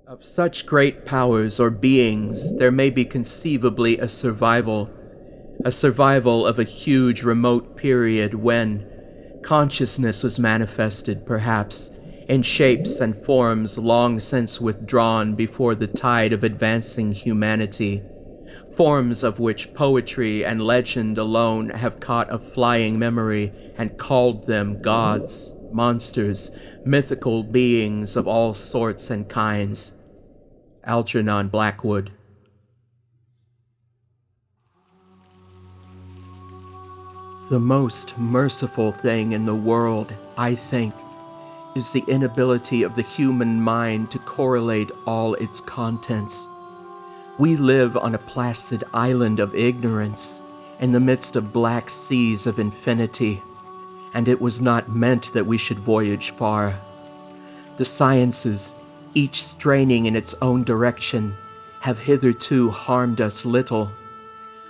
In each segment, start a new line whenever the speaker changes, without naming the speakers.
Of such great powers or beings, there may be conceivably a survival of a huge remote period when consciousness was manifested, perhaps, in shapes and forms long since withdrawn before the tide of advancing humanity, forms of which poetry and legend alone have caught a flying memory and called them gods, monsters, mythical beings of all sorts and kinds. Algernon Blackwood. The most merciful thing in the world, I think, is the inability of the human mind to correlate all its contents. We live on a placid island of ignorance in the midst of black seas of infinity, and it was not meant that we should voyage far. The sciences, each straining in its own direction, have hitherto harmed us little.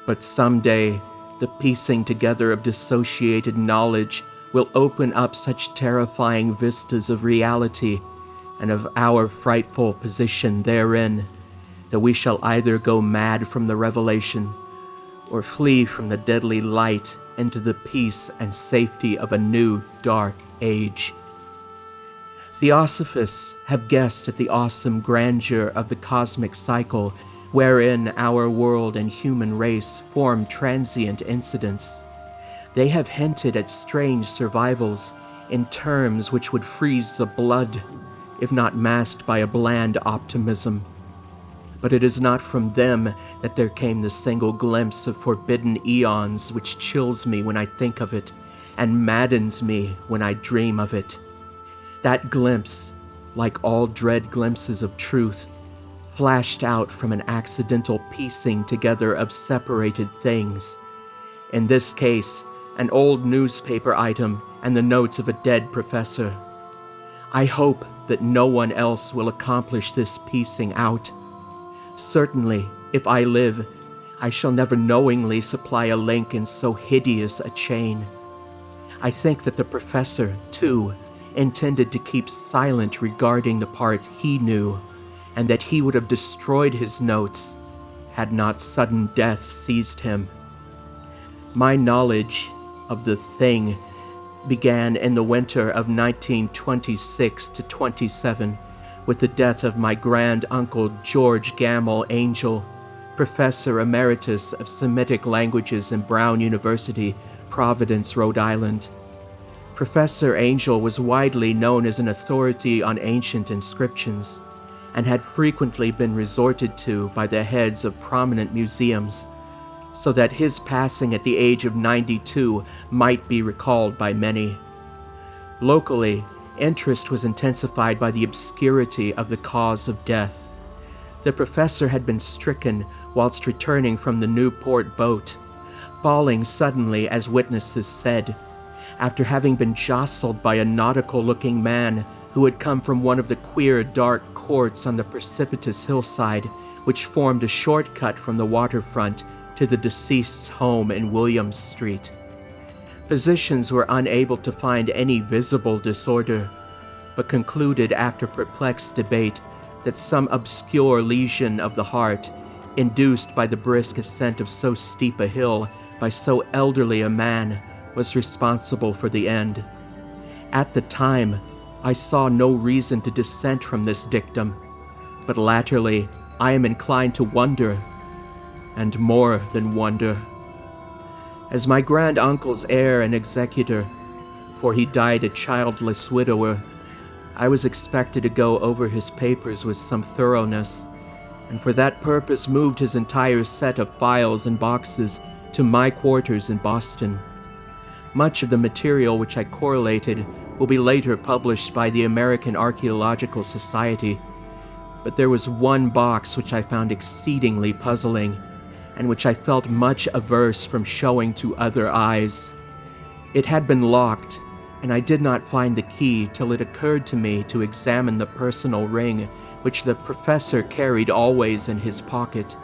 But someday, the piecing together of dissociated knowledge will open up such terrifying vistas of reality and of our frightful position therein, that we shall either go mad from the revelation or flee from the deadly light into the peace and safety of a new dark age. Theosophists have guessed at the awesome grandeur of the cosmic cycle wherein our world and human race form transient incidents. They have hinted at strange survivals in terms which would freeze the blood, if not masked by a bland optimism. But it is not from them that there came the single glimpse of forbidden eons which chills me when I think of it and maddens me when I dream of it. That glimpse, like all dread glimpses of truth, flashed out from an accidental piecing together of separated things. In this case, an old newspaper item and the notes of a dead professor. I hope that no one else will accomplish this piecing out. Certainly, if I live, I shall never knowingly supply a link in so hideous a chain. I think that the professor, too, intended to keep silent regarding the part he knew, and that he would have destroyed his notes had not sudden death seized him. My knowledge of the thing began in the winter of 1926 to 27 with the death of my grand-uncle George Gamble Angel, Professor Emeritus of Semitic Languages in Brown University, Providence, Rhode Island. Professor Angel was widely known as an authority on ancient inscriptions and had frequently been resorted to by the heads of prominent museums, so that his passing at the age of 92 might be recalled by many. Locally, interest was intensified by the obscurity of the cause of death. The professor had been stricken whilst returning from the Newport boat, falling suddenly, as witnesses said, after having been jostled by a nautical-looking man who had come from one of the queer dark courts on the precipitous hillside which formed a shortcut from the waterfront to the deceased's home in Williams Street. Physicians were unable to find any visible disorder, but concluded after perplexed debate that some obscure lesion of the heart, induced by the brisk ascent of so steep a hill by so elderly a man, was responsible for the end. At the time, I saw no reason to dissent from this dictum, but latterly I am inclined to wonder, and more than wonder. As my grand-uncle's heir and executor, for he died a childless widower, I was expected to go over his papers with some thoroughness, and for that purpose moved his entire set of files and boxes to my quarters in Boston. Much of the material which I correlated will be later published by the American Archaeological Society, but there was one box which I found exceedingly puzzling, and which I felt much averse from showing to other eyes. It had been locked, and I did not find the key till it occurred to me to examine the personal ring which the professor carried always in his pocket.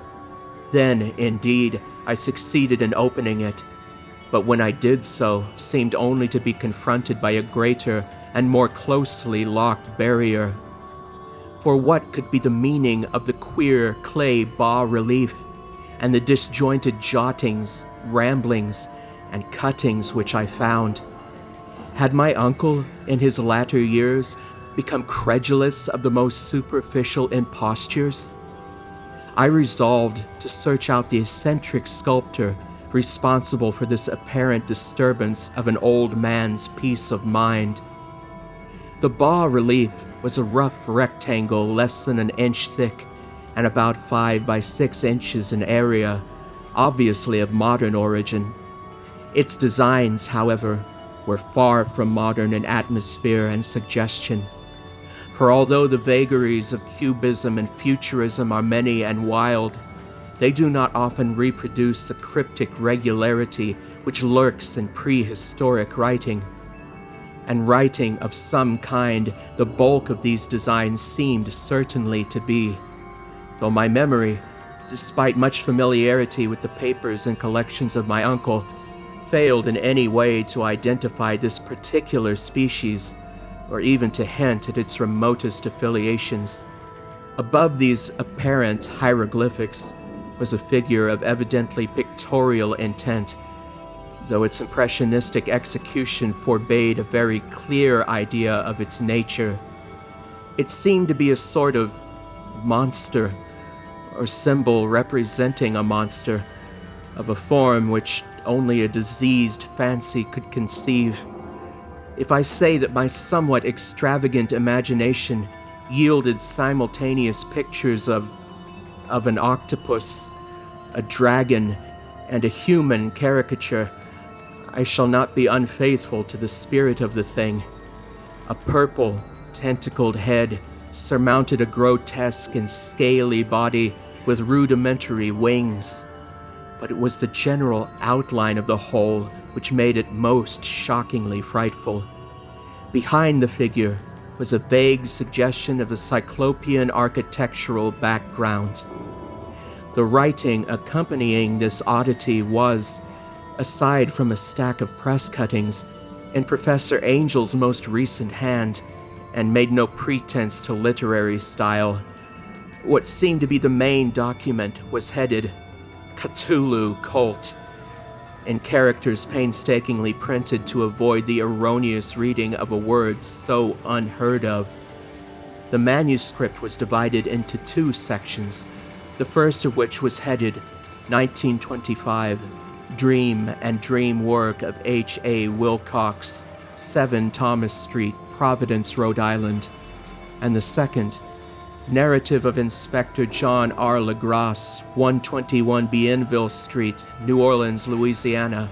Then, indeed, I succeeded in opening it, but when I did so, seemed only to be confronted by a greater and more closely locked barrier. For what could be the meaning of the queer clay bas-relief and the disjointed jottings, ramblings, and cuttings which I found? Had my uncle, in his latter years, become credulous of the most superficial impostures? I resolved to search out the eccentric sculptor responsible for this apparent disturbance of an old man's peace of mind. The bas-relief was a rough rectangle less than an inch thick and about 5 by 6 inches in area, obviously of modern origin. Its designs, however, were far from modern in atmosphere and suggestion. For although the vagaries of cubism and futurism are many and wild, they do not often reproduce the cryptic regularity which lurks in prehistoric writing. And writing of some kind, the bulk of these designs seemed certainly to be, though my memory, despite much familiarity with the papers and collections of my uncle, failed in any way to identify this particular species, or even to hint at its remotest affiliations. Above these apparent hieroglyphics was a figure of evidently pictorial intent, though its impressionistic execution forbade a very clear idea of its nature. It seemed to be a sort of monster, or symbol representing a monster, of a form which only a diseased fancy could conceive. If I say that my somewhat extravagant imagination yielded simultaneous pictures of an octopus, a dragon, and a human caricature, I shall not be unfaithful to the spirit of the thing. A purple, tentacled head surmounted a grotesque and scaly body with rudimentary wings. But it was the general outline of the whole which made it most shockingly frightful. Behind the figure was a vague suggestion of a cyclopean architectural background. The writing accompanying this oddity was, aside from a stack of press cuttings, in Professor Angel's most recent hand, and made no pretense to literary style. What seemed to be the main document was headed Cthulhu Cult, in characters painstakingly printed to avoid the erroneous reading of a word so unheard of. The manuscript was divided into 2 sections, the first of which was headed 1925, Dream and Dream Work of H.A. Wilcox, 7 Thomas Street, Providence, Rhode Island, and the second, Narrative of Inspector John R. LaGrasse, 121 Bienville Street, New Orleans, Louisiana.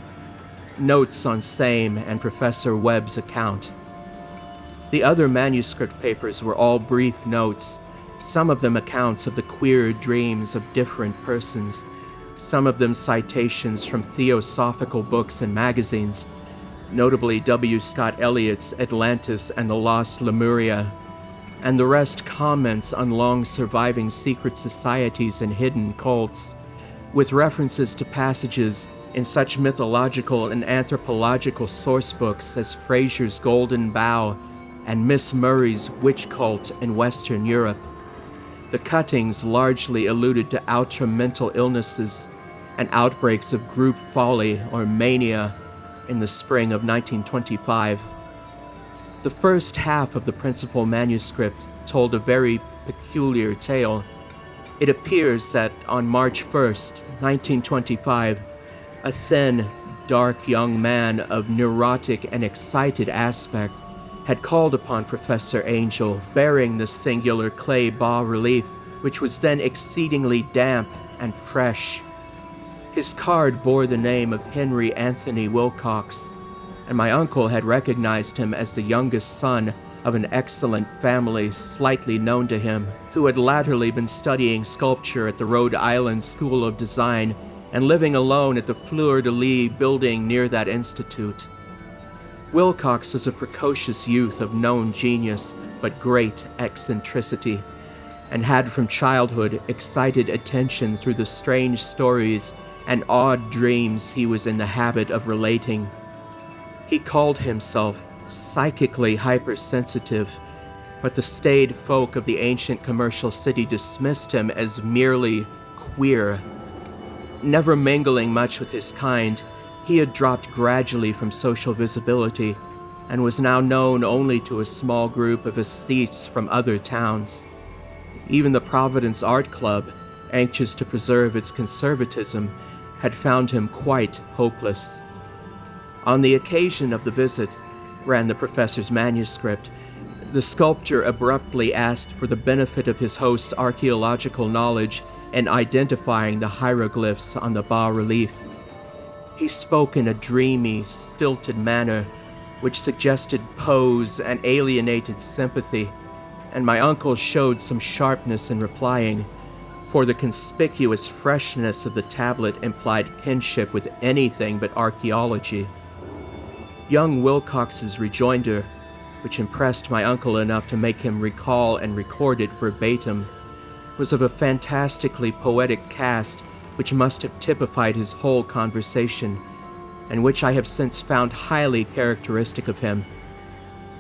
Notes on same and Professor Webb's account. The other manuscript papers were all brief notes, some of them accounts of the queer dreams of different persons, some of them citations from theosophical books and magazines, notably W. Scott Eliot's Atlantis and the Lost Lemuria, and the rest comments on long-surviving secret societies and hidden cults, with references to passages in such mythological and anthropological sourcebooks as Fraser's Golden Bough and Miss Murray's Witch Cult in Western Europe. The cuttings largely alluded to outra-mental illnesses and outbreaks of group folly or mania in the spring of 1925. The first half of the principal manuscript told a very peculiar tale. It appears that on March 1st, 1925, a thin, dark young man of neurotic and excited aspect had called upon Professor Angel, bearing the singular clay bas-relief, which was then exceedingly damp and fresh. His card bore the name of Henry Anthony Wilcox, and my uncle had recognized him as the youngest son of an excellent family slightly known to him, who had latterly been studying sculpture at the Rhode Island School of Design and living alone at the Fleur-de-Lis building near that institute. Wilcox was a precocious youth of known genius but great eccentricity, and had from childhood excited attention through the strange stories and odd dreams he was in the habit of relating. He called himself psychically hypersensitive, but the staid folk of the ancient commercial city dismissed him as merely queer. Never mingling much with his kind, he had dropped gradually from social visibility and was now known only to a small group of aesthetes from other towns. Even the Providence Art Club, anxious to preserve its conservatism, had found him quite hopeless. On the occasion of the visit, ran the professor's manuscript, the sculptor abruptly asked for the benefit of his host's archaeological knowledge in identifying the hieroglyphs on the bas-relief. He spoke in a dreamy, stilted manner, which suggested pose and alienated sympathy, and my uncle showed some sharpness in replying, for the conspicuous freshness of the tablet implied kinship with anything but archaeology. Young Wilcox's rejoinder, which impressed my uncle enough to make him recall and record it verbatim, was of a fantastically poetic cast which must have typified his whole conversation, and which I have since found highly characteristic of him.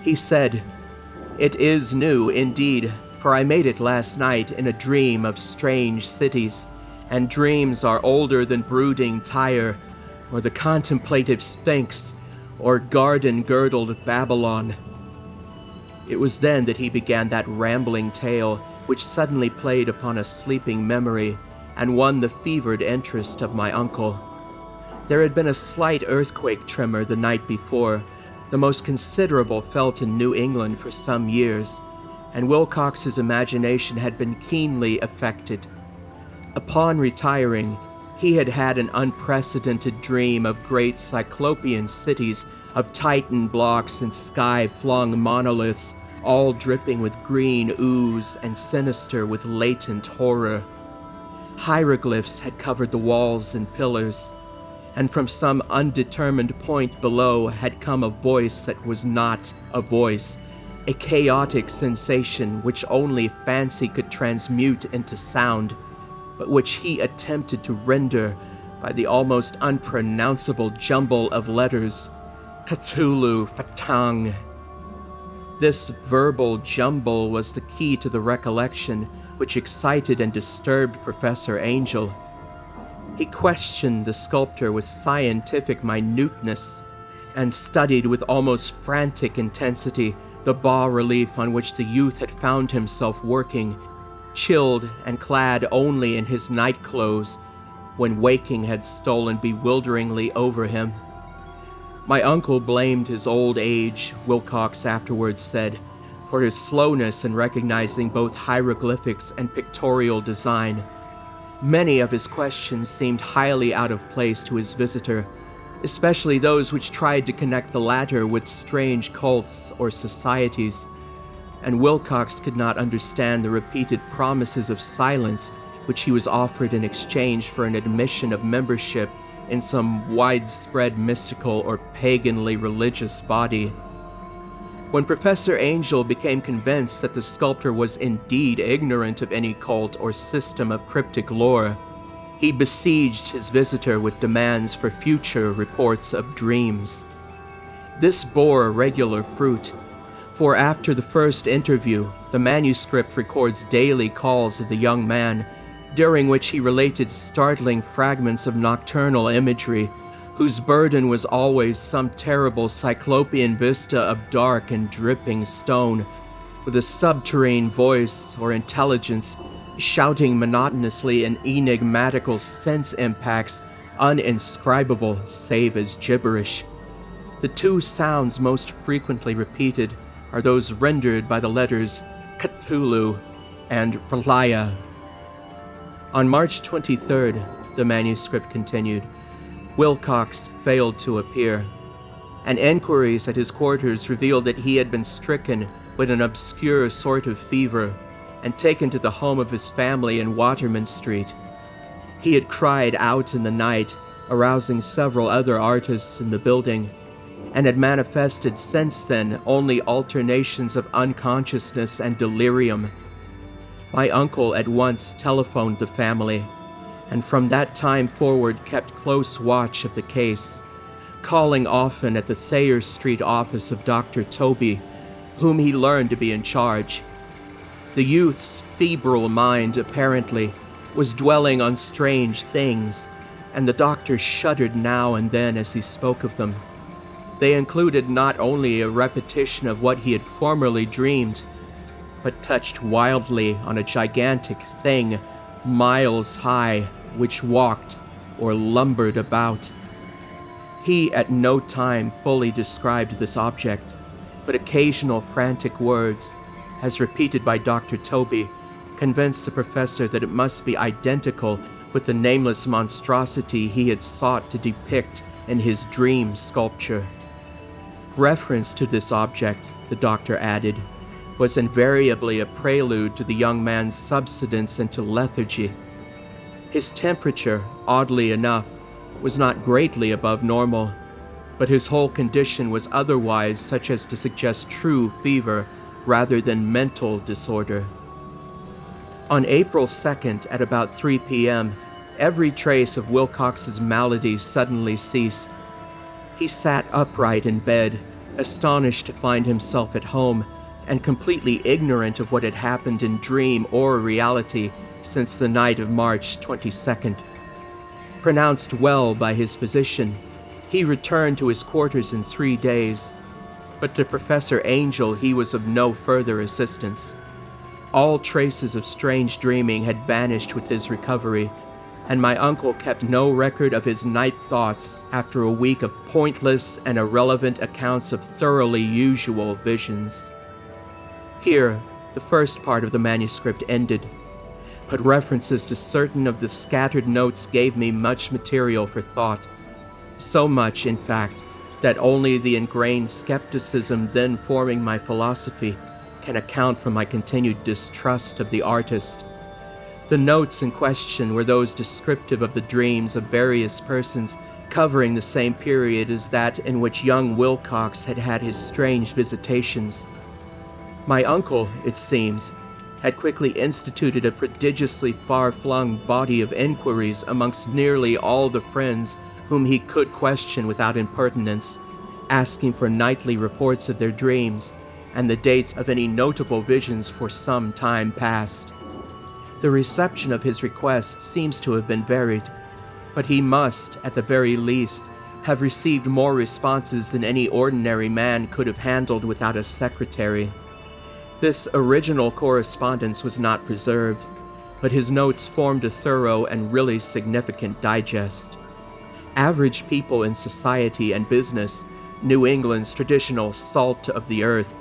He said, "It is new indeed, for I made it last night in a dream of strange cities, and dreams are older than brooding Tyre, or the contemplative Sphinx, or garden-girdled Babylon." It was then that he began that rambling tale which suddenly played upon a sleeping memory and won the fevered interest of my uncle. There had been a slight earthquake tremor the night before, the most considerable felt in New England for some years, and Wilcox's imagination had been keenly affected. Upon retiring, he had had an unprecedented dream of great cyclopean cities, of Titan blocks and sky-flung monoliths, all dripping with green ooze and sinister with latent horror. Hieroglyphs had covered the walls and pillars, and from some undetermined point below had come a voice that was not a voice, a chaotic sensation which only fancy could transmute into sound, but which he attempted to render by the almost unpronounceable jumble of letters, Cthulhu Fatang. This verbal jumble was the key to the recollection which excited and disturbed Professor Angel. He questioned the sculptor with scientific minuteness, and studied with almost frantic intensity the bas-relief on which the youth had found himself working, chilled and clad only in his night clothes, when waking had stolen bewilderingly over him. My uncle blamed his old age, Wilcox afterwards said, for his slowness in recognizing both hieroglyphics and pictorial design. Many of his questions seemed highly out of place to his visitor, especially those which tried to connect the latter with strange cults or societies, and Wilcox could not understand the repeated promises of silence which he was offered in exchange for an admission of membership in some widespread mystical or paganly religious body. When Professor Angel became convinced that the sculptor was indeed ignorant of any cult or system of cryptic lore, he besieged his visitor with demands for future reports of dreams. This bore regular fruit, for after the first interview, the manuscript records daily calls of the young man, during which he related startling fragments of nocturnal imagery, whose burden was always some terrible cyclopean vista of dark and dripping stone, with a subterranean voice or intelligence shouting monotonously in enigmatical sense impacts uninscribable save as gibberish. The two sounds most frequently repeated are those rendered by the letters Cthulhu and Vrlaya. On March 23rd, the manuscript continued, Wilcox failed to appear, and enquiries at his quarters revealed that he had been stricken with an obscure sort of fever and taken to the home of his family in Waterman Street. He had cried out in the night, arousing several other artists in the building, and had manifested since then only alternations of unconsciousness and delirium. My uncle at once telephoned the family, and from that time forward kept close watch of the case, calling often at the Thayer Street office of Dr. Toby, whom he learned to be in charge. The youth's febrile mind, apparently, was dwelling on strange things, and the doctor shuddered now and then as he spoke of them. They included not only a repetition of what he had formerly dreamed, but touched wildly on a gigantic thing, miles high, which walked or lumbered about. He at no time fully described this object, but occasional frantic words, as repeated by Dr. Toby, convinced the professor that it must be identical with the nameless monstrosity he had sought to depict in his dream sculpture. Reference to this object, the doctor added, was invariably a prelude to the young man's subsidence into lethargy. His temperature, oddly enough, was not greatly above normal, but his whole condition was otherwise such as to suggest true fever rather than mental disorder. On April 2nd at about 3 p.m., every trace of Wilcox's malady suddenly ceased. He sat upright in bed, astonished to find himself at home, and completely ignorant of what had happened in dream or reality since the night of March 22nd. Pronounced well by his physician, he returned to his quarters in 3 days, but to Professor Angel he was of no further assistance. All traces of strange dreaming had vanished with his recovery, and my uncle kept no record of his night thoughts after a week of pointless and irrelevant accounts of thoroughly usual visions. Here, the first part of the manuscript ended, but references to certain of the scattered notes gave me much material for thought. So much, in fact, that only the ingrained skepticism then forming my philosophy can account for my continued distrust of the artist. The notes in question were those descriptive of the dreams of various persons covering the same period as that in which young Wilcox had had his strange visitations. My uncle, it seems, had quickly instituted a prodigiously far-flung body of inquiries amongst nearly all the friends whom he could question without impertinence, asking for nightly reports of their dreams and the dates of any notable visions for some time past. The reception of his request seems to have been varied, but he must, at the very least, have received more responses than any ordinary man could have handled without a secretary. This original correspondence was not preserved, but his notes formed a thorough and really significant digest. Average people in society and business, New England's traditional salt of the earth,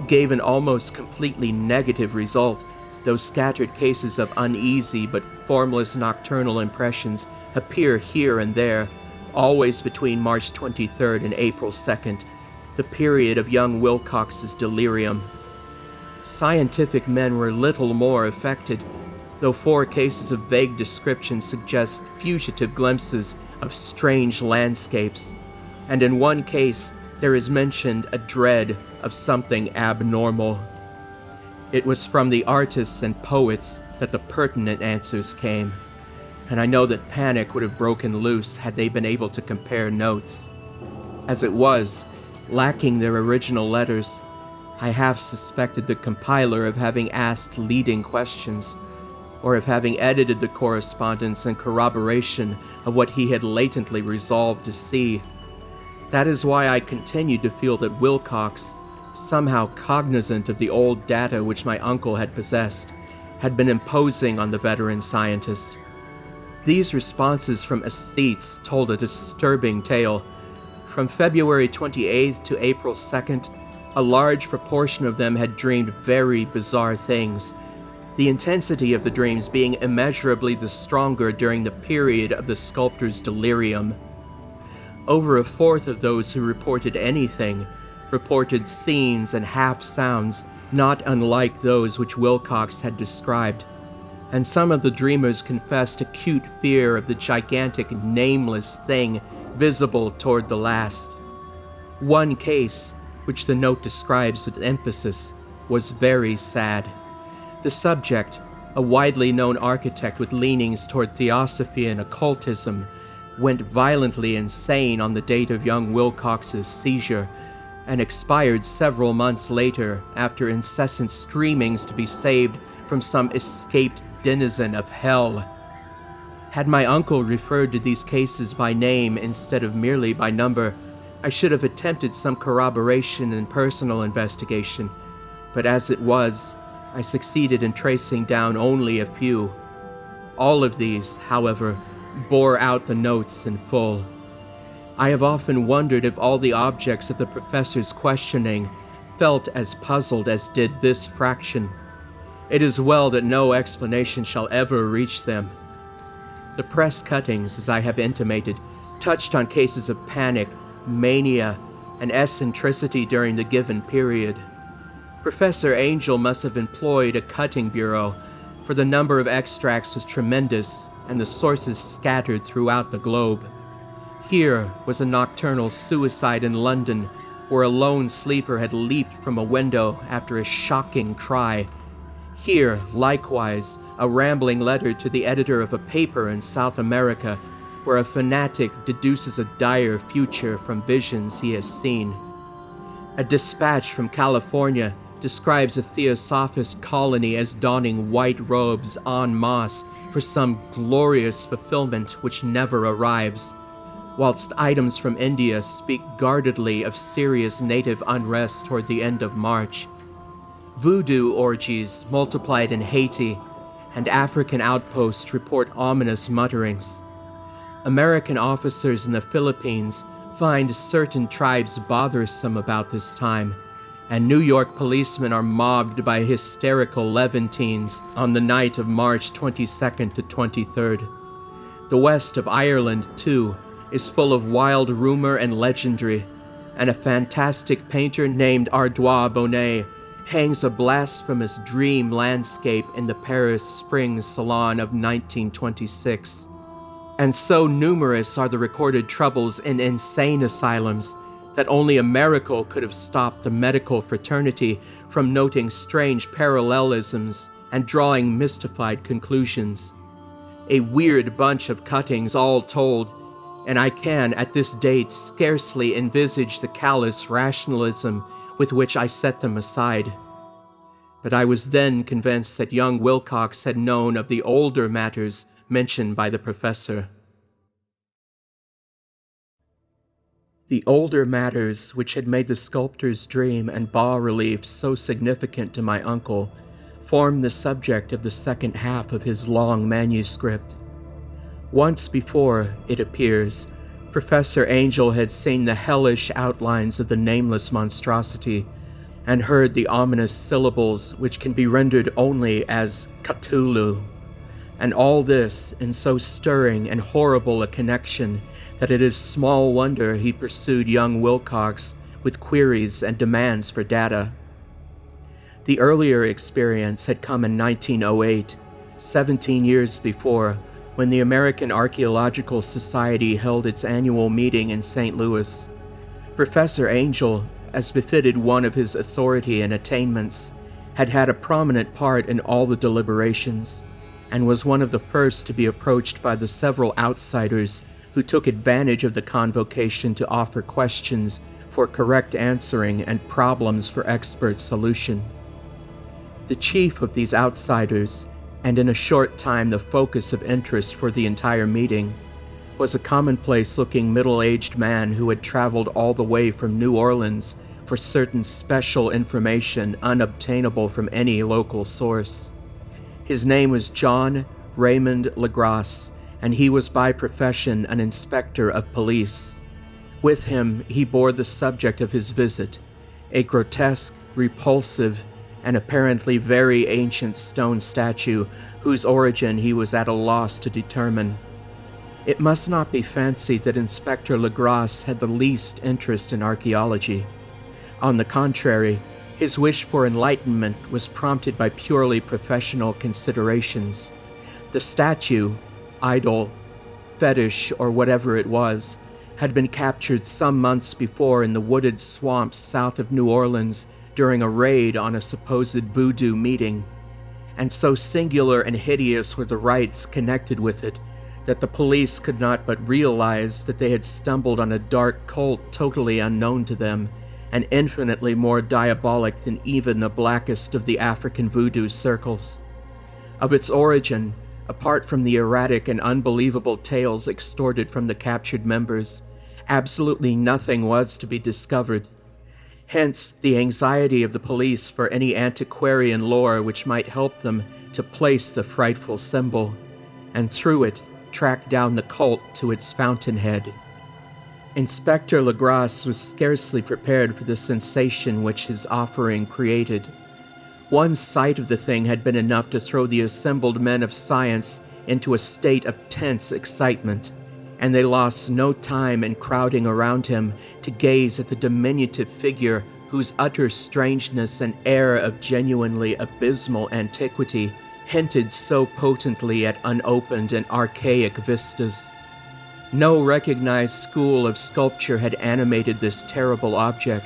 gave an almost completely negative result, though scattered cases of uneasy but formless nocturnal impressions appear here and there, always between March 23rd and April 2nd, the period of young Wilcox's delirium. Scientific men were little more affected, though 4 cases of vague description suggest fugitive glimpses of strange landscapes, and in 1 case there is mentioned a dread of something abnormal. It was from the artists and poets that the pertinent answers came, and I know that panic would have broken loose had they been able to compare notes. As it was, lacking their original letters, I half suspected the compiler of having asked leading questions, or of having edited the correspondence in corroboration of what he had latently resolved to see. That is why I continued to feel that Wilcox, somehow cognizant of the old data which my uncle had possessed, had been imposing on the veteran scientist. These responses from aesthetes told a disturbing tale. From February 28th to April 2nd, a large proportion of them had dreamed very bizarre things, the intensity of the dreams being immeasurably the stronger during the period of the sculptor's delirium. Over a fourth of those who reported anything reported scenes and half-sounds not unlike those which Wilcox had described, and some of the dreamers confessed acute fear of the gigantic nameless thing visible toward the last. 1 case, which the note describes with emphasis, was very sad. The subject, a widely known architect with leanings toward theosophy and occultism, went violently insane on the date of young Wilcox's seizure, and expired several months later after incessant screamings to be saved from some escaped denizen of hell. Had my uncle referred to these cases by name instead of merely by number, I should have attempted some corroboration and personal investigation, but as it was, I succeeded in tracing down only a few. All of these, however, bore out the notes in full. I have often wondered if all the objects of the professor's questioning felt as puzzled as did this fraction. It is well that no explanation shall ever reach them. The press cuttings, as I have intimated, touched on cases of panic, mania, and eccentricity during the given period. Professor Angel must have employed a cutting bureau, for the number of extracts was tremendous and the sources scattered throughout the globe. Here was a nocturnal suicide in London, where a lone sleeper had leaped from a window after a shocking cry. Here, likewise, a rambling letter to the editor of a paper in South America, where a fanatic deduces a dire future from visions he has seen. A dispatch from California describes a theosophist colony as donning white robes en masse for some glorious fulfillment which never arrives, whilst items from India speak guardedly of serious native unrest toward the end of March. Voodoo orgies multiplied in Haiti, and African outposts report ominous mutterings. American officers in the Philippines find certain tribes bothersome about this time, and New York policemen are mobbed by hysterical Levantines on the night of March 22nd to 23rd. The west of Ireland, too, is full of wild rumor and legendary, and a fantastic painter named Ardois Bonnet hangs a blasphemous dream landscape in the Paris Spring Salon of 1926. And so numerous are the recorded troubles in insane asylums that only a miracle could have stopped the medical fraternity from noting strange parallelisms and drawing mystified conclusions. A weird bunch of cuttings all told, and I can, at this date, scarcely envisage the callous rationalism with which I set them aside. But I was then convinced that young Wilcox had known of the older matters mentioned by the professor. The older matters which had made the sculptor's dream and bas-relief so significant to my uncle formed the subject of the second half of his long manuscript. Once before, it appears, Professor Angel had seen the hellish outlines of the nameless monstrosity and heard the ominous syllables which can be rendered only as Cthulhu, and all this in so stirring and horrible a connection that it is small wonder he pursued young Wilcox with queries and demands for data. The earlier experience had come in 1908, 17 years before, when the American Archaeological Society held its annual meeting in St. Louis. Professor Angel, as befitted one of his authority and attainments, had had a prominent part in all the deliberations, and was one of the first to be approached by the several outsiders who took advantage of the convocation to offer questions for correct answering and problems for expert solution. The chief of these outsiders, and in a short time the focus of interest for the entire meeting, was a commonplace-looking middle-aged man who had traveled all the way from New Orleans for certain special information unobtainable from any local source. His name was John Raymond Legrasse, and he was by profession an inspector of police. With him he bore the subject of his visit, a grotesque, repulsive, and apparently very ancient stone statue whose origin he was at a loss to determine. It must not be fancied that Inspector Legrasse had the least interest in archaeology. On the contrary, his wish for enlightenment was prompted by purely professional considerations. The statue, idol, fetish, or whatever it was, had been captured some months before in the wooded swamps south of New Orleans during a raid on a supposed voodoo meeting, and so singular and hideous were the rites connected with it that the police could not but realize that they had stumbled on a dark cult totally unknown to them, and infinitely more diabolic than even the blackest of the African voodoo circles. Of its origin, apart from the erratic and unbelievable tales extorted from the captured members, absolutely nothing was to be discovered. Hence, the anxiety of the police for any antiquarian lore which might help them to place the frightful symbol, and through it, track down the cult to its fountainhead. Inspector Legrasse was scarcely prepared for the sensation which his offering created. One sight of the thing had been enough to throw the assembled men of science into a state of tense excitement, and they lost no time in crowding around him to gaze at the diminutive figure whose utter strangeness and air of genuinely abysmal antiquity hinted so potently at unopened and archaic vistas. No recognized school of sculpture had animated this terrible object,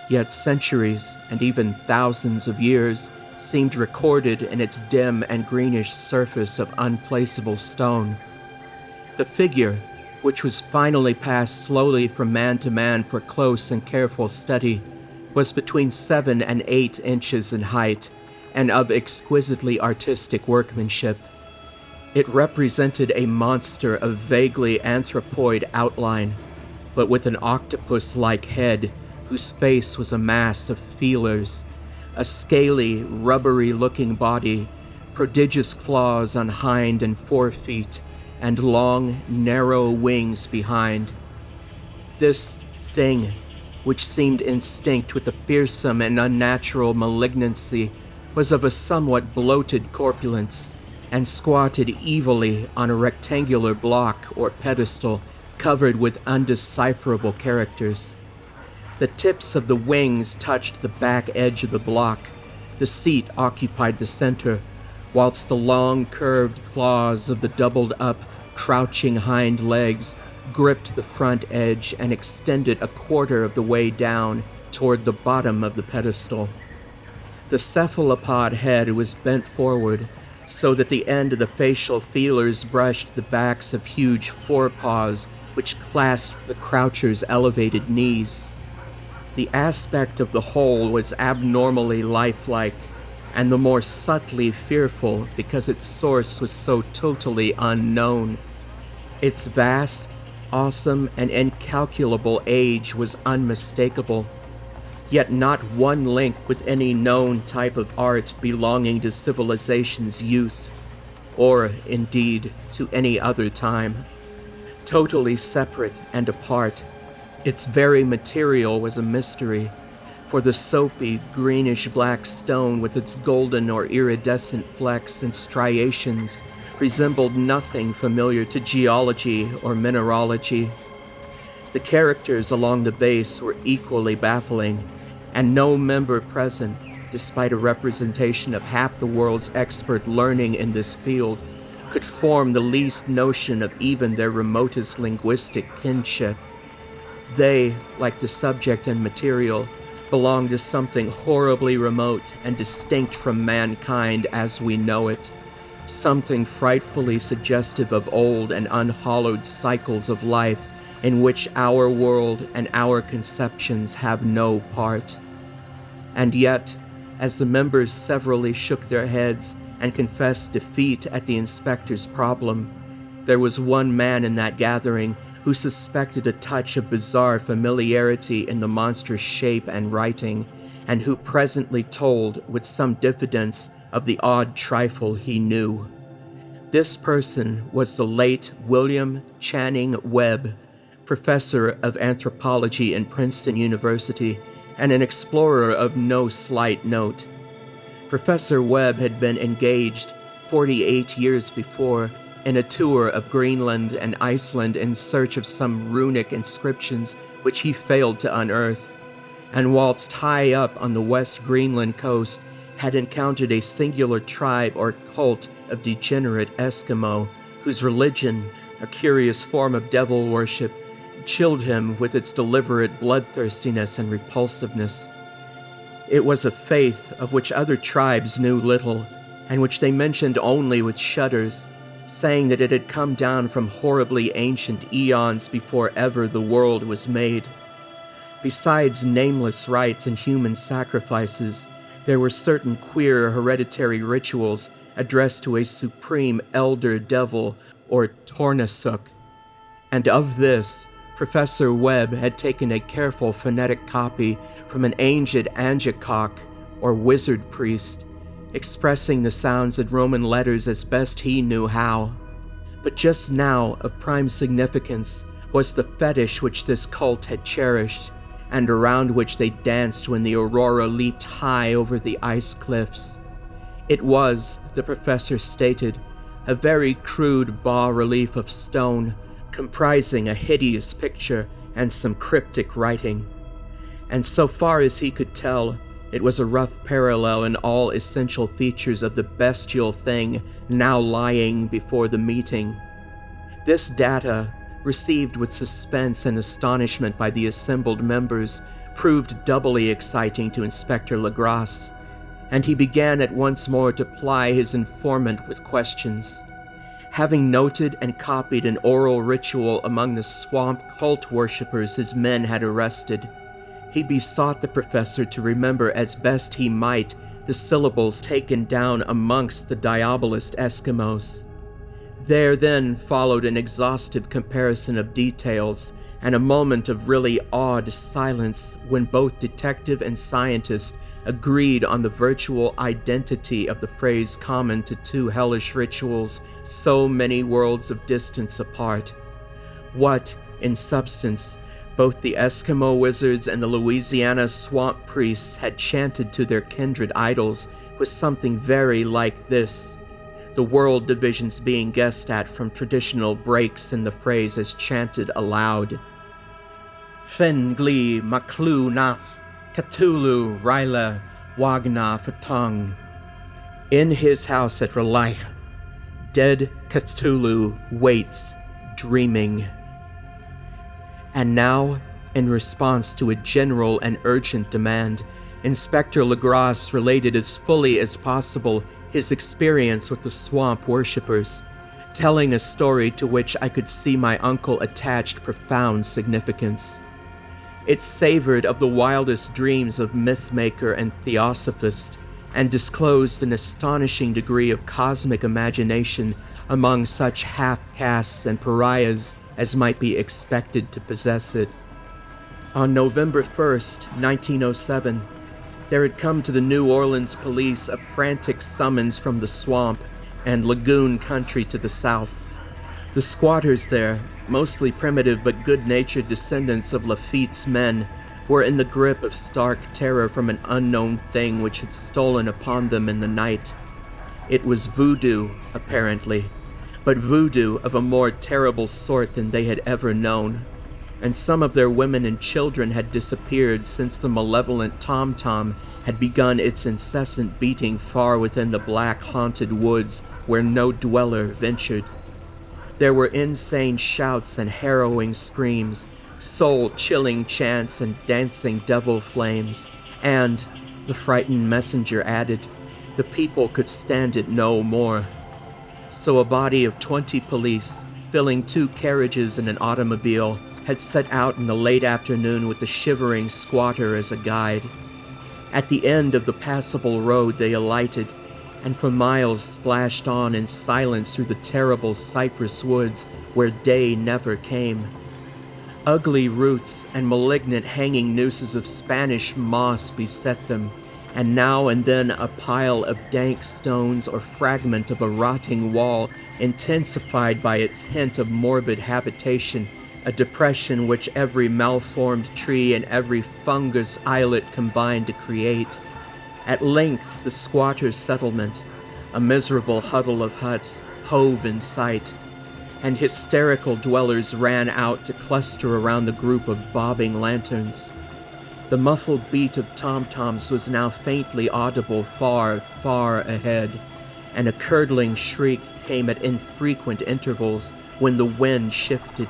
yet centuries and even thousands of years seemed recorded in its dim and greenish surface of unplaceable stone. The figure, which was finally passed slowly from man to man for close and careful study, was between 7 and 8 inches in height and of exquisitely artistic workmanship. It represented a monster of vaguely anthropoid outline, but with an octopus-like head whose face was a mass of feelers, a scaly, rubbery-looking body, prodigious claws on hind and forefeet, and long, narrow wings behind. This thing, which seemed instinct with a fearsome and unnatural malignancy, was of a somewhat bloated corpulence, and squatted evilly on a rectangular block or pedestal covered with undecipherable characters. The tips of the wings touched the back edge of the block. The seat occupied the center, whilst the long curved claws of the doubled-up, crouching hind legs gripped the front edge and extended a quarter of the way down toward the bottom of the pedestal. The cephalopod head was bent forward, so that the end of the facial feelers brushed the backs of huge forepaws which clasped the croucher's elevated knees. The aspect of the whole was abnormally lifelike, and the more subtly fearful because its source was so totally unknown. Its vast, awesome, and incalculable age was unmistakable, yet not one link with any known type of art belonging to civilization's youth, or, indeed, to any other time. Totally separate and apart, its very material was a mystery, for the soapy, greenish-black stone with its golden or iridescent flecks and striations resembled nothing familiar to geology or mineralogy. The characters along the base were equally baffling, and no member present, despite a representation of half the world's expert learning in this field, could form the least notion of even their remotest linguistic kinship. They, like the subject and material, belonged to something horribly remote and distinct from mankind as we know it, something frightfully suggestive of old and unhallowed cycles of life in which our world and our conceptions have no part. And yet, as the members severally shook their heads and confessed defeat at the inspector's problem, there was one man in that gathering who suspected a touch of bizarre familiarity in the monstrous shape and writing, and who presently told with some diffidence of the odd trifle he knew. This person was the late William Channing Webb, professor of anthropology in Princeton University and an explorer of no slight note. Professor Webb had been engaged 48 years before in a tour of Greenland and Iceland in search of some runic inscriptions which he failed to unearth, and whilst high up on the West Greenland coast had encountered a singular tribe or cult of degenerate Eskimo whose religion, a curious form of devil worship, chilled him with its deliberate bloodthirstiness and repulsiveness. It was a faith of which other tribes knew little, and which they mentioned only with shudders, saying that it had come down from horribly ancient eons before ever the world was made. Besides nameless rites and human sacrifices, there were certain queer hereditary rituals addressed to a supreme elder devil or Tornasuk. And of this, Professor Webb had taken a careful phonetic copy from an ancient Angakok, or wizard priest, expressing the sounds in Roman letters as best he knew how. But just now, of prime significance, was the fetish which this cult had cherished, and around which they danced when the aurora leaped high over the ice cliffs. It was, the professor stated, a very crude bas-relief of stone, comprising a hideous picture and some cryptic writing. And so far as he could tell, it was a rough parallel in all essential features of the bestial thing now lying before the meeting. This data, received with suspense and astonishment by the assembled members, proved doubly exciting to Inspector Legrasse, and he began at once more to ply his informant with questions. Having noted and copied an oral ritual among the swamp cult worshippers his men had arrested, he besought the professor to remember as best he might the syllables taken down amongst the diabolist Eskimos. There then followed an exhaustive comparison of details, and a moment of really awed silence when both detective and scientist agreed on the virtual identity of the phrase common to two hellish rituals so many worlds of distance apart. What, in substance, both the Eskimo wizards and the Louisiana swamp priests had chanted to their kindred idols was something very like this, the world divisions being guessed at from traditional breaks in the phrase as chanted aloud. Fen Gli Maklu Naf Cthulhu Ryla Wagna Fatong. In his house at Relay, dead Cthulhu waits, dreaming. And now, in response to a general and urgent demand, Inspector Legrasse related as fully as possible his experience with the swamp worshippers, telling a story to which I could see my uncle attached profound significance. It savored of the wildest dreams of mythmaker and theosophist, and disclosed an astonishing degree of cosmic imagination among such half-castes and pariahs as might be expected to possess it. On November 1st, 1907, there had come to the New Orleans police a frantic summons from the swamp and lagoon country to the south. The squatters there, mostly primitive but good-natured descendants of Lafitte's men, were in the grip of stark terror from an unknown thing which had stolen upon them in the night. It was voodoo, apparently, but voodoo of a more terrible sort than they had ever known, and some of their women and children had disappeared since the malevolent tom-tom had begun its incessant beating far within the black haunted woods where no dweller ventured. There were insane shouts and harrowing screams, soul-chilling chants and dancing devil flames, and, the frightened messenger added, the people could stand it no more. So a body of 20 police, filling 2 carriages and an automobile, had set out in the late afternoon with the shivering squatter as a guide. At the end of the passable road they alighted, and for miles splashed on in silence through the terrible cypress woods where day never came. Ugly roots and malignant hanging nooses of Spanish moss beset them, and now and then a pile of dank stones or fragment of a rotting wall intensified by its hint of morbid habitation, a depression which every malformed tree and every fungus islet combined to create. At length the squatters' settlement, a miserable huddle of huts, hove in sight, and hysterical dwellers ran out to cluster around the group of bobbing lanterns. The muffled beat of tom-toms was now faintly audible far, far ahead, and a curdling shriek came at infrequent intervals when the wind shifted.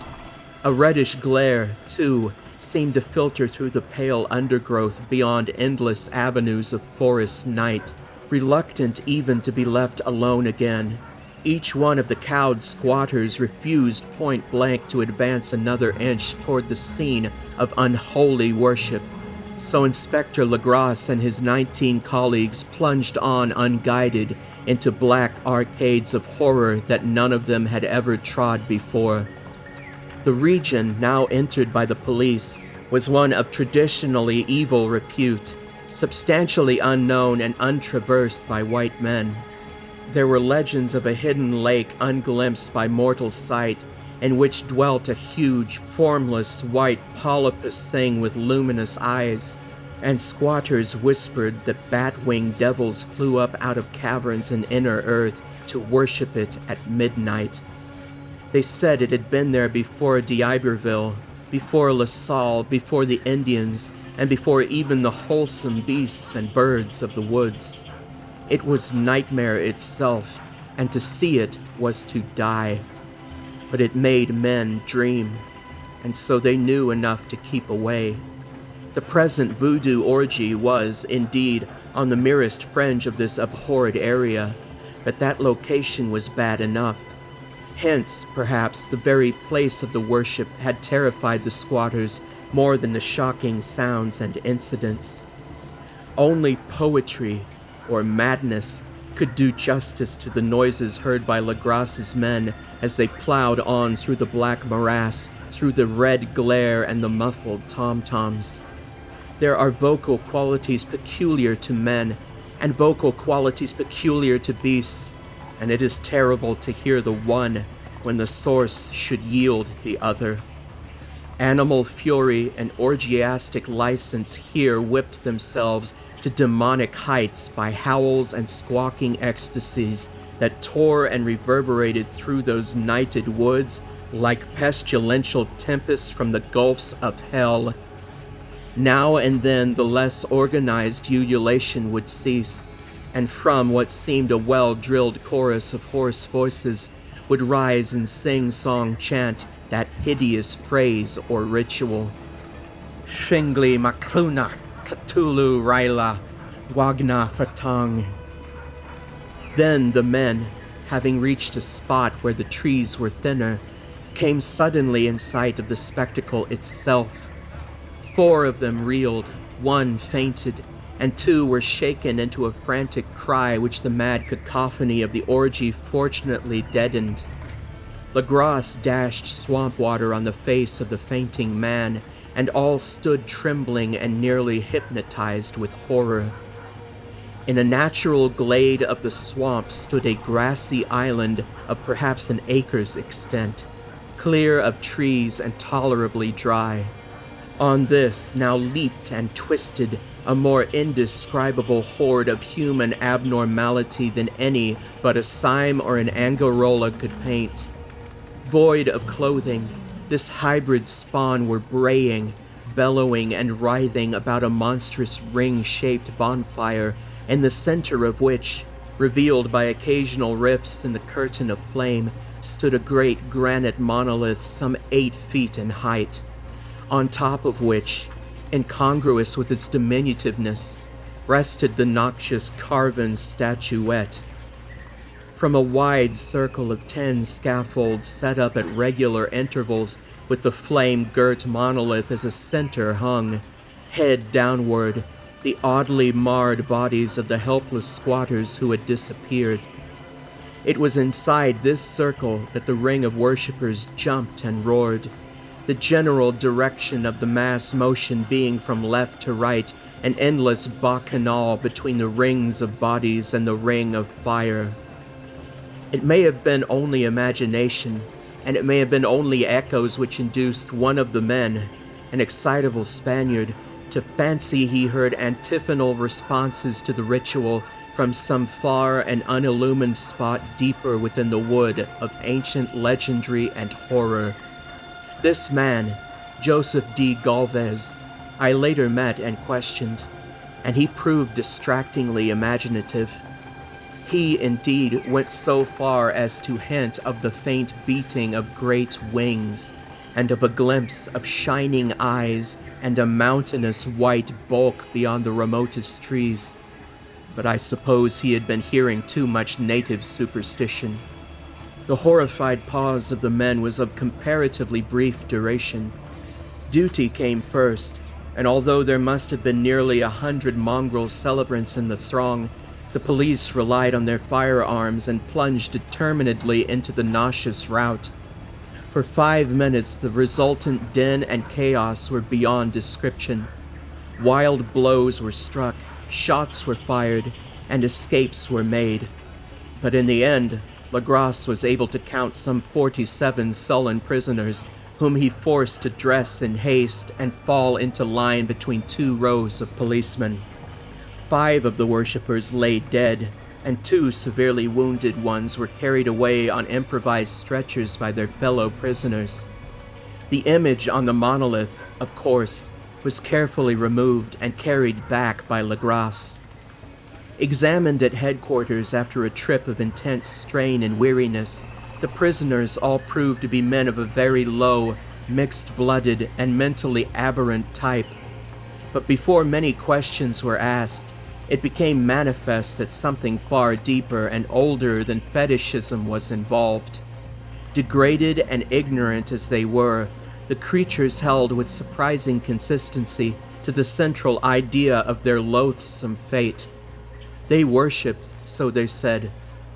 A reddish glare, too, seemed to filter through the pale undergrowth beyond endless avenues of forest night, reluctant even to be left alone again, Each one of the cowed squatters refused point blank to advance another inch toward the scene of unholy worship. So Inspector Legrasse and his 19 colleagues plunged on unguided into black arcades of horror that none of them had ever trod before. The region, now entered by the police, was one of traditionally evil repute, substantially unknown and untraversed by white men. There were legends of a hidden lake unglimpsed by mortal sight, in which dwelt a huge, formless, white polypus thing with luminous eyes, and squatters whispered that bat-winged devils flew up out of caverns in inner earth to worship it at midnight. They said it had been there before d'Iberville, before La Salle, before the Indians, and before even the wholesome beasts and birds of the woods. It was nightmare itself, and to see it was to die. But it made men dream, and so they knew enough to keep away. The present voodoo orgy was, indeed, on the merest fringe of this abhorred area, but that location was bad enough. Hence, perhaps, the very place of the worship had terrified the squatters more than the shocking sounds and incidents. Only poetry, or madness, could do justice to the noises heard by Legrasse's men as they plowed on through the black morass, through the red glare and the muffled tom-toms. There are vocal qualities peculiar to men, and vocal qualities peculiar to beasts, and it is terrible to hear the one when the source should yield the other. Animal fury and orgiastic license here whipped themselves to demonic heights by howls and squawking ecstasies that tore and reverberated through those nighted woods like pestilential tempests from the gulfs of hell. Now and then the less organized ululation would cease, and from what seemed a well-drilled chorus of hoarse voices would rise and sing-song chant that hideous phrase or ritual. Shingli Makluna Cthulhu Raila Wagna Fatang. Then the men, having reached a spot where the trees were thinner, came suddenly in sight of the spectacle itself. 4 of them reeled, 1 fainted, and 2 were shaken into a frantic cry which the mad cacophony of the orgy fortunately deadened. Legrasse dashed swamp water on the face of the fainting man, and all stood trembling and nearly hypnotized with horror. In a natural glade of the swamp stood a grassy island of perhaps an acre's extent, clear of trees and tolerably dry. On this now leaped and twisted a more indescribable horde of human abnormality than any but a Sime or an Angarola could paint. Void of clothing, this hybrid spawn were braying, bellowing, and writhing about a monstrous ring-shaped bonfire, in the center of which, revealed by occasional rifts in the curtain of flame, stood a great granite monolith some 8 feet in height, on top of which, incongruous with its diminutiveness, rested the noxious carven statuette. From a wide circle of 10 scaffolds set up at regular intervals with the flame-girt monolith as a center hung, head downward, the oddly marred bodies of the helpless squatters who had disappeared. It was inside this circle that the ring of worshippers jumped and roared, the general direction of the mass motion being from left to right, an endless bacchanal between the rings of bodies and the ring of fire. It may have been only imagination, and it may have been only echoes which induced one of the men, an excitable Spaniard, to fancy he heard antiphonal responses to the ritual from some far and unillumined spot deeper within the wood of ancient legendary and horror. This man, Joseph D. Galvez, I later met and questioned, and he proved distractingly imaginative. He, indeed, went so far as to hint of the faint beating of great wings, and of a glimpse of shining eyes and a mountainous white bulk beyond the remotest trees. But I suppose he had been hearing too much native superstition. The horrified pause of the men was of comparatively brief duration. Duty came first, and although there must have been nearly 100 mongrel celebrants in the throng, the police relied on their firearms and plunged determinedly into the nauseous rout. For 5 minutes, the resultant din and chaos were beyond description. Wild blows were struck, shots were fired, and escapes were made. But in the end, Legrasse was able to count some 47 sullen prisoners, whom he forced to dress in haste and fall into line between 2 rows of policemen. 5 of the worshippers lay dead, and 2 severely wounded ones were carried away on improvised stretchers by their fellow prisoners. The image on the monolith, of course, was carefully removed and carried back by Legrasse. Examined at headquarters after a trip of intense strain and weariness, the prisoners all proved to be men of a very low, mixed-blooded, and mentally aberrant type. But before many questions were asked, it became manifest that something far deeper and older than fetishism was involved. Degraded and ignorant as they were, the creatures held with surprising consistency to the central idea of their loathsome fate. They worshipped, so they said,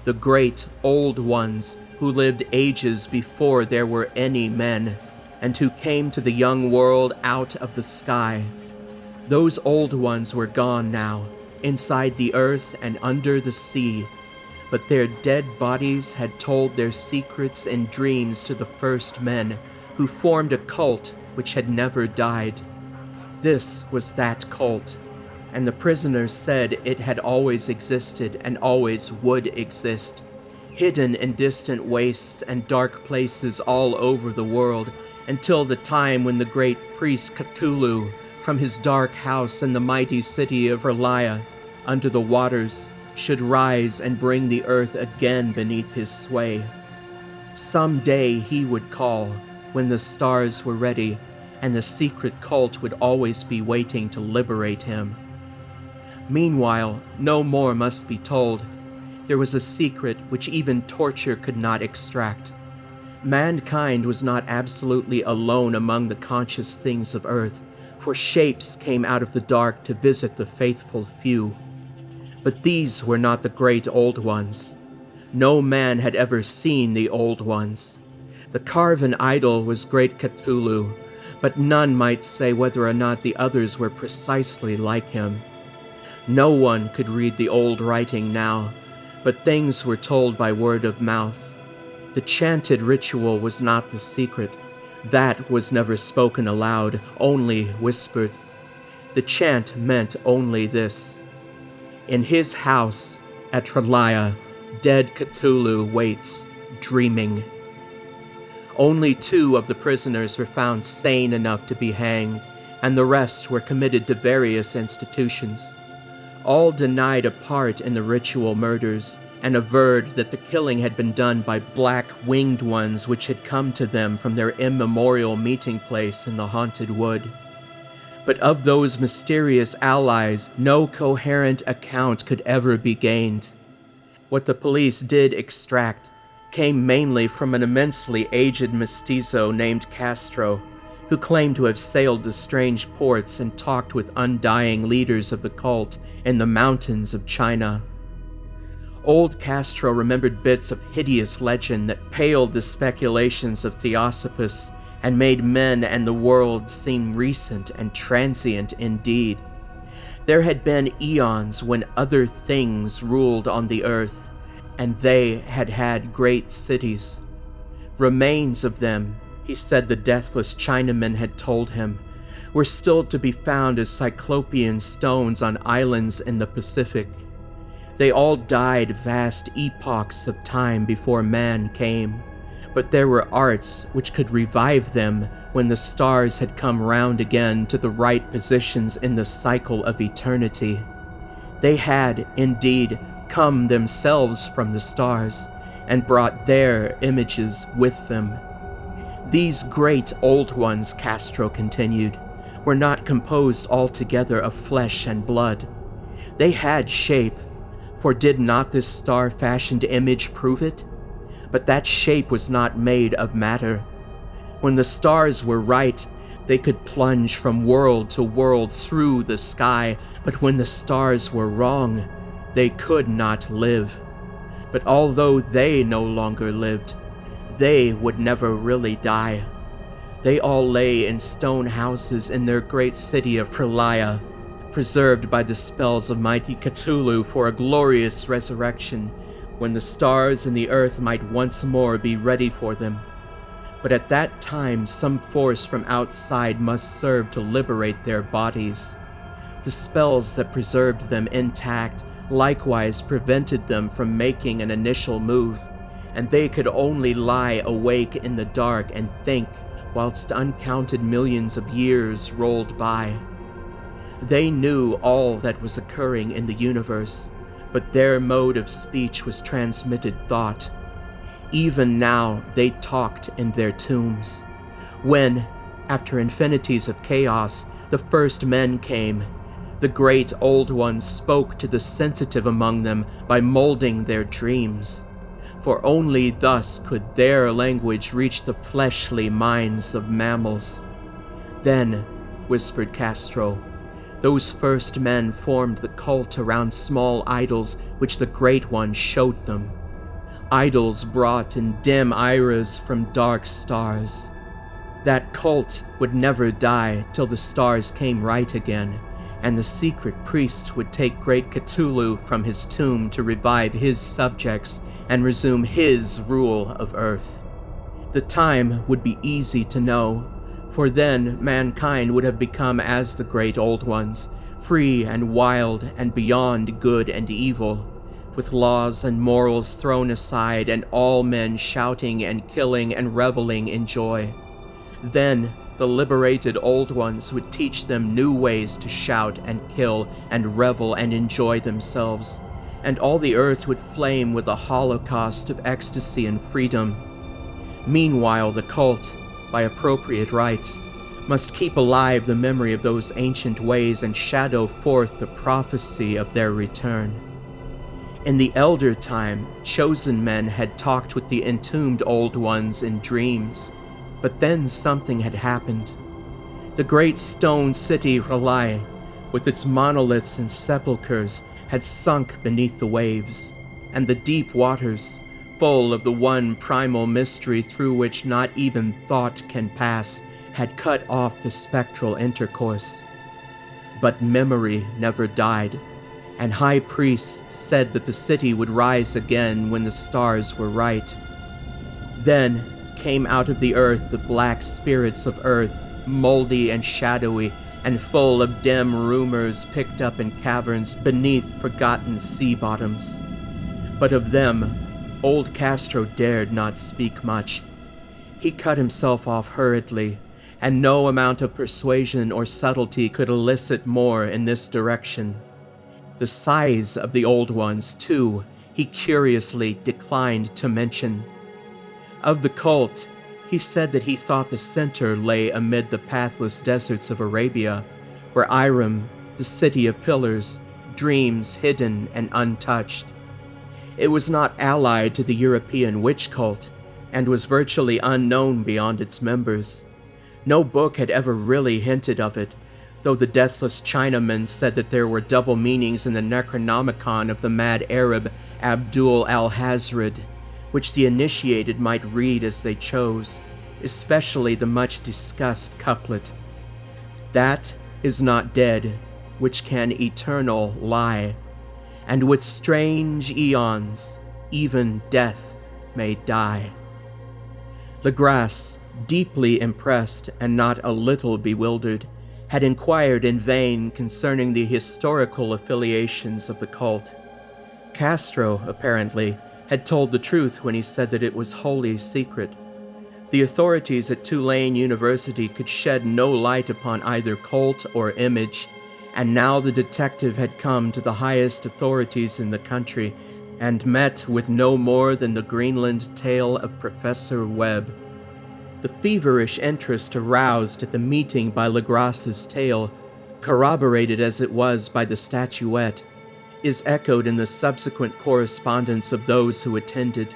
the great old ones who lived ages before there were any men, and who came to the young world out of the sky. Those old ones were gone now, inside the earth and under the sea, but their dead bodies had told their secrets and dreams to the first men, who formed a cult which had never died. This was that cult, and the prisoners said it had always existed and always would exist, hidden in distant wastes and dark places all over the world, until the time when the great priest Cthulhu, from his dark house in the mighty city of Herlia, under the waters, should rise and bring the earth again beneath his sway. Some day he would call, when the stars were ready, and the secret cult would always be waiting to liberate him. Meanwhile, no more must be told. There was a secret which even torture could not extract. Mankind was not absolutely alone among the conscious things of earth, for shapes came out of the dark to visit the faithful few. But these were not the great old ones. No man had ever seen the old ones. The carven idol was great Cthulhu, but none might say whether or not the others were precisely like him. No one could read the old writing now, but things were told by word of mouth. The chanted ritual was not the secret. That was never spoken aloud, only whispered. The chant meant only this: in his house at Herlia, dead Cthulhu waits, dreaming. Only 2 of the prisoners were found sane enough to be hanged, and the rest were committed to various institutions. All denied a part in the ritual murders, and averred that the killing had been done by black winged ones which had come to them from their immemorial meeting place in the haunted wood. But of those mysterious allies, no coherent account could ever be gained. What the police did extract came mainly from an immensely aged mestizo named Castro, who claimed to have sailed to strange ports and talked with undying leaders of the cult in the mountains of China. Old Castro remembered bits of hideous legend that paled the speculations of Theosopus and made men and the world seem recent and transient indeed. There had been eons when other things ruled on the earth, and they had had great cities. Remains of them, he said the deathless Chinaman had told him, were still to be found as cyclopean stones on islands in the Pacific. They all died vast epochs of time before man came, but there were arts which could revive them when the stars had come round again to the right positions in the cycle of eternity. They had, indeed, come themselves from the stars, and brought their images with them. These great old ones, Castro continued, were not composed altogether of flesh and blood. They had shape, for did not this star-fashioned image prove it? but that shape was not made of matter. When the stars were right, they could plunge from world to world through the sky, but when the stars were wrong, they could not live. But although they no longer lived, they would never really die. They all lay in stone houses in their great city of Pralaya, preserved by the spells of mighty Cthulhu for a glorious resurrection, when the stars and the earth might once more be ready for them. But at that time some force from outside must serve to liberate their bodies. The spells that preserved them intact likewise prevented them from making an initial move, and they could only lie awake in the dark and think whilst uncounted millions of years rolled by. They knew all that was occurring in the universe, but their mode of speech was transmitted thought. Even now they talked in their tombs. When, after infinities of chaos, the first men came, the great old ones spoke to the sensitive among them by molding their dreams, for only thus could their language reach the fleshly minds of mammals. Then, whispered Castro, those first men formed the cult around small idols which the Great One showed them. Idols brought in dim iras from dark stars. That cult would never die till the stars came right again, and the secret priest would take great Cthulhu from his tomb to revive his subjects and resume his rule of Earth. The time would be easy to know, for then mankind would have become as the great old ones, free and wild and beyond good and evil, with laws and morals thrown aside and all men shouting and killing and reveling in joy. Then the liberated old ones would teach them new ways to shout and kill and revel and enjoy themselves, and all the earth would flame with a holocaust of ecstasy and freedom. Meanwhile, the cult, by appropriate rites, must keep alive the memory of those ancient ways and shadow forth the prophecy of their return. In the elder time, chosen men had talked with the entombed old ones in dreams, but then something had happened. The great stone city R'lyeh, with its monoliths and sepulchres, had sunk beneath the waves, and the deep waters, full of the one primal mystery through which not even thought can pass, had cut off the spectral intercourse. But memory never died, and high priests said that the city would rise again when the stars were right. Then came out of the earth the black spirits of earth, moldy and shadowy, and full of dim rumors picked up in caverns beneath forgotten sea bottoms. But of them, old Castro dared not speak much. He cut himself off hurriedly, and no amount of persuasion or subtlety could elicit more in this direction. The size of the old ones, too, he curiously declined to mention. Of the cult, he said that he thought the center lay amid the pathless deserts of Arabia, where Iram, the city of pillars, dreams hidden and untouched. It was not allied to the European witch cult, and was virtually unknown beyond its members. No book had ever really hinted of it, though the deathless Chinaman said that there were double meanings in the Necronomicon of the mad Arab Abdul al-Hazred, which the initiated might read as they chose, especially the much-discussed couplet, "That is not dead, which can eternal lie, and with strange eons, even death may die." Legrasse, deeply impressed and not a little bewildered, had inquired in vain concerning the historical affiliations of the cult. Castro, apparently, had told the truth when he said that it was wholly secret. The authorities at Tulane University could shed no light upon either cult or image, and now the detective had come to the highest authorities in the country and met with no more than the Greenland tale of Professor Webb. The feverish interest aroused at the meeting by Legrasse's tale, corroborated as it was by the statuette, is echoed in the subsequent correspondence of those who attended.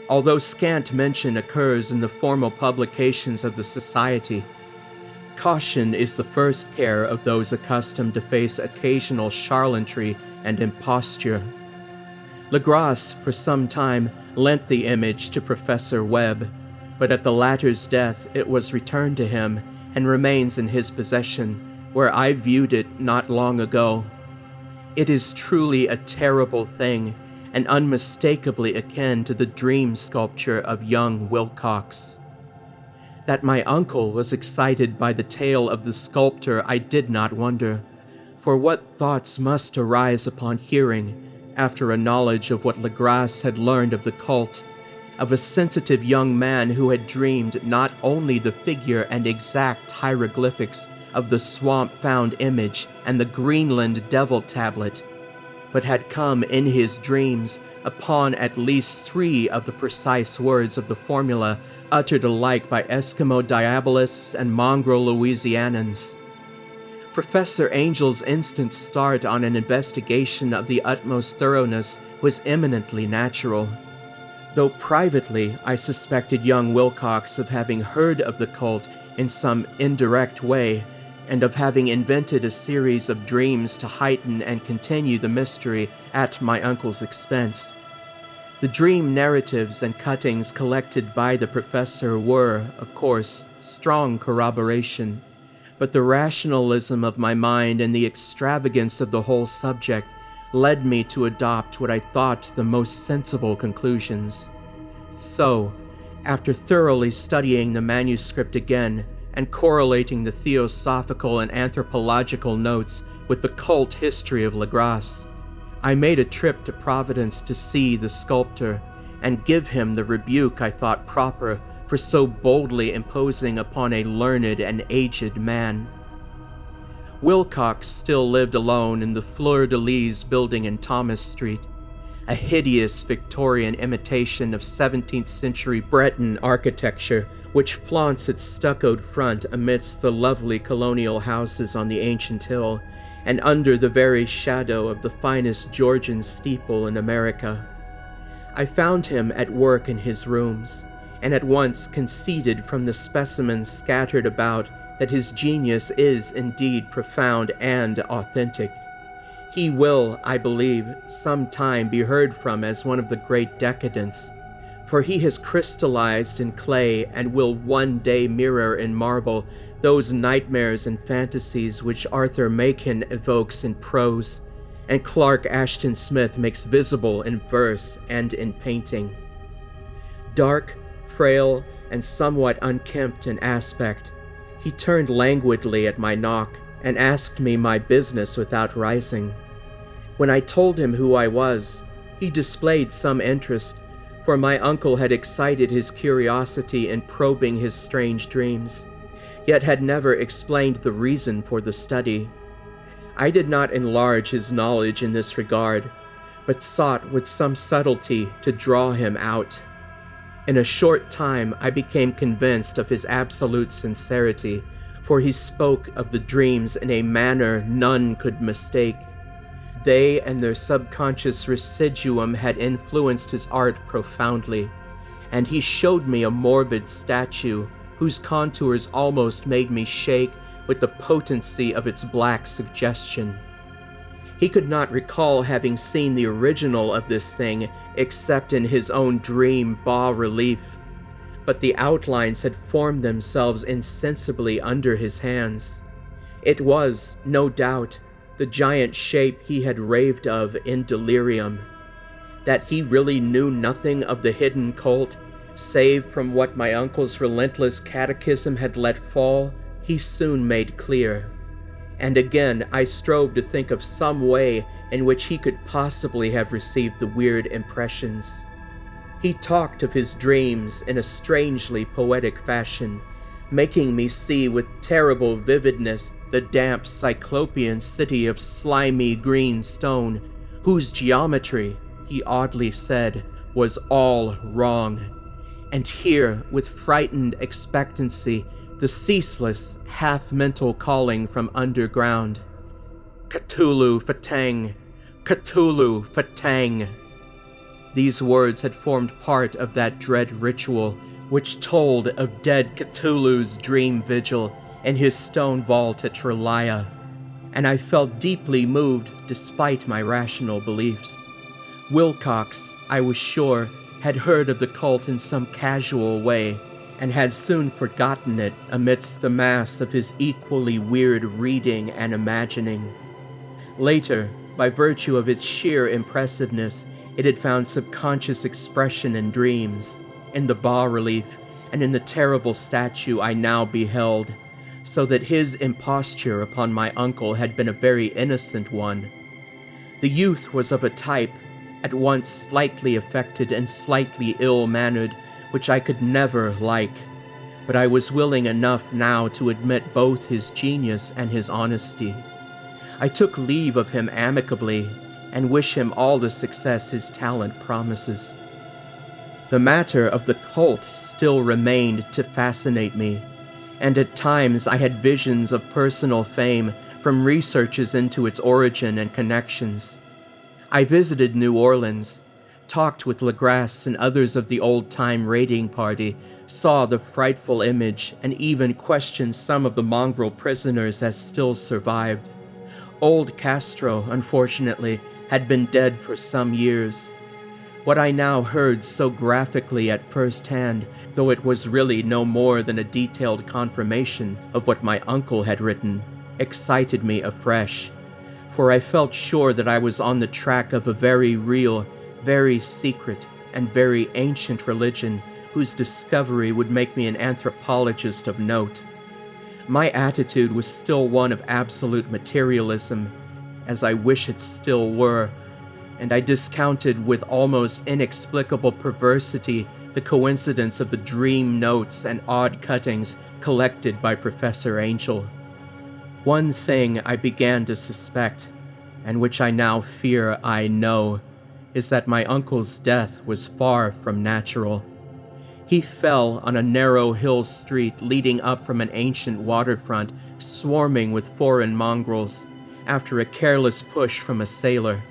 although scant mention occurs in the formal publications of the Society. Caution is the first care of those accustomed to face occasional charlatanry and imposture. Legras, for some time, lent the image to Professor Webb, but at the latter's death it was returned to him and remains in his possession, where I viewed it not long ago. It is truly a terrible thing, and unmistakably akin to the dream sculpture of young Wilcox. That my uncle was excited by the tale of the sculptor I did not wonder, for what thoughts must arise upon hearing, after a knowledge of what Legras had learned of the cult, of a sensitive young man who had dreamed not only the figure and exact hieroglyphics of the swamp-found image and the Greenland devil tablet, but had come in his dreams upon at least 3 of the precise words of the formula uttered alike by Eskimo Diabolists and mongrel Louisianans. Professor Angel's instant start on an investigation of the utmost thoroughness was eminently natural, though privately I suspected young Wilcox of having heard of the cult in some indirect way, and of having invented a series of dreams to heighten and continue the mystery at my uncle's expense. The dream narratives and cuttings collected by the professor were, of course, strong corroboration, but the rationalism of my mind and the extravagance of the whole subject led me to adopt what I thought the most sensible conclusions. So, after thoroughly studying the manuscript again, and correlating the theosophical and anthropological notes with the cult history of Legras, I made a trip to Providence to see the sculptor and give him the rebuke I thought proper for so boldly imposing upon a learned and aged man. Wilcox still lived alone in the Fleur-de-Lis building in Thomas Street, a hideous Victorian imitation of 17th century Breton architecture which flaunts its stuccoed front amidst the lovely colonial houses on the ancient hill, and under the very shadow of the finest Georgian steeple in America. I found him at work in his rooms, and at once conceded from the specimens scattered about that his genius is indeed profound and authentic. He will, I believe, sometime be heard from as one of the great decadents, for he has crystallized in clay and will one day mirror in marble those nightmares and fantasies which Arthur Machen evokes in prose, and Clark Ashton Smith makes visible in verse and in painting. Dark, frail, and somewhat unkempt in aspect, he turned languidly at my knock and asked me my business without rising. When I told him who I was, he displayed some interest, for my uncle had excited his curiosity in probing his strange dreams, yet had never explained the reason for the study. I did not enlarge his knowledge in this regard, but sought with some subtlety to draw him out. In a short time I became convinced of his absolute sincerity, for he spoke of the dreams in a manner none could mistake. They and their subconscious residuum had influenced his art profoundly, and he showed me a morbid statue whose contours almost made me shake with the potency of its black suggestion. He could not recall having seen the original of this thing except in his own dream bas-relief, but the outlines had formed themselves insensibly under his hands. It was, no doubt, the giant shape he had raved of in delirium. That he really knew nothing of the hidden cult, save from what my uncle's relentless catechism had let fall, he soon made clear. And again I strove to think of some way in which he could possibly have received the weird impressions. He talked of his dreams in a strangely poetic fashion, making me see with terrible vividness the damp cyclopean city of slimy green stone, whose geometry, he oddly said, was all wrong. And here, with frightened expectancy, the ceaseless, half-mental calling from underground, "Cthulhu Fatang! Cthulhu Fatang!" These words had formed part of that dread ritual which told of dead Cthulhu's dream vigil in his stone vault at Trelaya, and I felt deeply moved despite my rational beliefs. Wilcox, I was sure, had heard of the cult in some casual way, and had soon forgotten it amidst the mass of his equally weird reading and imagining. Later, by virtue of its sheer impressiveness, it had found subconscious expression in dreams, in the bas-relief, and in the terrible statue I now beheld, so that his imposture upon my uncle had been a very innocent one. The youth was of a type, at once slightly affected and slightly ill-mannered, which I could never like, but I was willing enough now to admit both his genius and his honesty. I took leave of him amicably, and wish him all the success his talent promises. The matter of the cult still remained to fascinate me, and at times I had visions of personal fame from researches into its origin and connections. I visited New Orleans, talked with Legrasse and others of the old-time raiding party, saw the frightful image, and even questioned some of the mongrel prisoners as still survived. Old Castro, unfortunately, had been dead for some years. What I now heard so graphically at first hand, though it was really no more than a detailed confirmation of what my uncle had written, excited me afresh, for I felt sure that I was on the track of a very real, very secret, and very ancient religion whose discovery would make me an anthropologist of note. My attitude was still one of absolute materialism, as I wish it still were, and I discounted with almost inexplicable perversity the coincidence of the dream notes and odd cuttings collected by Professor Angel. One thing I began to suspect, and which I now fear I know, is that my uncle's death was far from natural. He fell on a narrow hill street leading up from an ancient waterfront swarming with foreign mongrels, after a careless push from a sailor.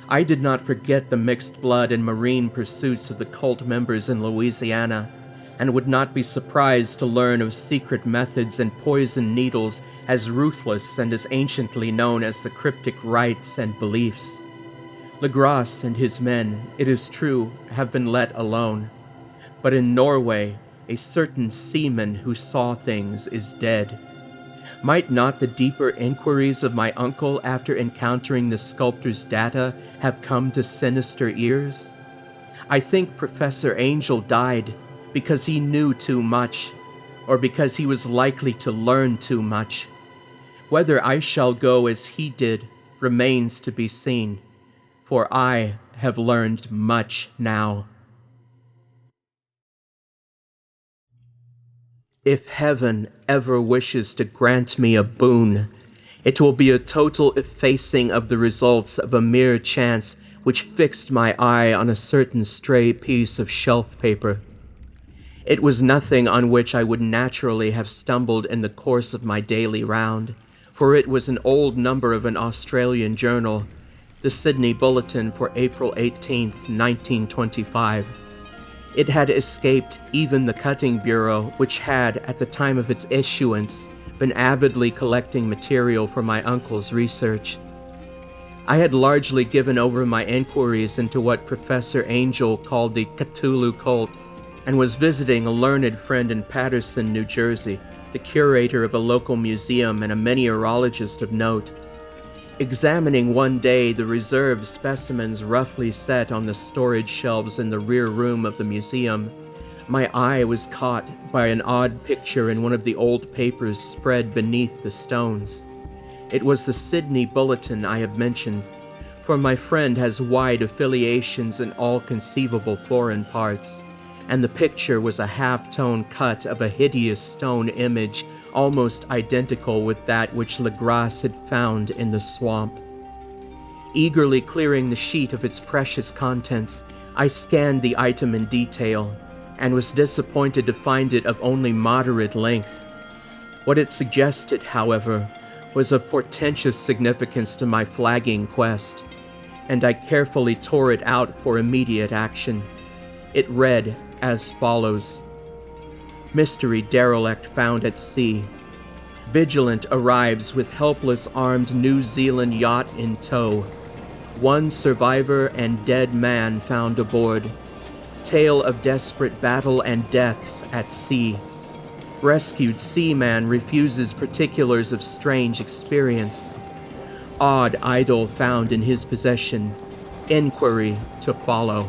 I did not forget the mixed blood and marine pursuits of the cult members in Louisiana, and would not be surprised to learn of secret methods and poison needles as ruthless and as anciently known as the cryptic rites and beliefs. Legrasse and his men, it is true, have been let alone, but in Norway, a certain seaman who saw things is dead. Might not the deeper inquiries of my uncle after encountering the sculptor's data have come to sinister ears? I think Professor Angel died because he knew too much, or because he was likely to learn too much. Whether I shall go as he did remains to be seen, for I have learned much now. If heaven ever wishes to grant me a boon, it will be a total effacing of the results of a mere chance which fixed my eye on a certain stray piece of shelf paper. It was nothing on which I would naturally have stumbled in the course of my daily round, for it was an old number of an Australian journal, the Sydney Bulletin for April 18th, 1925. It had escaped even the cutting bureau, which had, at the time of its issuance, been avidly collecting material for my uncle's research. I had largely given over my inquiries into what Professor Angel called the Cthulhu cult, and was visiting a learned friend in Paterson, New Jersey, the curator of a local museum and a mineralogist of note. Examining one day the reserved specimens roughly set on the storage shelves in the rear room of the museum, my eye was caught by an odd picture in one of the old papers spread beneath the stones. It was the Sydney Bulletin I have mentioned, for my friend has wide affiliations in all conceivable foreign parts, and the picture was a half-tone cut of a hideous stone image almost identical with that which Legrasse had found in the swamp. Eagerly clearing the sheet of its precious contents, I scanned the item in detail, and was disappointed to find it of only moderate length. What it suggested, however, was of portentous significance to my flagging quest. and I carefully tore it out for immediate action. It read as follows: Mystery derelict found at sea. Vigilant arrives with helpless armed New Zealand yacht in tow. One survivor and dead man found aboard. Tale of desperate battle and deaths at sea. Rescued seaman refuses particulars of strange experience. Odd idol found in his possession. Inquiry to follow.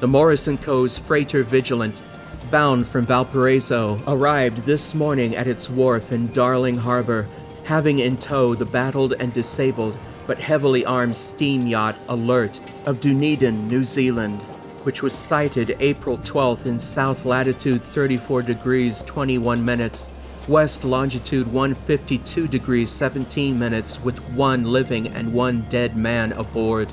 The Morrison Co's freighter Vigilant, bound from Valparaiso, arrived this morning at its wharf in Darling Harbor, having in tow the battled and disabled but heavily armed steam yacht Alert of Dunedin, New Zealand, which was sighted April 12th in south latitude 34 degrees 21 minutes, west longitude 152 degrees 17 minutes, with one living and one dead man aboard.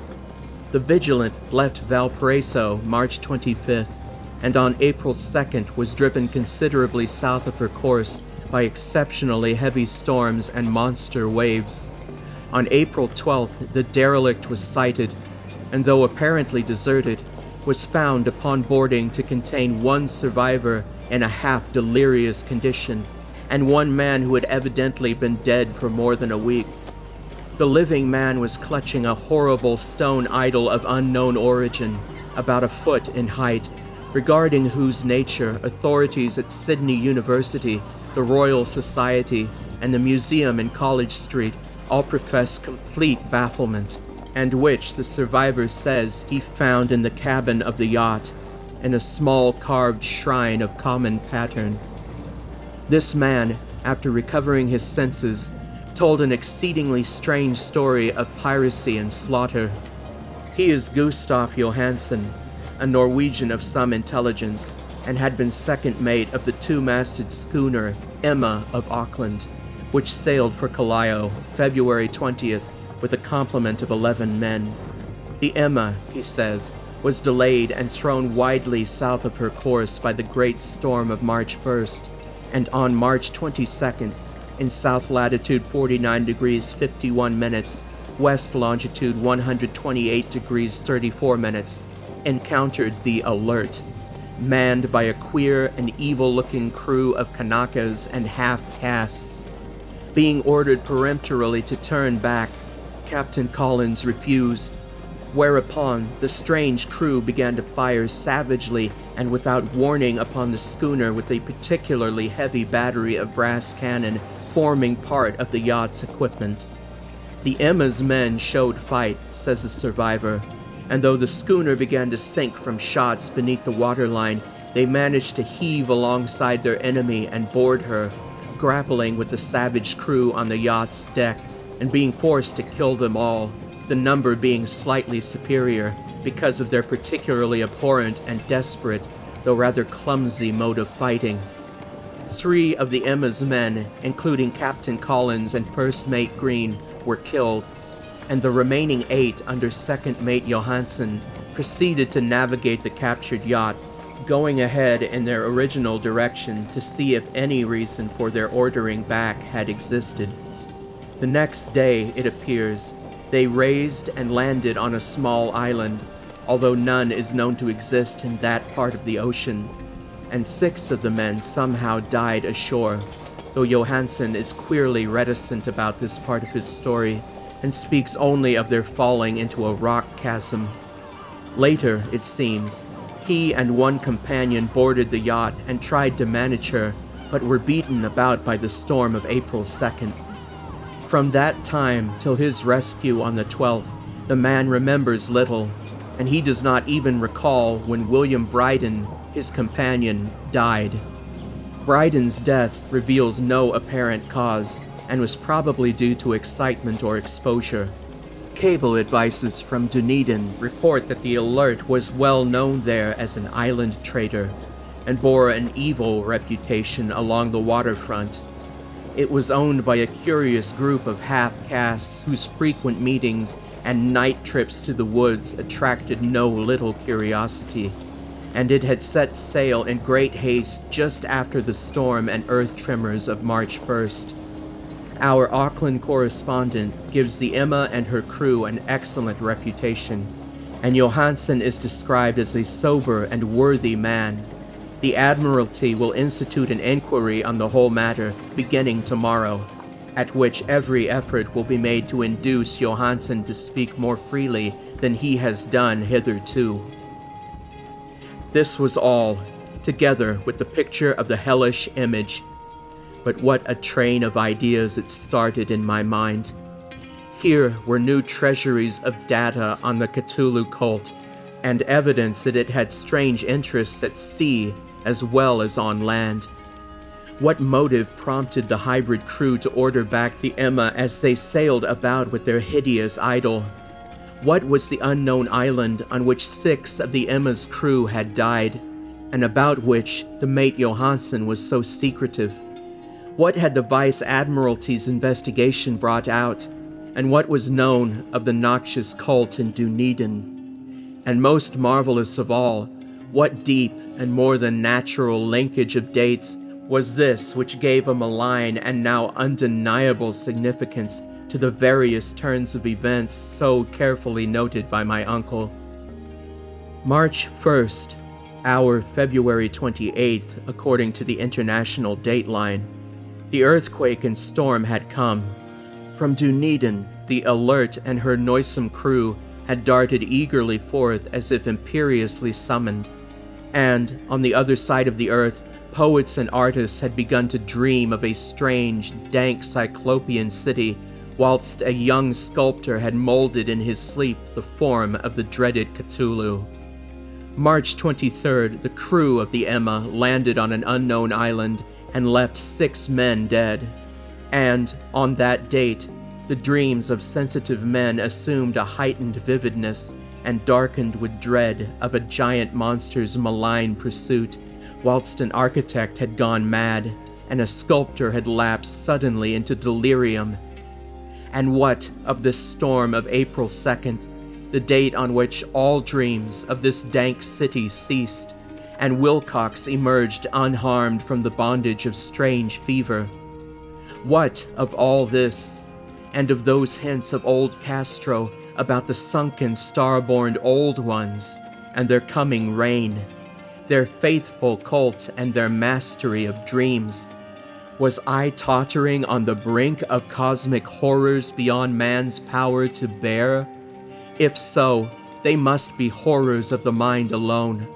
The Vigilant left Valparaiso March 25th, and on April 2nd was driven considerably south of her course by exceptionally heavy storms and monster waves. On April 12th, the derelict was sighted, and though apparently deserted, was found upon boarding to contain one survivor in a half-delirious condition, and one man who had evidently been dead for more than a week. The living man was clutching a horrible stone idol of unknown origin, about a foot in height, regarding whose nature authorities at Sydney University, the Royal Society, and the museum in College Street all profess complete bafflement, and which the survivor says he found in the cabin of the yacht, in a small carved shrine of common pattern. This man, after recovering his senses, told an exceedingly strange story of piracy and slaughter. He is Gustav Johansen, a Norwegian of some intelligence, and had been second mate of the two-masted schooner Emma of Auckland, which sailed for Callao February 20th with a complement of 11 men. The Emma, he says, was delayed and thrown widely south of her course by the great storm of March 1st, and on March 22nd, in south latitude 49 degrees 51 minutes, west longitude 128 degrees 34 minutes, encountered the Alert, manned by a queer and evil-looking crew of Kanakas and half-castes. Being ordered peremptorily to turn back, Captain Collins refused, whereupon the strange crew began to fire savagely and without warning upon the schooner with a particularly heavy battery of brass cannon forming part of the yacht's equipment. The Emma's men showed fight, says the survivor, and though the schooner began to sink from shots beneath the waterline, they managed to heave alongside their enemy and board her, grappling with the savage crew on the yacht's deck and being forced to kill them all, the number being slightly superior because of their particularly abhorrent and desperate, though rather clumsy mode of fighting. 3 of the Emma's men, including Captain Collins and First Mate Green, were killed, and the remaining 8 under Second Mate Johansen proceeded to navigate the captured yacht, going ahead in their original direction to see if any reason for their ordering back had existed. The next day, it appears, they raised and landed on a small island, although none is known to exist in that part of the ocean, and 6 of the men somehow died ashore, though Johansen is queerly reticent about this part of his story and speaks only of their falling into a rock chasm. Later, it seems, he and one companion boarded the yacht and tried to manage her, but were beaten about by the storm of April 2nd. From that time till his rescue on the 12th, the man remembers little, and he does not even recall when William Bryden, his companion, died. Bryden's death reveals no apparent cause, and was probably due to excitement or exposure. Cable advices from Dunedin report that the Alert was well known there as an island trader, and bore an evil reputation along the waterfront. It was owned by a curious group of half-castes whose frequent meetings and night trips to the woods attracted no little curiosity, and it had set sail in great haste just after the storm and earth tremors of March 1st. Our Auckland correspondent gives the Emma and her crew an excellent reputation, and Johansen is described as a sober and worthy man. The Admiralty will institute an inquiry on the whole matter beginning tomorrow, at which every effort will be made to induce Johansen to speak more freely than he has done hitherto. This was all, together with the picture of the hellish image. But what a train of ideas it started in my mind. Here were new treasuries of data on the Cthulhu cult, and evidence that it had strange interests at sea as well as on land. What motive prompted the hybrid crew to order back the Emma as they sailed about with their hideous idol? What was the unknown island on which 6 of the Emma's crew had died, and about which the mate Johansen was so secretive? What had the Vice Admiralty's investigation brought out, and what was known of the noxious cult in Dunedin? And most marvelous of all, what deep and more than natural linkage of dates was this which gave a malign and now undeniable significance to the various turns of events so carefully noted by my uncle? March 1st, our February 28th, according to the international dateline. The earthquake and storm had come. From Dunedin, the Alert and her noisome crew had darted eagerly forth as if imperiously summoned. And, on the other side of the earth, poets and artists had begun to dream of a strange, dank cyclopean city, whilst a young sculptor had molded in his sleep the form of the dreaded Cthulhu. March 23rd, the crew of the Emma landed on an unknown island and left 6 men dead. And, on that date, the dreams of sensitive men assumed a heightened vividness and darkened with dread of a giant monster's malign pursuit, whilst an architect had gone mad and a sculptor had lapsed suddenly into delirium. And what of this storm of April 2nd, the date on which all dreams of this dank city ceased, and Wilcox emerged unharmed from the bondage of strange fever? What of all this, and of those hints of old Castro about the sunken star-born old ones and their coming reign, their faithful cult and their mastery of dreams? Was I tottering on the brink of cosmic horrors beyond man's power to bear? If so, they must be horrors of the mind alone,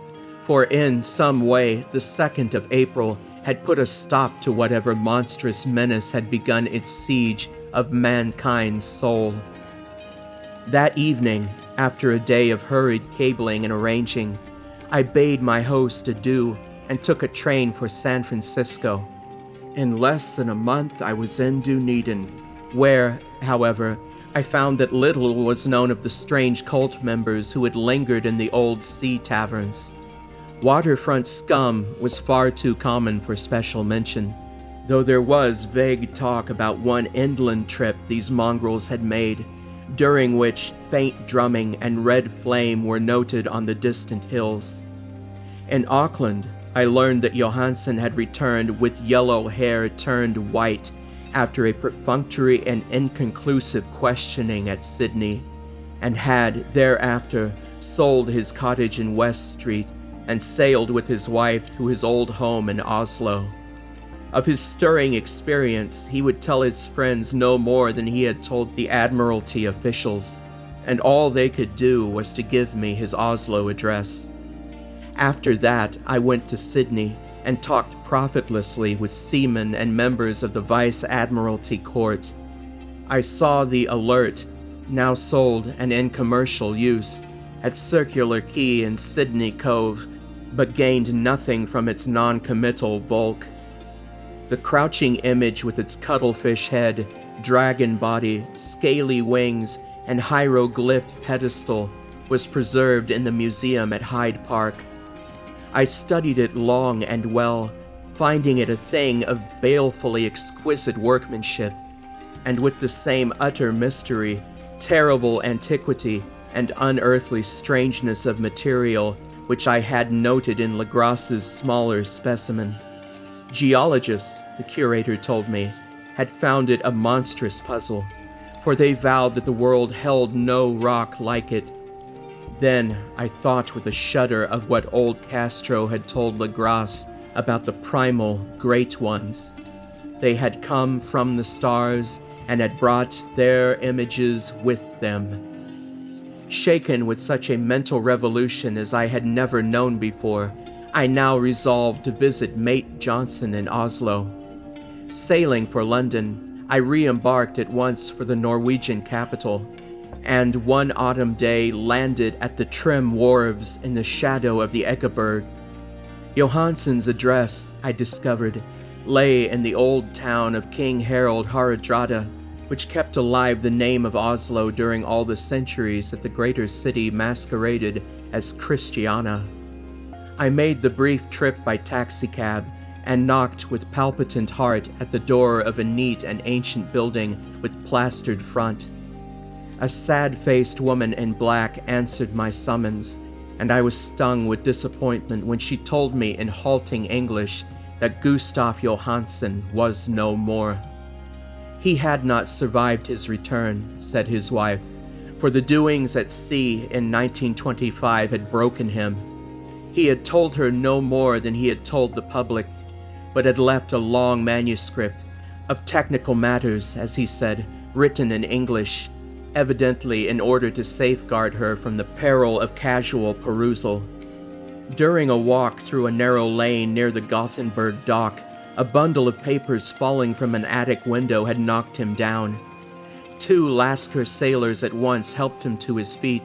for in some way the 2nd of April had put a stop to whatever monstrous menace had begun its siege of mankind's soul. That evening, after a day of hurried cabling and arranging, I bade my host adieu and took a train for San Francisco. In less than a month I was in Dunedin, where, however, I found that little was known of the strange cult members who had lingered in the old sea taverns. Waterfront scum was far too common for special mention, though there was vague talk about one inland trip these mongrels had made, during which faint drumming and red flame were noted on the distant hills. In Auckland, I learned that Johansen had returned with yellow hair turned white after a perfunctory and inconclusive questioning at Sydney, and had thereafter sold his cottage in West Street and sailed with his wife to his old home in Oslo. Of his stirring experience, he would tell his friends no more than he had told the Admiralty officials, and all they could do was to give me his Oslo address. After that, I went to Sydney and talked profitlessly with seamen and members of the Vice Admiralty Court. I saw the Alert, now sold and in commercial use, at Circular Quay in Sydney Cove, but gained nothing from its non-committal bulk. The crouching image with its cuttlefish head, dragon body, scaly wings, and hieroglyphed pedestal was preserved in the museum at Hyde Park. I studied it long and well, finding it a thing of balefully exquisite workmanship, and with the same utter mystery, terrible antiquity, and unearthly strangeness of material which I had noted in Legras's smaller specimen. Geologists, the curator told me, had found it a monstrous puzzle, for they vowed that the world held no rock like it. Then I thought with a shudder of what old Castro had told Legras about the primal Great Ones. They had come from the stars and had brought their images with them. Shaken with such a mental revolution as I had never known before, I now resolved to visit Mate Johnson in Oslo. Sailing for London, I re-embarked at once for the Norwegian capital, and one autumn day landed at the trim wharves in the shadow of the Ekeberg. Johansson's address, I discovered, lay in the old town of King Harald Hardrada, which kept alive the name of Oslo during all the centuries that the greater city masqueraded as Christiana. I made the brief trip by taxicab and knocked with palpitant heart at the door of a neat and ancient building with plastered front. A sad-faced woman in black answered my summons, and I was stung with disappointment when she told me in halting English that Gustav Johansson was no more. He had not survived his return, said his wife, for the doings at sea in 1925 had broken him. He had told her no more than he had told the public, but had left a long manuscript of technical matters, as he said, written in English, evidently in order to safeguard her from the peril of casual perusal. During a walk through a narrow lane near the Gothenburg dock, a bundle of papers falling from an attic window had knocked him down. 2 Lascar sailors at once helped him to his feet,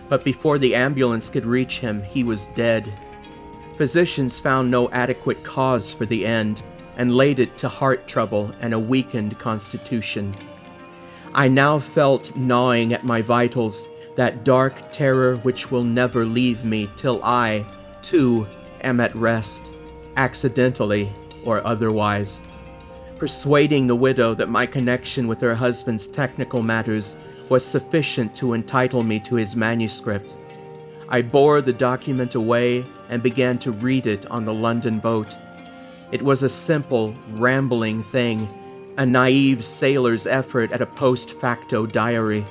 but before the ambulance could reach him, he was dead. Physicians found no adequate cause for the end, and laid it to heart trouble and a weakened constitution. I now felt gnawing at my vitals that dark terror which will never leave me till I, too, am at rest, accidentally or otherwise. Persuading the widow that my connection with her husband's technical matters was sufficient to entitle me to his manuscript, I bore the document away and began to read it on the London boat. It was a simple, rambling thing, a naive sailor's effort at a post-facto diary,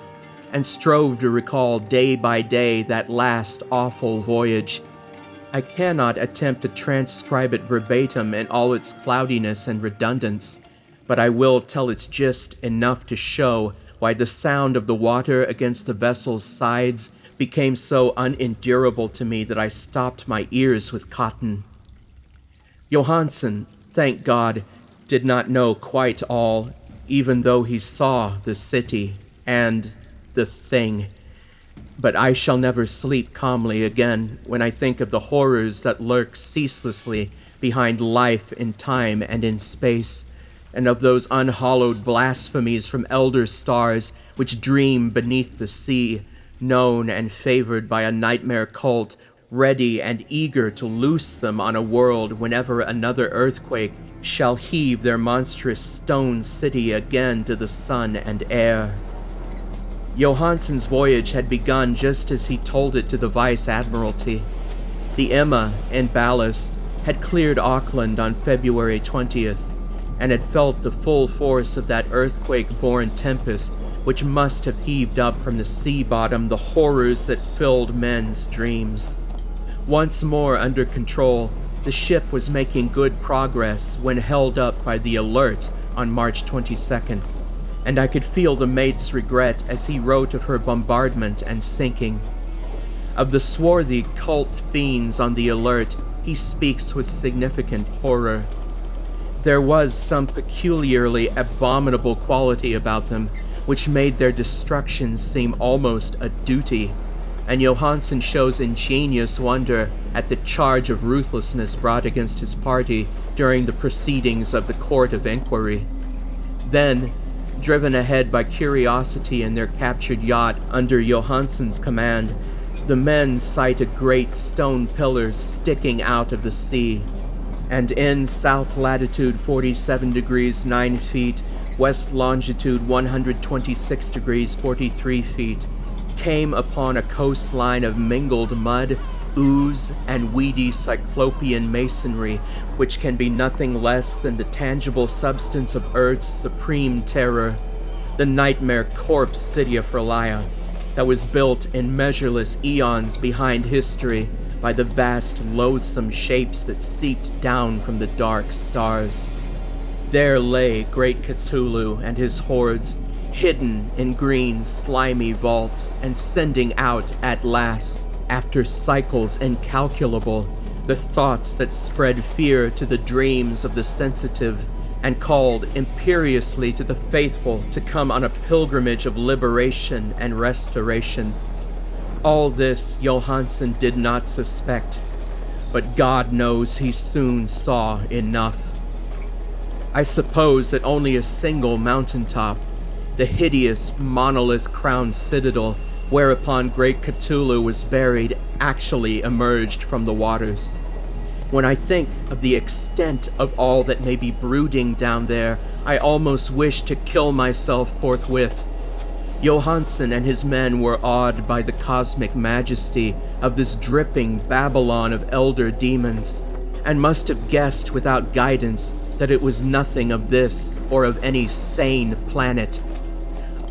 and strove to recall day by day that last awful voyage. I cannot attempt to transcribe it verbatim in all its cloudiness and redundance, but I will tell its gist enough to show why the sound of the water against the vessel's sides became so unendurable to me that I stopped my ears with cotton. Johansson, thank God, did not know quite all, even though he saw the city and the thing. But I shall never sleep calmly again when I think of the horrors that lurk ceaselessly behind life in time and in space, and of those unhallowed blasphemies from elder stars which dream beneath the sea, known and favored by a nightmare cult, ready and eager to loose them on a world whenever another earthquake shall heave their monstrous stone city again to the sun and air. Johansson's voyage had begun just as he told it to the Vice Admiralty. The Emma, in ballast, had cleared Auckland on February 20th, and had felt the full force of that earthquake-born tempest which must have heaved up from the sea bottom the horrors that filled men's dreams. Once more under control, the ship was making good progress when held up by the Alert on March 22nd, and I could feel the mate's regret as he wrote of her bombardment and sinking. Of the swarthy cult fiends on the Alert, he speaks with significant horror. There was some peculiarly abominable quality about them, which made their destruction seem almost a duty, and Johansson shows ingenious wonder at the charge of ruthlessness brought against his party during the proceedings of the Court of Inquiry. Then, driven ahead by curiosity in their captured yacht under Johansson's command, the men sight a great stone pillar sticking out of the sea, and in south latitude 47 degrees 9 feet, west longitude 126 degrees 43 feet, came upon a coastline of mingled mud, ooze and weedy cyclopean masonry, which can be nothing less than the tangible substance of Earth's supreme terror, the nightmare corpse city of Frelia, that was built in measureless eons behind history by the vast, loathsome shapes that seeped down from the dark stars. There lay great Cthulhu and his hordes, hidden in green, slimy vaults, and sending out at last, after cycles incalculable, the thoughts that spread fear to the dreams of the sensitive, and called imperiously to the faithful to come on a pilgrimage of liberation and restoration. All this Johansen did not suspect, but God knows he soon saw enough. I suppose that only a single mountaintop, the hideous monolith-crowned citadel whereupon great Cthulhu was buried, actually emerged from the waters. When I think of the extent of all that may be brooding down there, I almost wish to kill myself forthwith. Johansen and his men were awed by the cosmic majesty of this dripping Babylon of elder demons, and must have guessed without guidance that it was nothing of this or of any sane planet.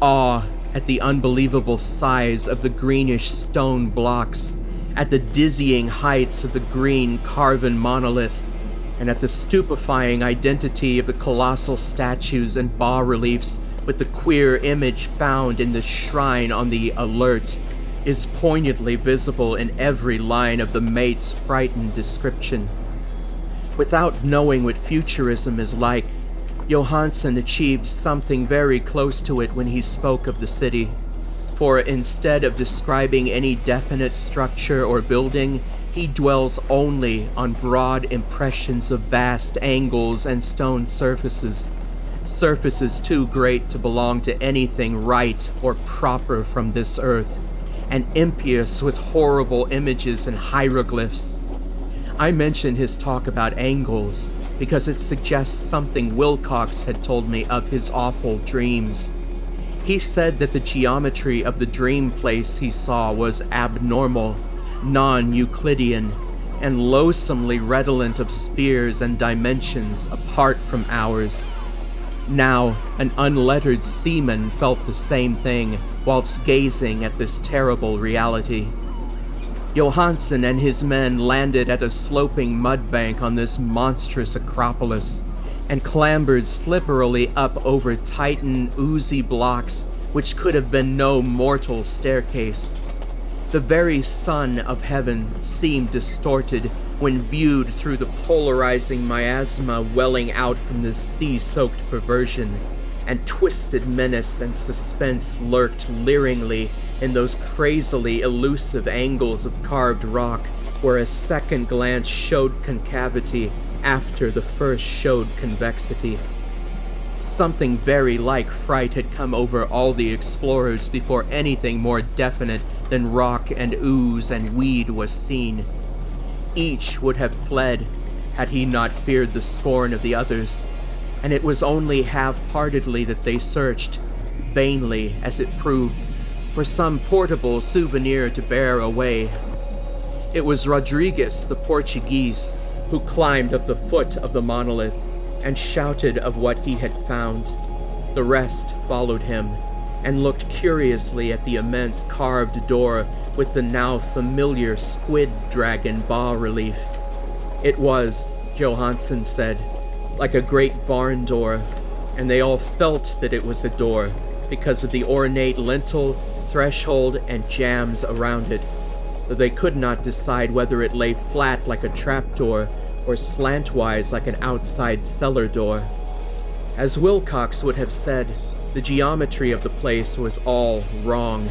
Awe at the unbelievable size of the greenish stone blocks, at the dizzying heights of the green carven monolith, and at the stupefying identity of the colossal statues and bas-reliefs with the queer image found in the shrine on the Alert, is poignantly visible in every line of the mate's frightened description. Without knowing what futurism is like, Johansen achieved something very close to it when he spoke of the city. For instead of describing any definite structure or building, he dwells only on broad impressions of vast angles and stone surfaces, surfaces too great to belong to anything right or proper from this earth, and impious with horrible images and hieroglyphs. I mention his talk about angles because it suggests something Wilcox had told me of his awful dreams. He said that the geometry of the dream place he saw was abnormal, non-Euclidean, and loathsomely redolent of spheres and dimensions apart from ours. Now, an unlettered seaman felt the same thing whilst gazing at this terrible reality. Johansen and his men landed at a sloping mud bank on this monstrous acropolis, and clambered slipperily up over titan, oozy blocks which could have been no mortal staircase. The very sun of heaven seemed distorted when viewed through the polarizing miasma welling out from the sea-soaked perversion, and twisted menace and suspense lurked leeringly in those crazily elusive angles of carved rock where a second glance showed concavity after the first showed convexity. Something very like fright had come over all the explorers before anything more definite than rock and ooze and weed was seen. Each would have fled had he not feared the scorn of the others, and it was only half-heartedly that they searched, vainly as it proved, for some portable souvenir to bear away. It was Rodriguez, the Portuguese, who climbed up the foot of the monolith and shouted of what he had found. The rest followed him and looked curiously at the immense carved door with the now familiar squid dragon bas-relief. It was, Johansen said, like a great barn door, and they all felt that it was a door because of the ornate lintel, threshold, and jambs around it, though they could not decide whether it lay flat like a trapdoor or slantwise like an outside cellar door. As Wilcox would have said, the geometry of the place was all wrong.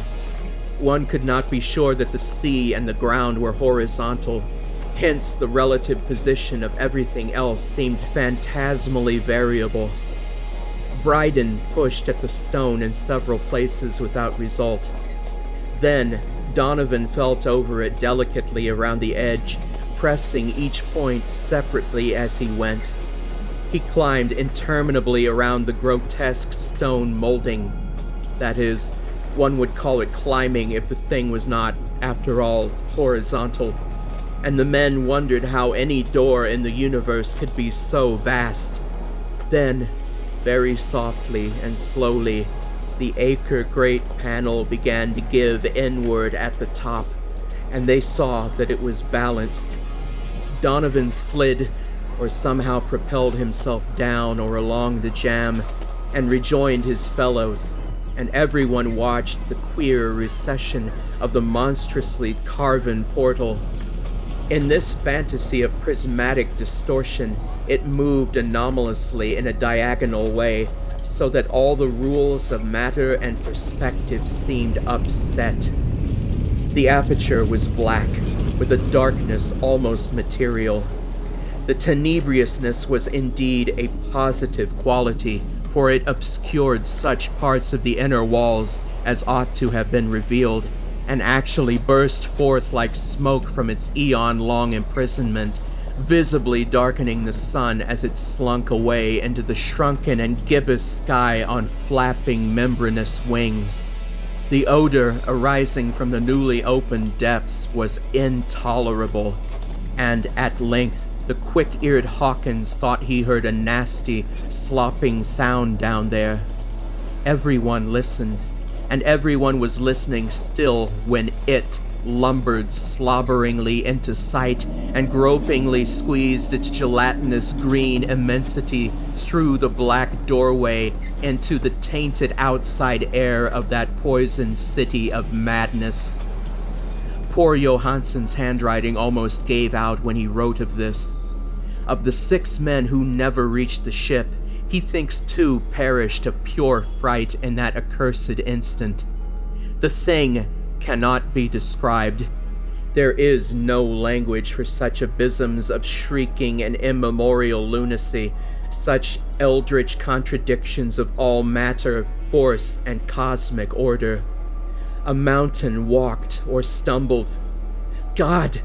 One could not be sure that the sea and the ground were horizontal, hence the relative position of everything else seemed phantasmally variable. Bryden pushed at the stone in several places without result. Then Donovan felt over it delicately around the edge, pressing each point separately as he went. He climbed interminably around the grotesque stone molding. That is, one would call it climbing if the thing was not, after all, horizontal. and the men wondered how any door in the universe could be so vast. Then, very softly and slowly, the acre-great panel began to give inward at the top, and they saw that it was balanced. Donovan slid, or somehow propelled himself down or along the jamb, and rejoined his fellows, and everyone watched the queer recession of the monstrously carven portal. In this fantasy of prismatic distortion, it moved anomalously in a diagonal way, so that all the rules of matter and perspective seemed upset. The aperture was black, with a darkness almost material. The tenebriousness was indeed a positive quality, for it obscured such parts of the inner walls as ought to have been revealed, and actually burst forth like smoke from its eon-long imprisonment, visibly darkening the sun as it slunk away into the shrunken and gibbous sky on flapping membranous wings. The odor arising from the newly opened depths was intolerable, and at length the quick-eared Hawkins thought he heard a nasty, slopping sound down there. Everyone listened, and everyone was listening still when it lumbered slobberingly into sight and gropingly squeezed its gelatinous green immensity through the black doorway into the tainted outside air of that poisoned city of madness. Poor Johansson's handwriting almost gave out when he wrote of this. Of the 6 men who never reached the ship, he thinks 2 perished of pure fright in that accursed instant. The thing cannot be described. There is no language for such abysms of shrieking and immemorial lunacy, such eldritch contradictions of all matter, force, and cosmic order. A mountain walked or stumbled. God!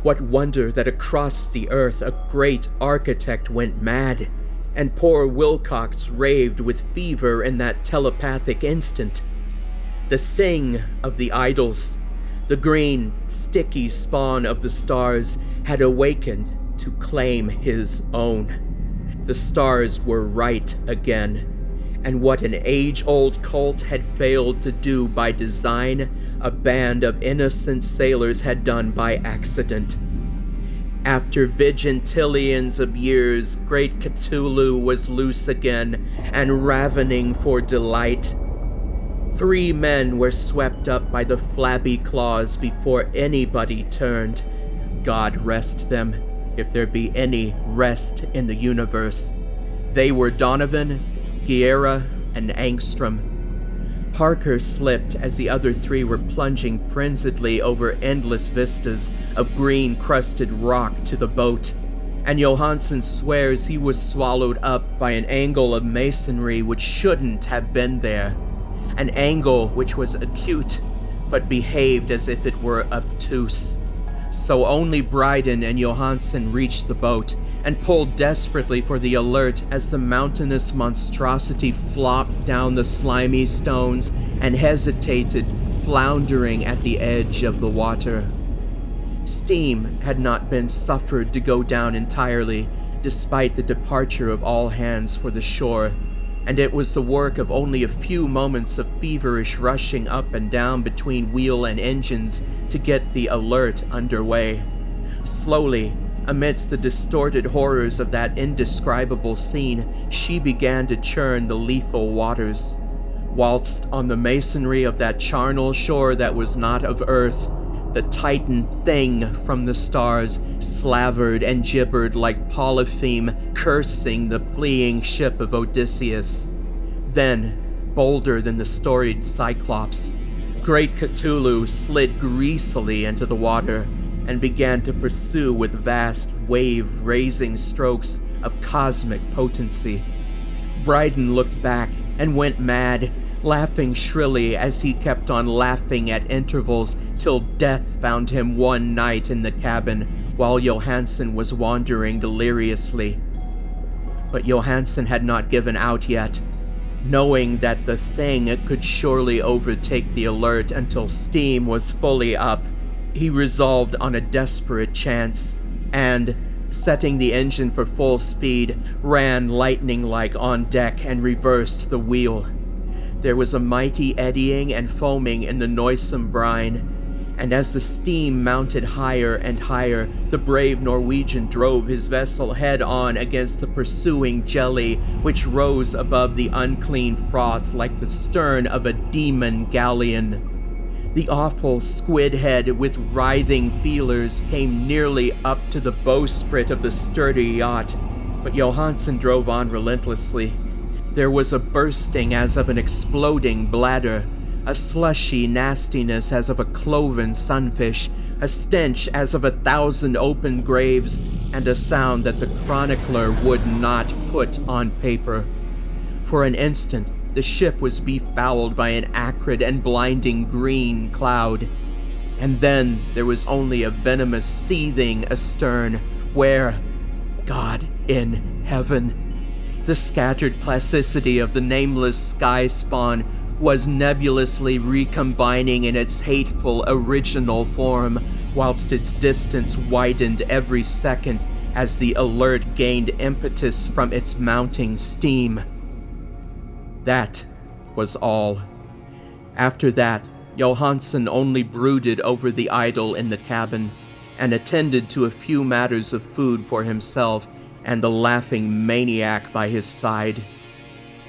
What wonder that across the earth a great architect went mad, and poor Wilcox raved with fever in that telepathic instant. The thing of the idols, the green, sticky spawn of the stars, had awakened to claim his own. The stars were right again, and what an age-old cult had failed to do by design, a band of innocent sailors had done by accident. After vigintillions of years, great Cthulhu was loose again and ravening for delight. 3 men were swept up by the flabby claws before anybody turned. God rest them, if there be any rest in the universe. They were Donovan, Guerra, and Angstrom. Parker slipped as the other 3 were plunging frenziedly over endless vistas of green-crusted rock to the boat, and Johansson swears he was swallowed up by an angle of masonry which shouldn't have been there. An angle which was acute, but behaved as if it were obtuse. So only Bryden and Johansson reached the boat, and pulled desperately for the alert as the mountainous monstrosity flopped down the slimy stones and hesitated, floundering at the edge of the water. Steam had not been suffered to go down entirely, despite the departure of all hands for the shore, and it was the work of only a few moments of feverish rushing up and down between wheel and engines to get the alert underway. Slowly, amidst the distorted horrors of that indescribable scene, she began to churn the lethal waters, whilst on the masonry of that charnel shore that was not of earth, the Titan thing from the stars slavered and gibbered like Polypheme cursing the fleeing ship of Odysseus. Then, bolder than the storied Cyclops, great Cthulhu slid greasily into the water and began to pursue with vast wave-raising strokes of cosmic potency. Bryden looked back and went mad, laughing shrilly as he kept on laughing at intervals till death found him one night in the cabin while Johansson was wandering deliriously. But Johansson had not given out yet. Knowing that the thing could surely overtake the alert until steam was fully up, He resolved on a desperate chance, and, setting the engine for full speed, ran lightning-like on deck and reversed the wheel. There was a mighty eddying and foaming in the noisome brine, and as the steam mounted higher and higher, the brave Norwegian drove his vessel head-on against the pursuing jelly, which rose above the unclean froth like the stern of a demon galleon. The awful squid head with writhing feelers came nearly up to the bowsprit of the sturdy yacht, but Johansen drove on relentlessly. There was a bursting as of an exploding bladder, a slushy nastiness as of a cloven sunfish, a stench as of 1,000 open graves, and a sound that the chronicler would not put on paper. For an instant, the ship was befouled by an acrid and blinding green cloud. And then there was only a venomous seething astern, where, God in heaven, the scattered plasticity of the nameless sky spawn was nebulously recombining in its hateful original form, whilst its distance widened every second as the alert gained impetus from its mounting steam. That was all. After that, Johansen only brooded over the idol in the cabin, and attended to a few matters of food for himself and the laughing maniac by his side.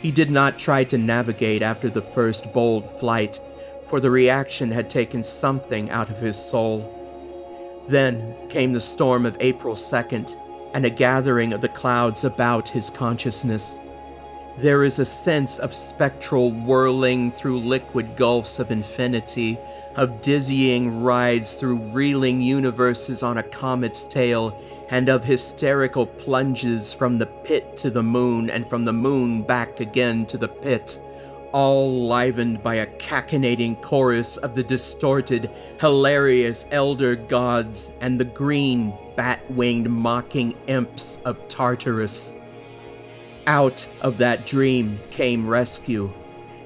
He did not try to navigate after the first bold flight, for the reaction had taken something out of his soul. Then came the storm of April 2nd, and a gathering of the clouds about his consciousness. There is a sense of spectral whirling through liquid gulfs of infinity, of dizzying rides through reeling universes on a comet's tail, and of hysterical plunges from the pit to the moon and from the moon back again to the pit, all livened by a cachinnating chorus of the distorted, hilarious elder gods and the green, bat-winged mocking imps of Tartarus. Out of that dream came rescue.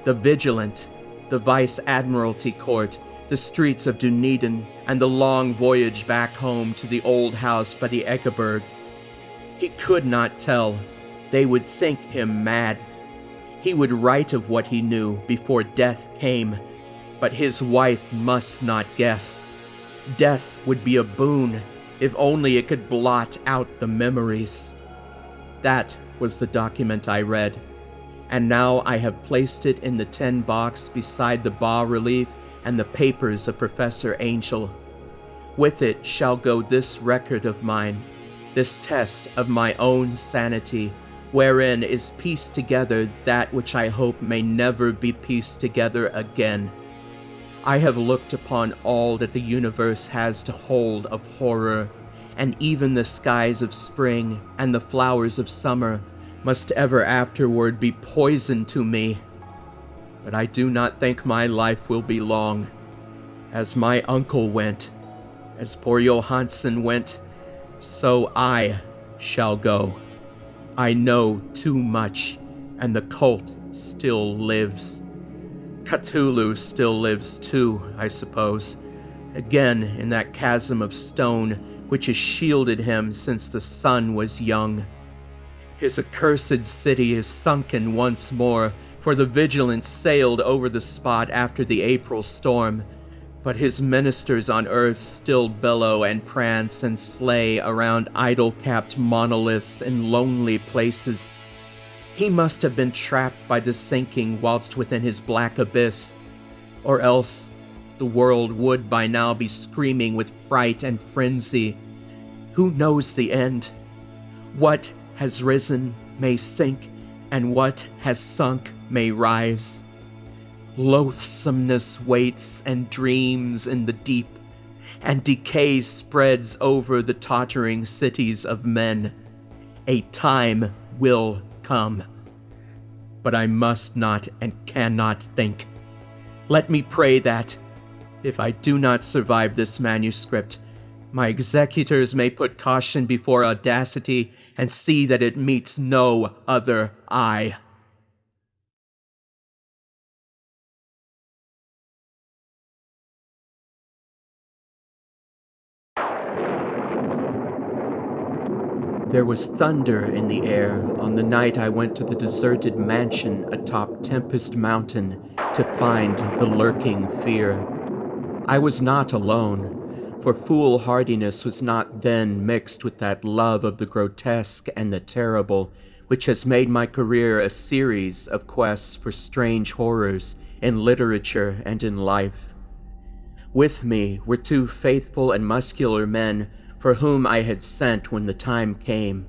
The Vigilant, the Vice Admiralty Court, the streets of Dunedin, and the long voyage back home to the old house by the Ekeberg. He could not tell. They would think him mad. He would write of what he knew before death came, but his wife must not guess. Death would be a boon, if only it could blot out the memories. That was the document I read, and now I have placed it in the tin box beside the bas-relief and the papers of Professor Angel. With it shall go this record of mine, this test of my own sanity, wherein is pieced together that which I hope may never be pieced together again. I have looked upon all that the universe has to hold of horror, and even the skies of spring and the flowers of summer must ever afterward be poison to me. But I do not think my life will be long. As my uncle went, as poor Johansen went, so I shall go. I know too much, and the cult still lives. Cthulhu still lives too, I suppose, again in that chasm of stone which has shielded him since the sun was young. His accursed city is sunken once more, for the Vigilance sailed over the spot after the April storm, but his ministers on earth still bellow and prance and slay around idol-capped monoliths in lonely places. He must have been trapped by the sinking whilst within his black abyss, or else the world would by now be screaming with fright and frenzy. Who knows the end? What has risen may sink, and what has sunk may rise. Loathsomeness waits and dreams in the deep, and decay spreads over the tottering cities of men. A time will come. But I must not and cannot think. Let me pray that, if I do not survive this manuscript, my executors may put caution before audacity and see that it meets no other eye. There was thunder in the air on the night I went to the deserted mansion atop Tempest Mountain to find the lurking fear. I was not alone, for foolhardiness was not then mixed with that love of the grotesque and the terrible which has made my career a series of quests for strange horrors in literature and in life. With me were two faithful and muscular men for whom I had sent when the time came,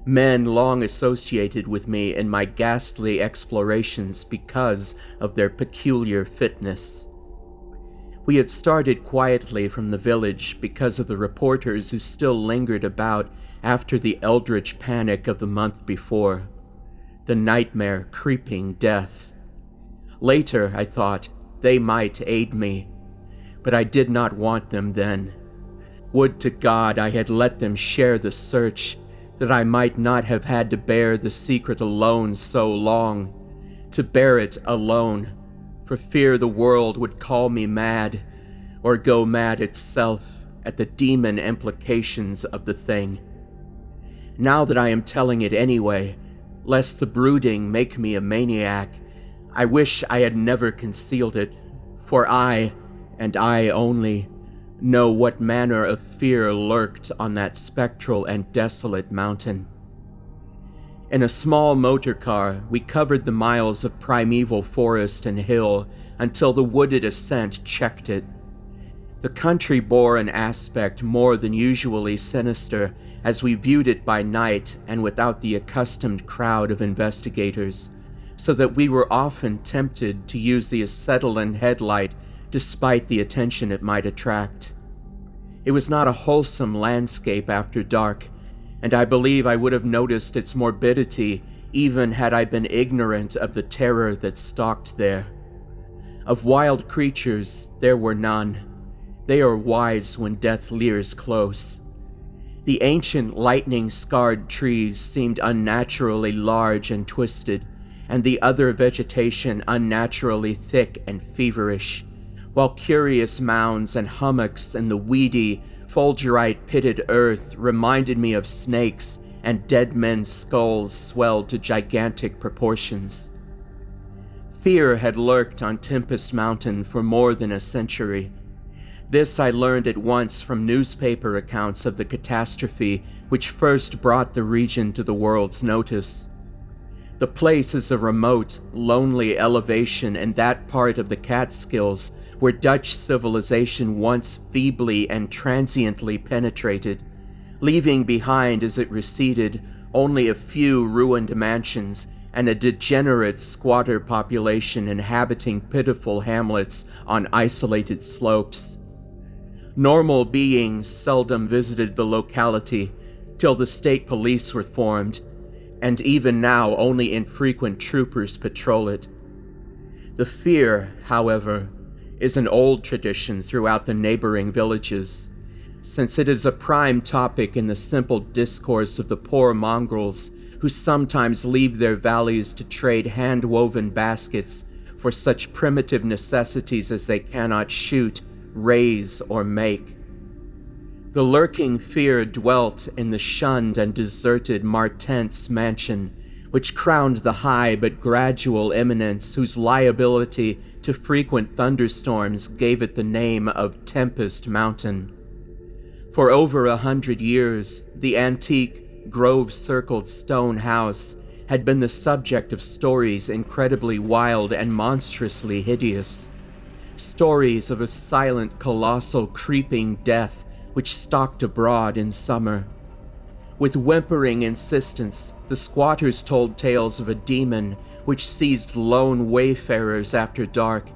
men long associated with me in my ghastly explorations because of their peculiar fitness. We had started quietly from the village because of the reporters who still lingered about after the eldritch panic of the month before, the nightmare creeping death. Later, I thought, they might aid me, but I did not want them then. Would to God I had let them share the search, that I might not have had to bear the secret alone so long, to bear it alone, for fear the world would call me mad, or go mad itself at the demon implications of the thing. Now that I am telling it anyway, lest the brooding make me a maniac, I wish I had never concealed it, for I, and I only, know what manner of fear lurked on that spectral and desolate mountain. In a small motor car, we covered the miles of primeval forest and hill until the wooded ascent checked it. The country bore an aspect more than usually sinister as we viewed it by night and without the accustomed crowd of investigators, so that we were often tempted to use the acetylene headlight despite the attention it might attract. It was not a wholesome landscape after dark, and I believe I would have noticed its morbidity even had I been ignorant of the terror that stalked there. Of wild creatures there were none. They are wise when death leers close. The ancient lightning-scarred trees seemed unnaturally large and twisted, and the other vegetation unnaturally thick and feverish, while curious mounds and hummocks in the weedy, fulgurite-pitted earth reminded me of snakes, and dead men's skulls swelled to gigantic proportions. Fear had lurked on Tempest Mountain for more than a century. This I learned at once from newspaper accounts of the catastrophe which first brought the region to the world's notice. The place is a remote, lonely elevation in that part of the Catskills where Dutch civilization once feebly and transiently penetrated, leaving behind as it receded only a few ruined mansions and a degenerate squatter population inhabiting pitiful hamlets on isolated slopes. Normal beings seldom visited the locality till the state police were formed, and even now only infrequent troopers patrol it. The fear, however, is an old tradition throughout the neighboring villages, since it is a prime topic in the simple discourse of the poor mongrels who sometimes leave their valleys to trade hand-woven baskets for such primitive necessities as they cannot shoot, raise, or make. The lurking fear dwelt in the shunned and deserted Martens mansion, which crowned the high but gradual eminence whose liability to frequent thunderstorms gave it the name of Tempest Mountain. For over 100 years, the antique, grove-circled stone house had been the subject of stories incredibly wild and monstrously hideous. Stories of a silent, colossal, creeping death which stalked abroad in summer. With whimpering insistence, the squatters told tales of a demon which seized lone wayfarers after dark,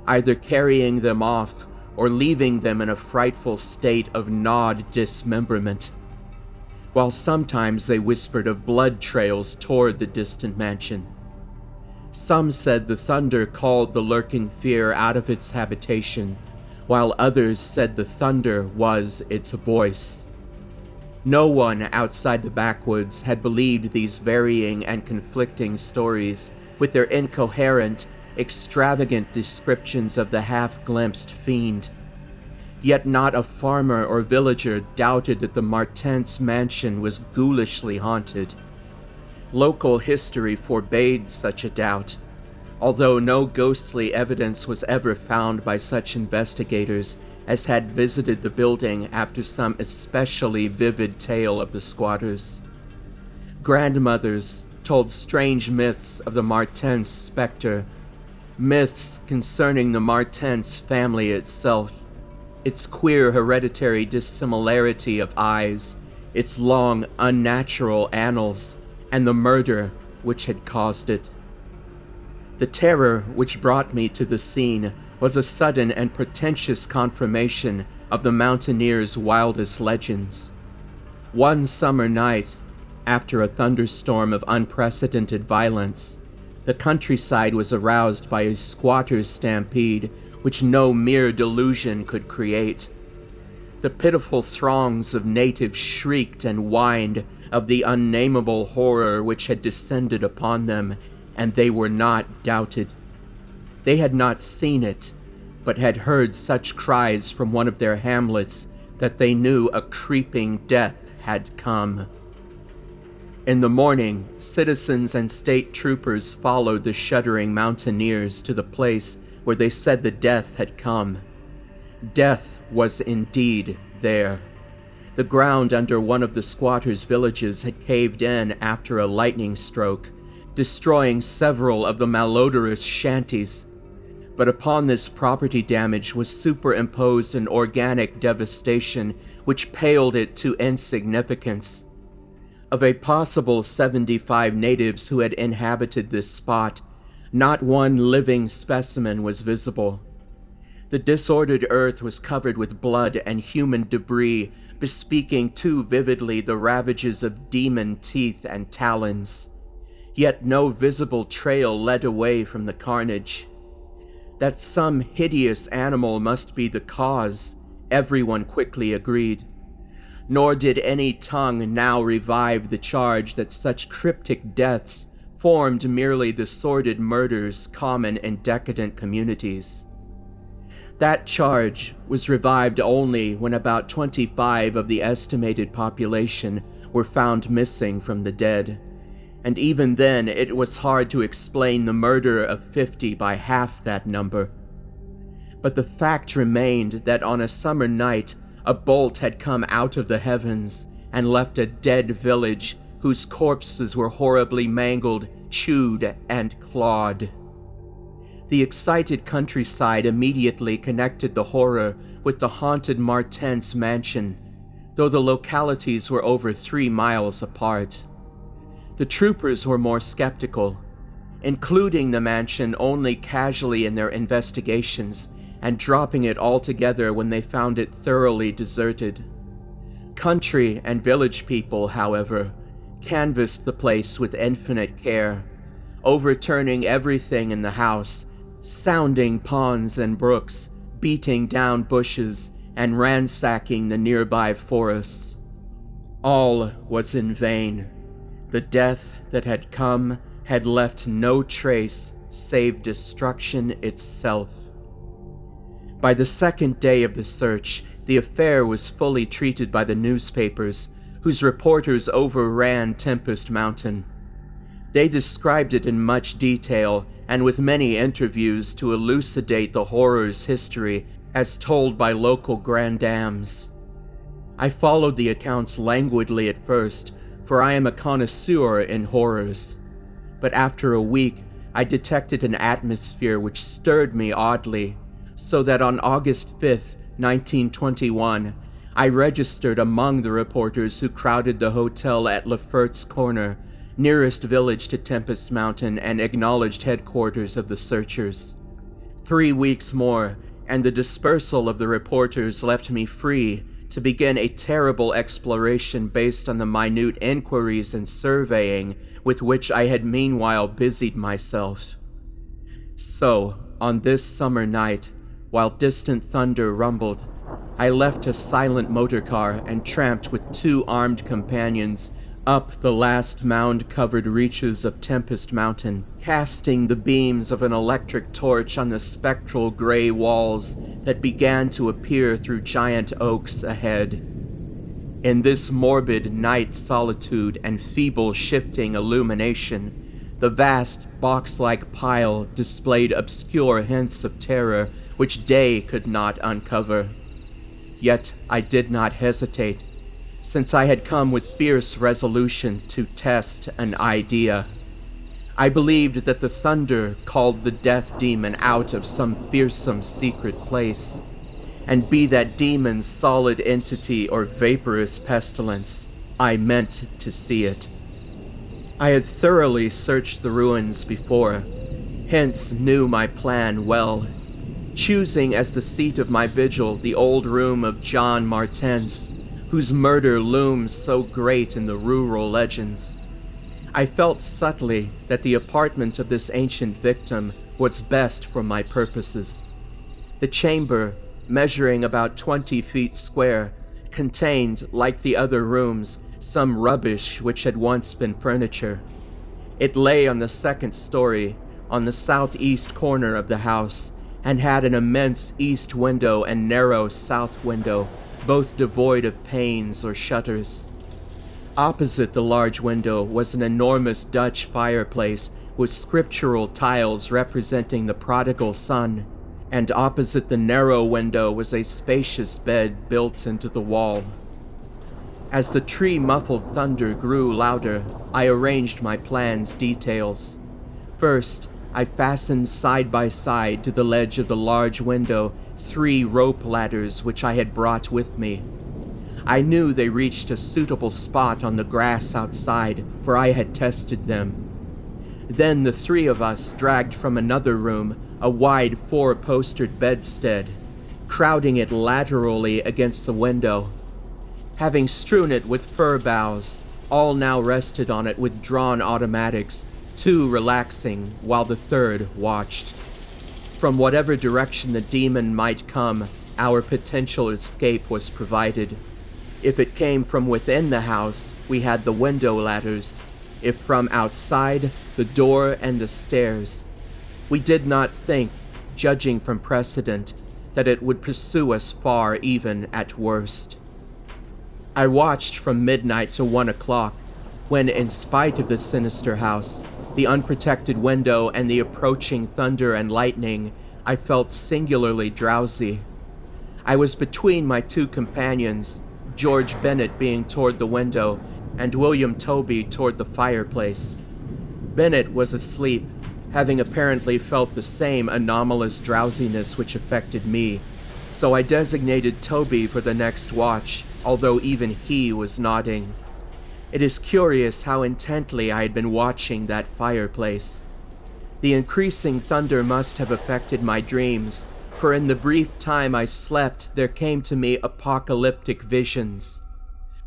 either carrying them off or leaving them in a frightful state of gnawed dismemberment, while sometimes they whispered of blood trails toward the distant mansion. Some said the thunder called the lurking fear out of its habitation, while others said the thunder was its voice. No one outside the backwoods had believed these varying and conflicting stories with their incoherent, extravagant descriptions of the half-glimpsed fiend. Yet not a farmer or villager doubted that the Martens mansion was ghoulishly haunted. Local history forbade such a doubt, although no ghostly evidence was ever found by such investigators as had visited the building after some especially vivid tale of the squatters. Grandmothers told strange myths of the Martens specter, myths concerning the Martens family itself, its queer hereditary dissimilarity of eyes, its long, unnatural annals, and the murder which had caused it. The terror which brought me to the scene was a sudden and portentous confirmation of the mountaineers' wildest legends. One summer night, after a thunderstorm of unprecedented violence, the countryside was aroused by a squatters' stampede which no mere delusion could create. The pitiful throngs of natives shrieked and whined of the unnameable horror which had descended upon them, and they were not doubted. They had not seen it, but had heard such cries from one of their hamlets that they knew a creeping death had come. In the morning, citizens and state troopers followed the shuddering mountaineers to the place where they said the death had come. Death was indeed there. The ground under one of the squatters' villages had caved in after a lightning stroke, destroying several of the malodorous shanties. But upon this property damage was superimposed an organic devastation which paled it to insignificance. Of a possible 75 natives who had inhabited this spot, not one living specimen was visible. The disordered earth was covered with blood and human debris, bespeaking too vividly the ravages of demon teeth and talons. Yet no visible trail led away from the carnage. That some hideous animal must be the cause, everyone quickly agreed. Nor did any tongue now revive the charge that such cryptic deaths formed merely the sordid murders common in decadent communities. That charge was revived only when about 25 of the estimated population were found missing from the dead, and even then it was hard to explain the murder of 50 by half that number. But the fact remained that on a summer night a bolt had come out of the heavens and left a dead village whose corpses were horribly mangled, chewed, and clawed. The excited countryside immediately connected the horror with the haunted Martens mansion, though the localities were over 3 miles apart. The troopers were more skeptical, including the mansion only casually in their investigations and dropping it altogether when they found it thoroughly deserted. Country and village people, however, canvassed the place with infinite care, overturning everything in the house, sounding ponds and brooks, beating down bushes, and ransacking the nearby forests. All was in vain. The death that had come had left no trace save destruction itself. By the second day of the search, the affair was fully treated by the newspapers, whose reporters overran Tempest Mountain. They described it in much detail and with many interviews to elucidate the horror's history as told by local granddames. I followed the accounts languidly at first, for I am a connoisseur in horrors. But after a week, I detected an atmosphere which stirred me oddly, so that on August 5th, 1921, I registered among the reporters who crowded the hotel at Lefert's Corner, nearest village to Tempest Mountain and acknowledged headquarters of the searchers. 3 weeks more, and the dispersal of the reporters left me free to begin a terrible exploration based on the minute inquiries and surveying with which I had meanwhile busied myself. So, on this summer night, while distant thunder rumbled, I left a silent motorcar and tramped with 2 armed companions Up the last mound-covered reaches of Tempest Mountain, casting the beams of an electric torch on the spectral gray walls that began to appear through giant oaks ahead. In this morbid night solitude and feeble shifting illumination, the vast box-like pile displayed obscure hints of terror which day could not uncover. Yet I did not hesitate, since I had come with fierce resolution to test an idea. I believed that the thunder called the death demon out of some fearsome secret place, and be that demon's solid entity or vaporous pestilence, I meant to see it. I had thoroughly searched the ruins before, hence knew my plan well, choosing as the seat of my vigil the old room of John Martens, whose murder looms so great in the rural legends. I felt subtly that the apartment of this ancient victim was best for my purposes. The chamber, measuring about 20 feet square, contained, like the other rooms, some rubbish which had once been furniture. It lay on the second story, on the southeast corner of the house, and had an immense east window and narrow south window, both devoid of panes or shutters. Opposite the large window was an enormous Dutch fireplace with scriptural tiles representing the prodigal son, and opposite the narrow window was a spacious bed built into the wall. As the tree-muffled thunder grew louder, I arranged my plan's details. First, I fastened side by side to the ledge of the large window 3 rope ladders which I had brought with me. I knew they reached a suitable spot on the grass outside, for I had tested them. Then the 3 of us dragged from another room a wide 4-postered bedstead, crowding it laterally against the window. Having strewn it with fir boughs, all now rested on it with drawn automatics, 2 relaxing while the 3rd watched. From whatever direction the demon might come, our potential escape was provided. If it came from within the house, we had the window ladders. If from outside, the door and the stairs. We did not think, judging from precedent, that it would pursue us far even at worst. I watched from midnight to 1 o'clock, when, in spite of the sinister house, the unprotected window, and the approaching thunder and lightning, I felt singularly drowsy. I was between my 2 companions, George Bennett being toward the window, and William Toby toward the fireplace. Bennett was asleep, having apparently felt the same anomalous drowsiness which affected me, so I designated Toby for the next watch, although even he was nodding. It is curious how intently I had been watching that fireplace. The increasing thunder must have affected my dreams, for in the brief time I slept there came to me apocalyptic visions.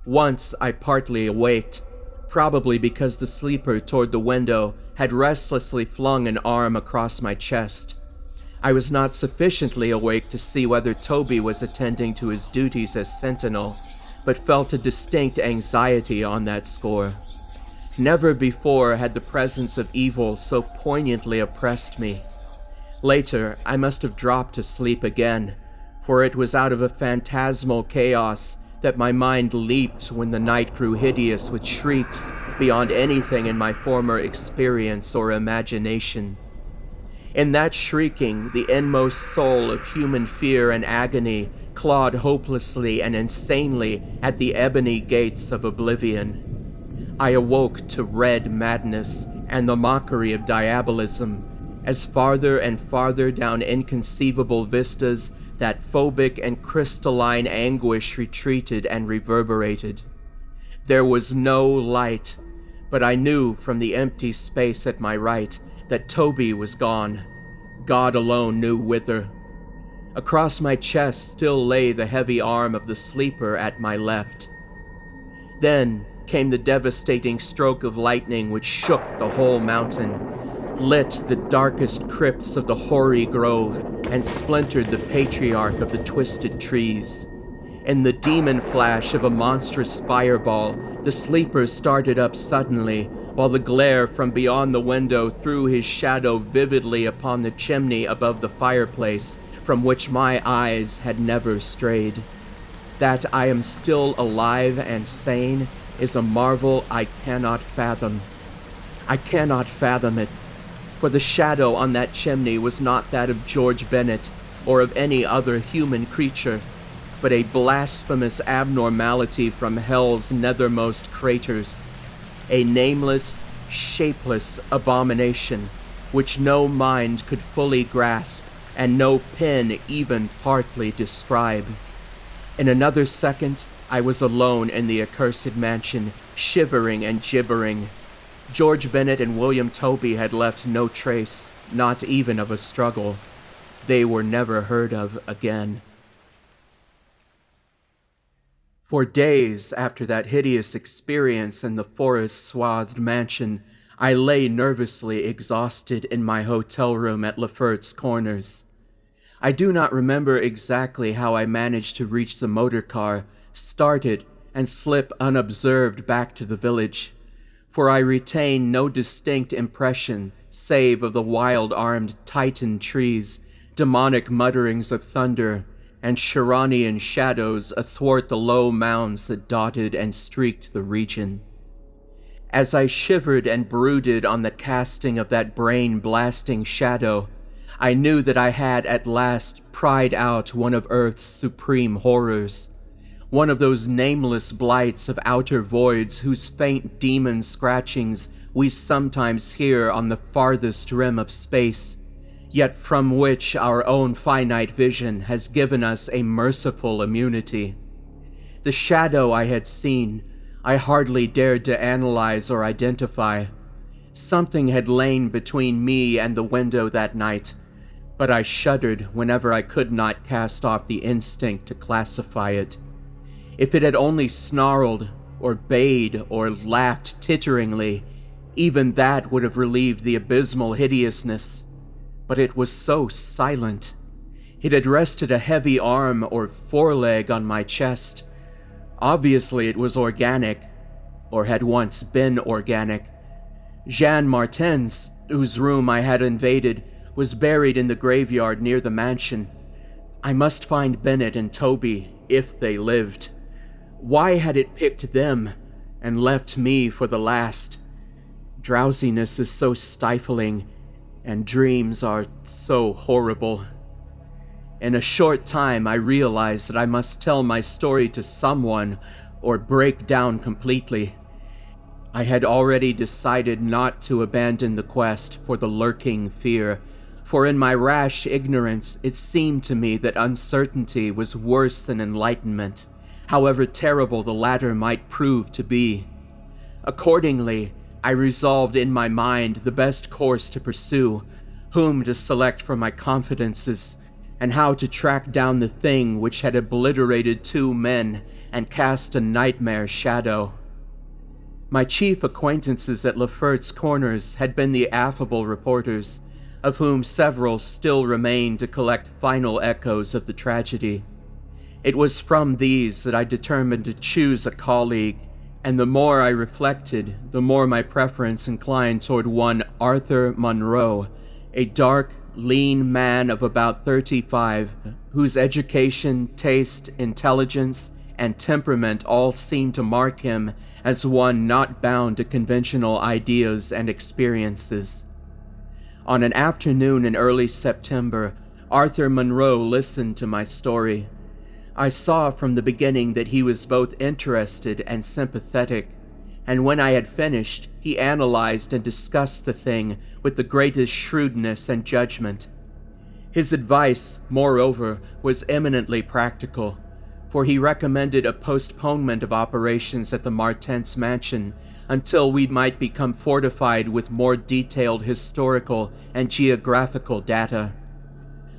Once I partly awaked, probably because the sleeper toward the window had restlessly flung an arm across my chest. I was not sufficiently awake to see whether Toby was attending to his duties as sentinel, but felt a distinct anxiety on that score. Never before had the presence of evil so poignantly oppressed me. Later, I must have dropped to sleep again, for it was out of a phantasmal chaos that my mind leaped when the night grew hideous with shrieks beyond anything in my former experience or imagination. In that shrieking, the inmost soul of human fear and agony clawed hopelessly and insanely at the ebony gates of oblivion. I awoke to red madness and the mockery of diabolism, as farther and farther down inconceivable vistas that phobic and crystalline anguish retreated and reverberated. There was no light, but I knew from the empty space at my right that Toby was gone. God alone knew whither. Across my chest still lay the heavy arm of the sleeper at my left. Then came the devastating stroke of lightning which shook the whole mountain, lit the darkest crypts of the hoary grove, and splintered the patriarch of the twisted trees. In the demon flash of a monstrous fireball, the sleeper started up suddenly, while the glare from beyond the window threw his shadow vividly upon the chimney above the fireplace, from which my eyes had never strayed. That I am still alive and sane is a marvel I cannot fathom. I cannot fathom it, for the shadow on that chimney was not that of George Bennett or of any other human creature, but a blasphemous abnormality from hell's nethermost craters, a nameless, shapeless abomination which no mind could fully grasp and no pen even partly describe. In another second, I was alone in the accursed mansion, shivering and gibbering. George Bennett and William Toby had left no trace, not even of a struggle. They were never heard of again. For days after that hideous experience in the forest-swathed mansion, I lay nervously exhausted in my hotel room at Lefferts Corners. I do not remember exactly how I managed to reach the motor car, start it, and slip unobserved back to the village, for I retain no distinct impression save of the wild-armed Titan trees, demonic mutterings of thunder, and Shiranian shadows athwart the low mounds that dotted and streaked the region. As I shivered and brooded on the casting of that brain-blasting shadow, I knew that I had at last pried out one of Earth's supreme horrors, one of those nameless blights of outer voids whose faint demon scratchings we sometimes hear on the farthest rim of space, yet from which our own finite vision has given us a merciful immunity. The shadow I had seen, I hardly dared to analyze or identify. Something had lain between me and the window that night, but I shuddered whenever I could not cast off the instinct to classify it. If it had only snarled, or bayed, or laughed titteringly, even that would have relieved the abysmal hideousness. But it was so silent. It had rested a heavy arm or foreleg on my chest. Obviously it was organic, or had once been organic. Jean Martin's, whose room I had invaded, was buried in the graveyard near the mansion. I must find Bennett and Toby, if they lived. Why had it picked them, and left me for the last? Drowsiness is so stifling, and dreams are so horrible. In a short time, I realized that I must tell my story to someone, or break down completely. I had already decided not to abandon the quest for the lurking fear, for in my rash ignorance it seemed to me that uncertainty was worse than enlightenment, however terrible the latter might prove to be. Accordingly, I resolved in my mind the best course to pursue, whom to select for my confidences, and how to track down the thing which had obliterated 2 men and cast a nightmare shadow. My chief acquaintances at Lefferts Corners had been the affable reporters, of whom several still remained to collect final echoes of the tragedy. It was from these that I determined to choose a colleague, and the more I reflected, the more my preference inclined toward one Arthur Monroe, a dark, lean man of about 35, whose education, taste, intelligence, and temperament all seemed to mark him as one not bound to conventional ideas and experiences. On an afternoon in early September, Arthur Monroe listened to my story. I saw from the beginning that he was both interested and sympathetic, and when I had finished, he analyzed and discussed the thing with the greatest shrewdness and judgment. His advice, moreover, was eminently practical, for he recommended a postponement of operations at the Martens mansion until we might become fortified with more detailed historical and geographical data.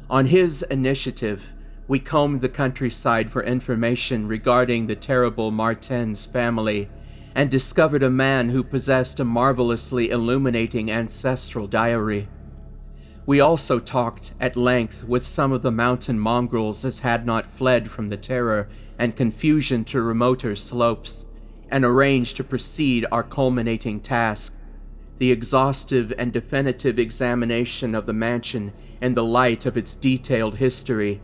On his initiative, we combed the countryside for information regarding the terrible Martens family, and discovered a man who possessed a marvelously illuminating ancestral diary. We also talked at length with some of the mountain mongrels as had not fled from the terror and confusion to remoter slopes, and arranged to proceed our culminating task, the exhaustive and definitive examination of the mansion in the light of its detailed history,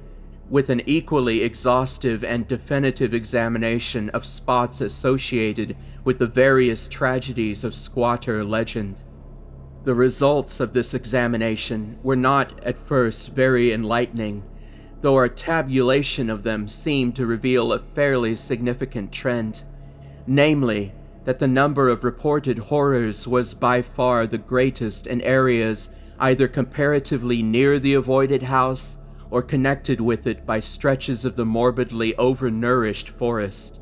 with an equally exhaustive and definitive examination of spots associated with the various tragedies of squatter legend. The results of this examination were not at first very enlightening, though our tabulation of them seemed to reveal a fairly significant trend, namely, that the number of reported horrors was by far the greatest in areas either comparatively near the avoided house or connected with it by stretches of the morbidly overnourished forest.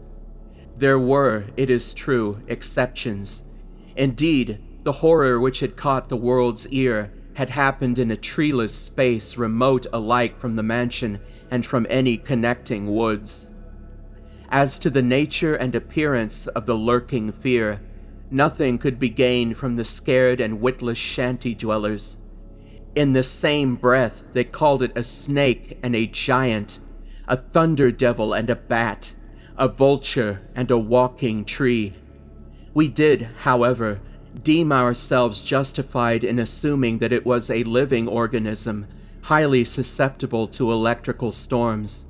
There were, it is true, exceptions. Indeed, the horror which had caught the world's ear had happened in a treeless space remote alike from the mansion and from any connecting woods. As to the nature and appearance of the lurking fear, nothing could be gained from the scared and witless shanty dwellers. In the same breath, they called it a snake and a giant, a thunder devil and a bat, a vulture and a walking tree. We did, however, deem ourselves justified in assuming that it was a living organism, highly susceptible to electrical storms.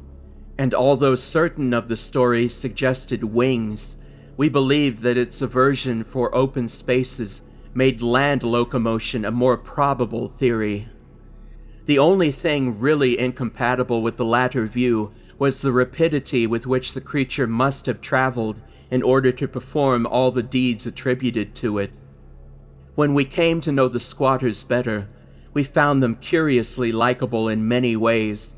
And although certain of the stories suggested wings, we believed that its aversion for open spaces made land locomotion a more probable theory. The only thing really incompatible with the latter view was the rapidity with which the creature must have traveled in order to perform all the deeds attributed to it. When we came to know the squatters better, we found them curiously likable in many ways.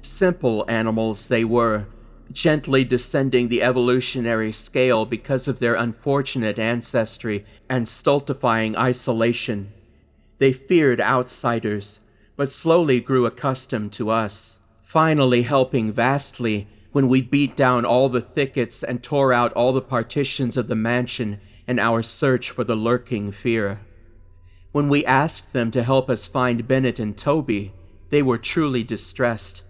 Simple animals they were, gently descending the evolutionary scale because of their unfortunate ancestry and stultifying isolation. They feared outsiders, but slowly grew accustomed to us, finally helping vastly when we beat down all the thickets and tore out all the partitions of the mansion in our search for the lurking fear. When we asked them to help us find Bennett and Toby, they were truly distressed,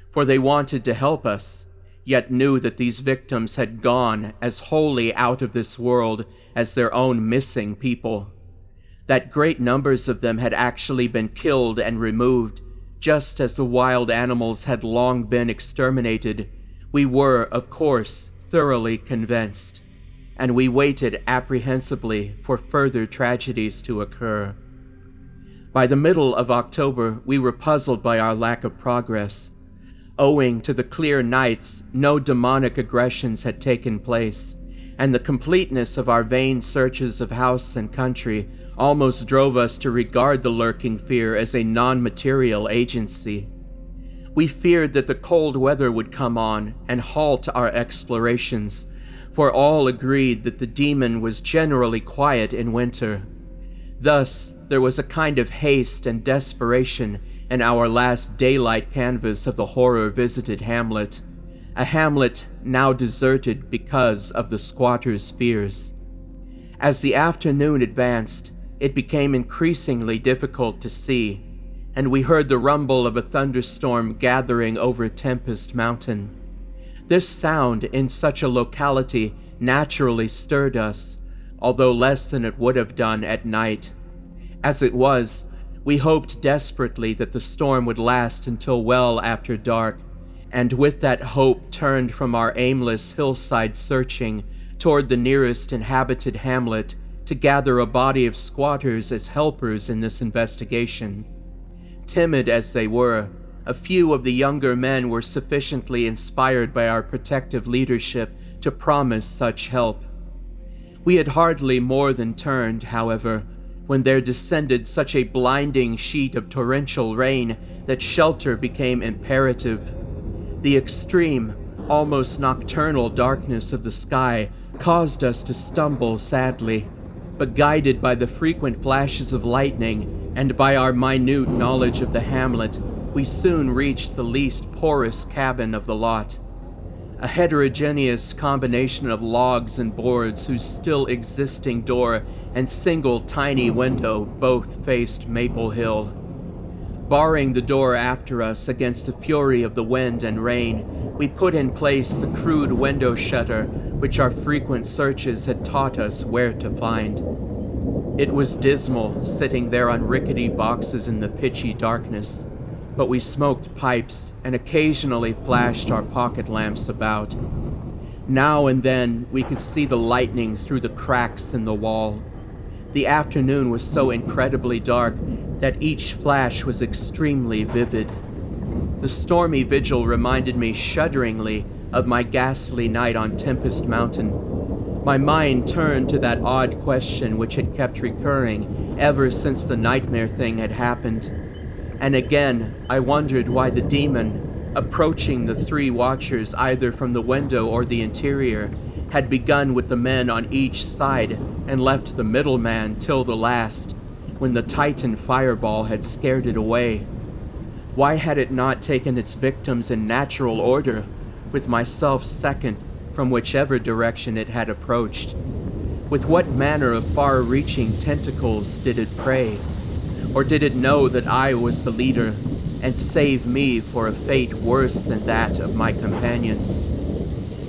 for they wanted to help us, yet knew that these victims had gone as wholly out of this world as their own missing people. That great numbers of them had actually been killed and removed, just as the wild animals had long been exterminated, we were, of course, thoroughly convinced, and we waited apprehensively for further tragedies to occur. By the middle of October, we were puzzled by our lack of progress. Owing to the clear nights, no demonic aggressions had taken place, and the completeness of our vain searches of house and country almost drove us to regard the lurking fear as a non-material agency. We feared that the cold weather would come on and halt our explorations, for all agreed that the demon was generally quiet in winter. Thus, there was a kind of haste and desperation in our last daylight canvass of the horror-visited hamlet, a hamlet now deserted because of the squatters' fears. As the afternoon advanced, it became increasingly difficult to see, and we heard the rumble of a thunderstorm gathering over Tempest Mountain. This sound in such a locality naturally stirred us, although less than it would have done at night. As it was, we hoped desperately that the storm would last until well after dark, and with that hope turned from our aimless hillside searching toward the nearest inhabited hamlet to gather a body of squatters as helpers in this investigation. Timid as they were, a few of the younger men were sufficiently inspired by our protective leadership to promise such help. We had hardly more than turned, however, when there descended such a blinding sheet of torrential rain that shelter became imperative. The extreme, almost nocturnal darkness of the sky caused us to stumble sadly, but guided by the frequent flashes of lightning and by our minute knowledge of the hamlet, we soon reached the least porous cabin of the lot. A heterogeneous combination of logs and boards whose still existing door and single tiny window both faced Maple Hill. Barring the door after us against the fury of the wind and rain, we put in place the crude window shutter which our frequent searches had taught us where to find. It was dismal, sitting there on rickety boxes in the pitchy darkness, but we smoked pipes and occasionally flashed our pocket lamps about. Now and then we could see the lightning through the cracks in the wall. The afternoon was so incredibly dark that each flash was extremely vivid. The stormy vigil reminded me shudderingly of my ghastly night on Tempest Mountain. My mind turned to that odd question which had kept recurring ever since the nightmare thing had happened. And again, I wondered why the demon, approaching the three watchers either from the window or the interior, had begun with the men on each side and left the middle man till the last, when the Titan fireball had scared it away. Why had it not taken its victims in natural order, with myself second from whichever direction it had approached? With what manner of far-reaching tentacles did it prey? Or did it know that I was the leader, and save me for a fate worse than that of my companions?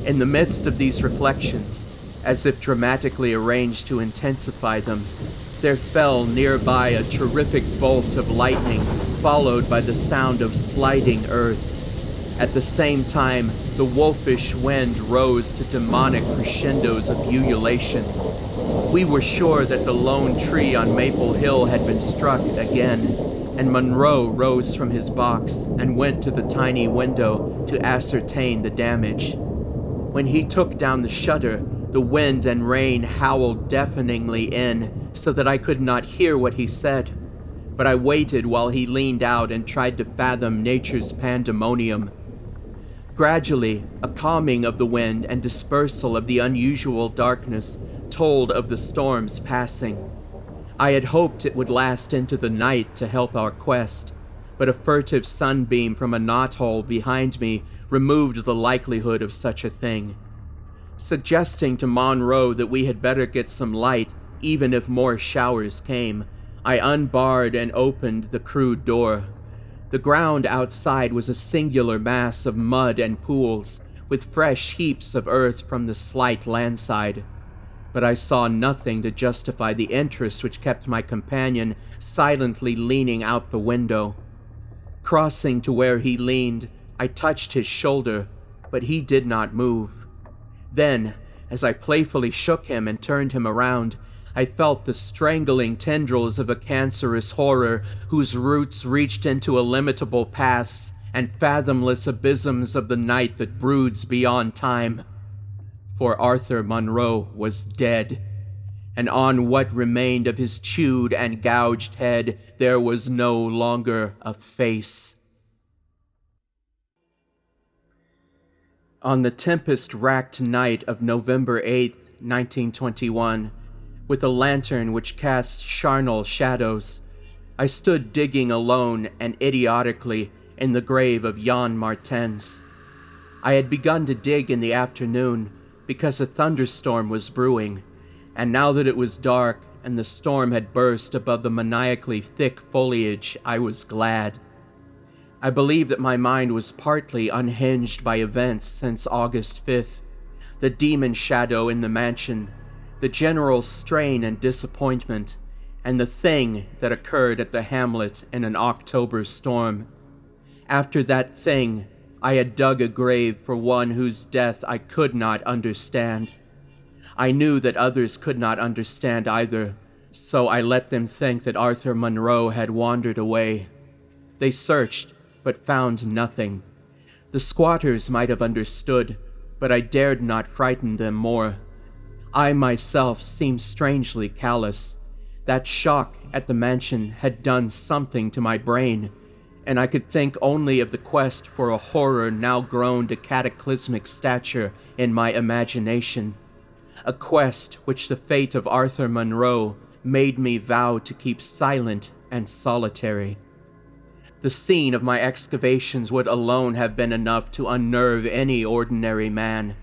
In the midst of these reflections, as if dramatically arranged to intensify them, there fell nearby a terrific bolt of lightning, followed by the sound of sliding earth. At the same time, the wolfish wind rose to demonic crescendos of ululation. We were sure that the lone tree on Maple Hill had been struck again, and Monroe rose from his box and went to the tiny window to ascertain the damage. When he took down the shutter, the wind and rain howled deafeningly in, so that I could not hear what he said. But I waited while he leaned out and tried to fathom nature's pandemonium. Gradually, a calming of the wind and dispersal of the unusual darkness told of the storm's passing. I had hoped it would last into the night to help our quest, but a furtive sunbeam from a knothole behind me removed the likelihood of such a thing. Suggesting to Monroe that we had better get some light, even if more showers came, I unbarred and opened the crude door. The ground outside was a singular mass of mud and pools, with fresh heaps of earth from the slight landside. But I saw nothing to justify the interest which kept my companion silently leaning out the window. Crossing to where he leaned, I touched his shoulder, but he did not move. Then, as I playfully shook him and turned him around, I felt the strangling tendrils of a cancerous horror whose roots reached into illimitable paths and fathomless abysms of the night that broods beyond time. For Arthur Monroe was dead, and on what remained of his chewed and gouged head there was no longer a face. On the tempest-racked night of November 8th, 1921, with a lantern which cast charnel shadows, I stood digging alone and idiotically in the grave of Jan Martens. I had begun to dig in the afternoon because a thunderstorm was brewing, and now that it was dark and the storm had burst above the maniacally thick foliage, I was glad. I believe that my mind was partly unhinged by events since August 5th, the demon shadow in the mansion, the general strain and disappointment, and the thing that occurred at the hamlet in an October storm. After that thing, I had dug a grave for one whose death I could not understand. I knew that others could not understand either, so I let them think that Arthur Monroe had wandered away. They searched, but found nothing. The squatters might have understood, but I dared not frighten them more. I myself seemed strangely callous. That shock at the mansion had done something to my brain, and I could think only of the quest for a horror now grown to cataclysmic stature in my imagination. A quest which the fate of Arthur Monroe made me vow to keep silent and solitary. The scene of my excavations would alone have been enough to unnerve any ordinary man.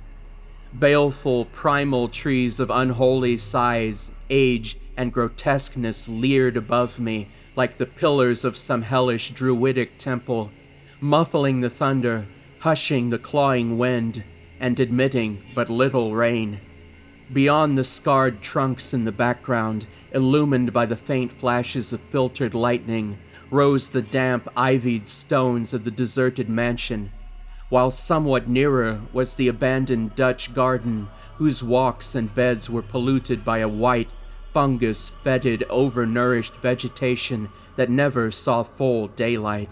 Baleful, primal trees of unholy size, age, and grotesqueness leered above me, like the pillars of some hellish druidic temple, muffling the thunder, hushing the clawing wind, and admitting but little rain. Beyond the scarred trunks in the background, illumined by the faint flashes of filtered lightning, rose the damp, ivied stones of the deserted mansion, while somewhat nearer was the abandoned Dutch garden, whose walks and beds were polluted by a white, fungus-fetid, overnourished vegetation that never saw full daylight.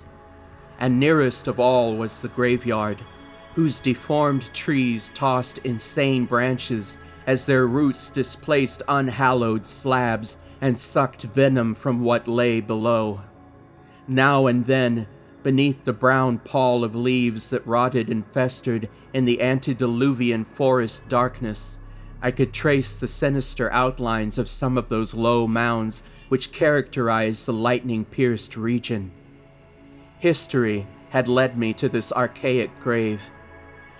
And nearest of all was the graveyard, whose deformed trees tossed insane branches as their roots displaced unhallowed slabs and sucked venom from what lay below. Now and then, beneath the brown pall of leaves that rotted and festered in the antediluvian forest darkness, I could trace the sinister outlines of some of those low mounds which characterized the lightning-pierced region. History had led me to this archaic grave.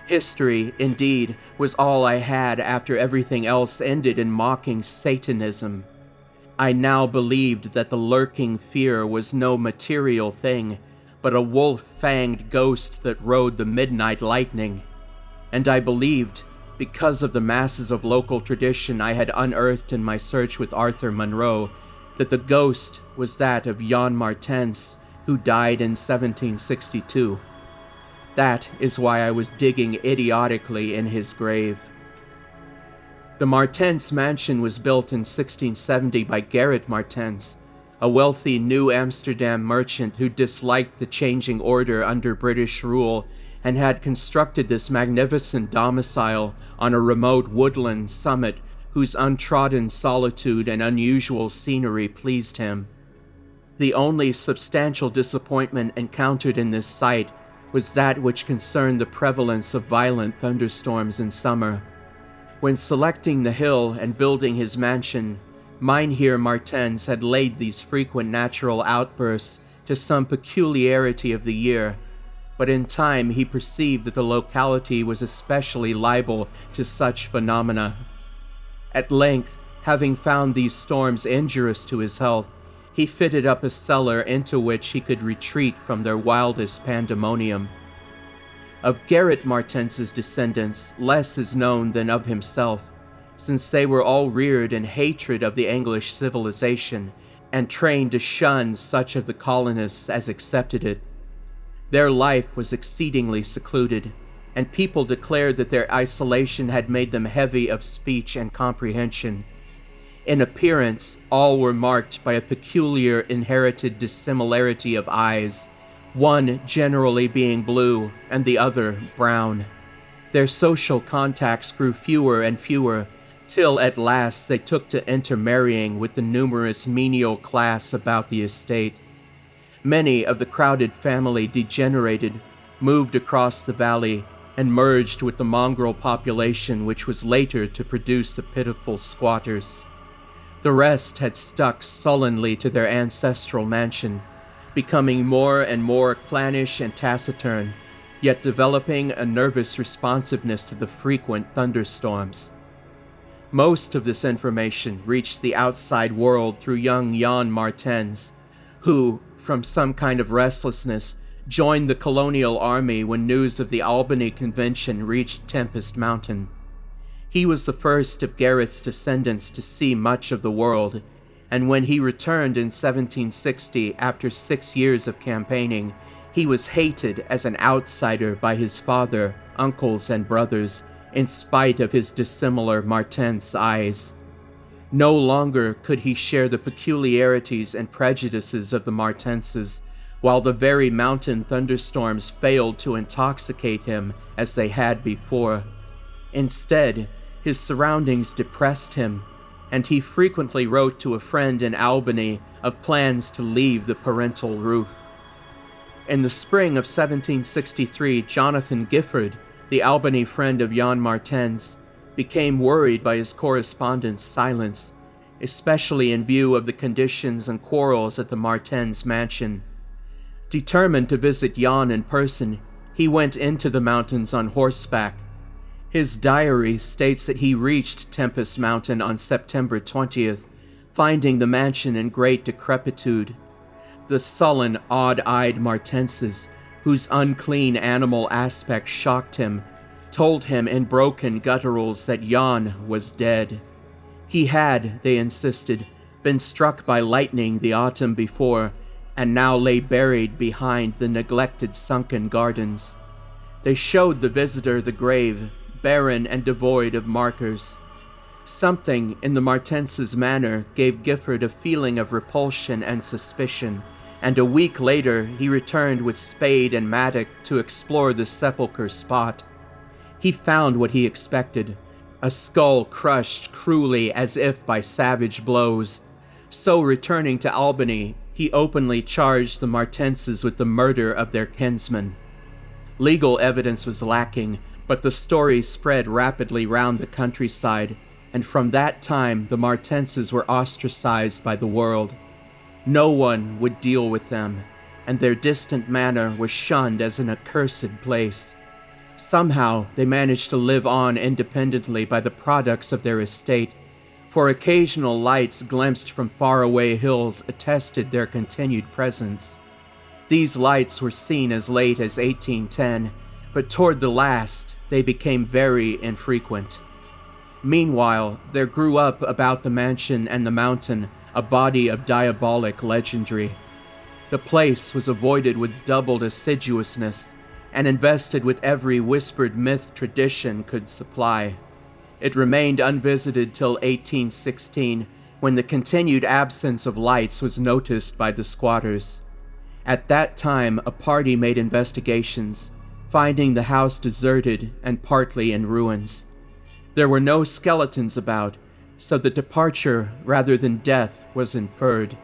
History, indeed, was all I had after everything else ended in mocking Satanism. I now believed that the lurking fear was no material thing, but a wolf-fanged ghost that rode the midnight lightning. And I believed, because of the masses of local tradition I had unearthed in my search with Arthur Monroe, that the ghost was that of Jan Martens, who died in 1762. That is why I was digging idiotically in his grave. The Martens mansion was built in 1670 by Gerrit Martens, a wealthy New Amsterdam merchant who disliked the changing order under British rule and had constructed this magnificent domicile on a remote woodland summit whose untrodden solitude and unusual scenery pleased him. The only substantial disappointment encountered in this site was that which concerned the prevalence of violent thunderstorms in summer. When selecting the hill and building his mansion, Mynheer Martens had laid these frequent natural outbursts to some peculiarity of the year, but in time he perceived that the locality was especially liable to such phenomena. At length, having found these storms injurious to his health, he fitted up a cellar into which he could retreat from their wildest pandemonium. Of Gerrit Martens's descendants, less is known than of himself, since they were all reared in hatred of the English civilization and trained to shun such of the colonists as accepted it. Their life was exceedingly secluded, and people declared that their isolation had made them heavy of speech and comprehension. In appearance, all were marked by a peculiar inherited dissimilarity of eyes, one generally being blue and the other brown. Their social contacts grew fewer and fewer, till at last they took to intermarrying with the numerous menial class about the estate. Many of the crowded family degenerated, moved across the valley, and merged with the mongrel population which was later to produce the pitiful squatters. The rest had stuck sullenly to their ancestral mansion, becoming more and more clannish and taciturn, yet developing a nervous responsiveness to the frequent thunderstorms. Most of this information reached the outside world through young Jan Martens, who, from some kind of restlessness, joined the colonial army when news of the Albany Convention reached Tempest Mountain. He was the first of Gerrit's descendants to see much of the world, and when he returned in 1760 after 6 years of campaigning, he was hated as an outsider by his father, uncles, and brothers, in spite of his dissimilar Martens eyes. No longer could he share the peculiarities and prejudices of the Martenses, while the very mountain thunderstorms failed to intoxicate him as they had before. Instead, his surroundings depressed him, and he frequently wrote to a friend in Albany of plans to leave the parental roof. In the spring of 1763, Jonathan Gifford, the Albany friend of Jan Martens, became worried by his correspondent's silence, especially in view of the conditions and quarrels at the Martens mansion. Determined to visit Jan in person, he went into the mountains on horseback. His diary states that he reached Tempest Mountain on September 20th, finding the mansion in great decrepitude. The sullen, odd-eyed Martenses, whose unclean animal aspect shocked him, told him in broken gutturals that Jan was dead. He had, they insisted, been struck by lightning the autumn before, and now lay buried behind the neglected sunken gardens. They showed the visitor the grave, barren and devoid of markers. Something in the Martenses' manner gave Gifford a feeling of repulsion and suspicion, and a week later he returned with spade and mattock to explore the sepulchre spot. He found what he expected, a skull crushed cruelly as if by savage blows. So returning to Albany, he openly charged the Martenses with the murder of their kinsman. Legal evidence was lacking, but the story spread rapidly round the countryside, and from that time the Martenses were ostracized by the world. No one would deal with them, and their distant manor was shunned as an accursed place. Somehow they managed to live on independently by the products of their estate, for occasional lights glimpsed from faraway hills attested their continued presence. These lights were seen as late as 1810, but toward the last they became very infrequent. Meanwhile, there grew up about the mansion and the mountain a body of diabolic legendry. The place was avoided with doubled assiduousness, and invested with every whispered myth tradition could supply. It remained unvisited till 1816, when the continued absence of lights was noticed by the squatters. At that time, a party made investigations, finding the house deserted and partly in ruins. There were no skeletons about, so the departure rather than death was inferred.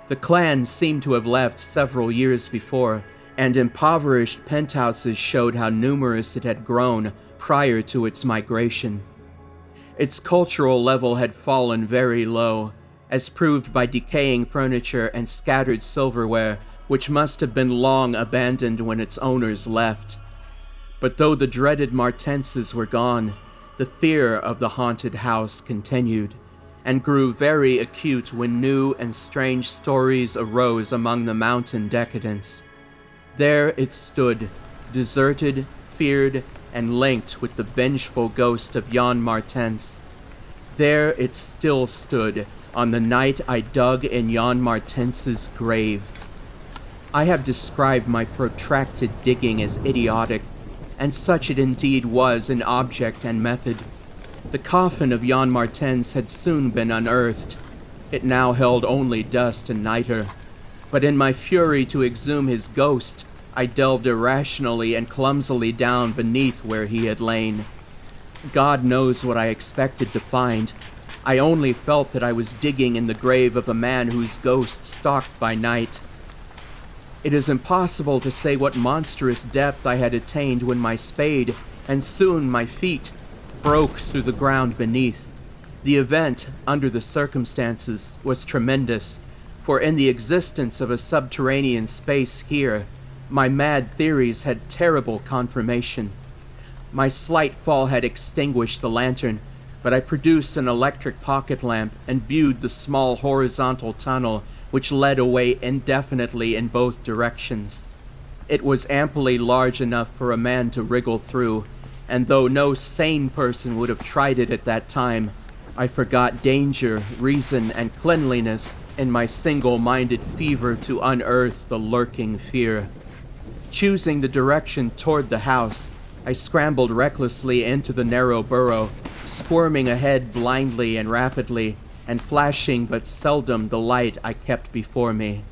The clan seemed to have left several years before, and impoverished penthouses showed how numerous it had grown prior to its migration. Its cultural level had fallen very low, as proved by decaying furniture and scattered silverware, which must have been long abandoned when its owners left. But though the dreaded Martenses were gone, the fear of the haunted house continued, and grew very acute when new and strange stories arose among the mountain decadents. There it stood, deserted, feared, and linked with the vengeful ghost of Jan Martens. There it still stood on the night I dug in Jan Martens's grave. I have described my protracted digging as idiotic, and such it indeed was in object and method. The coffin of Jan Martens had soon been unearthed. It now held only dust and nitre. But in my fury to exhume his ghost, I delved irrationally and clumsily down beneath where he had lain. God knows what I expected to find. I only felt that I was digging in the grave of a man whose ghost stalked by night. It is impossible to say what monstrous depth I had attained when my spade, and soon my feet, broke through the ground beneath. The event, under the circumstances, was tremendous, for in the existence of a subterranean space here, my mad theories had terrible confirmation. My slight fall had extinguished the lantern, but I produced an electric pocket lamp and viewed the small horizontal tunnel which led away indefinitely in both directions. It was amply large enough for a man to wriggle through, and though no sane person would have tried it at that time, I forgot danger, reason, and cleanliness in my single-minded fever to unearth the lurking fear. Choosing the direction toward the house, I scrambled recklessly into the narrow burrow, squirming ahead blindly and rapidly, and flashing but seldom the light I kept before me.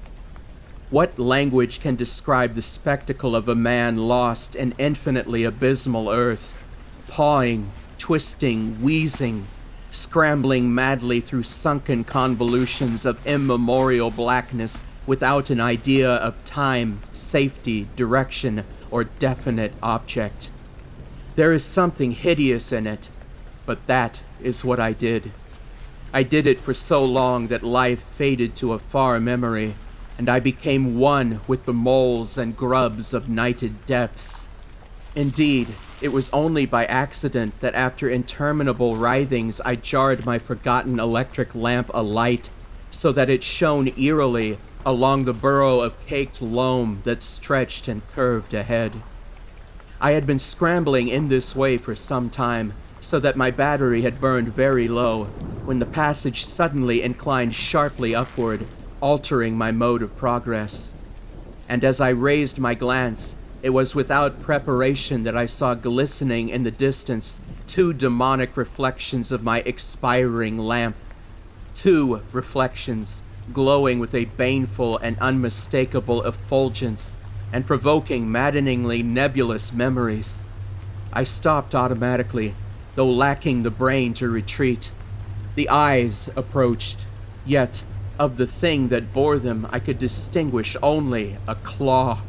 What language can describe the spectacle of a man lost in infinitely abysmal earth, pawing, twisting, wheezing, scrambling madly through sunken convolutions of immemorial blackness without an idea of time, safety, direction, or definite object? There is something hideous in it, but that is what I did. I did it for so long that life faded to a far memory, and I became one with the moles and grubs of nighted depths. Indeed, it was only by accident that after interminable writhings I jarred my forgotten electric lamp alight, so that it shone eerily along the burrow of caked loam that stretched and curved ahead. I had been scrambling in this way for some time, so that my battery had burned very low, when the passage suddenly inclined sharply upward, altering my mode of progress. And as I raised my glance, it was without preparation that I saw glistening in the distance 2 demonic reflections of my expiring lamp. 2 reflections, glowing with a baneful and unmistakable effulgence, and provoking maddeningly nebulous memories. I stopped automatically, though lacking the brain to retreat. The eyes approached, yet of the thing that bore them I could distinguish only a claw.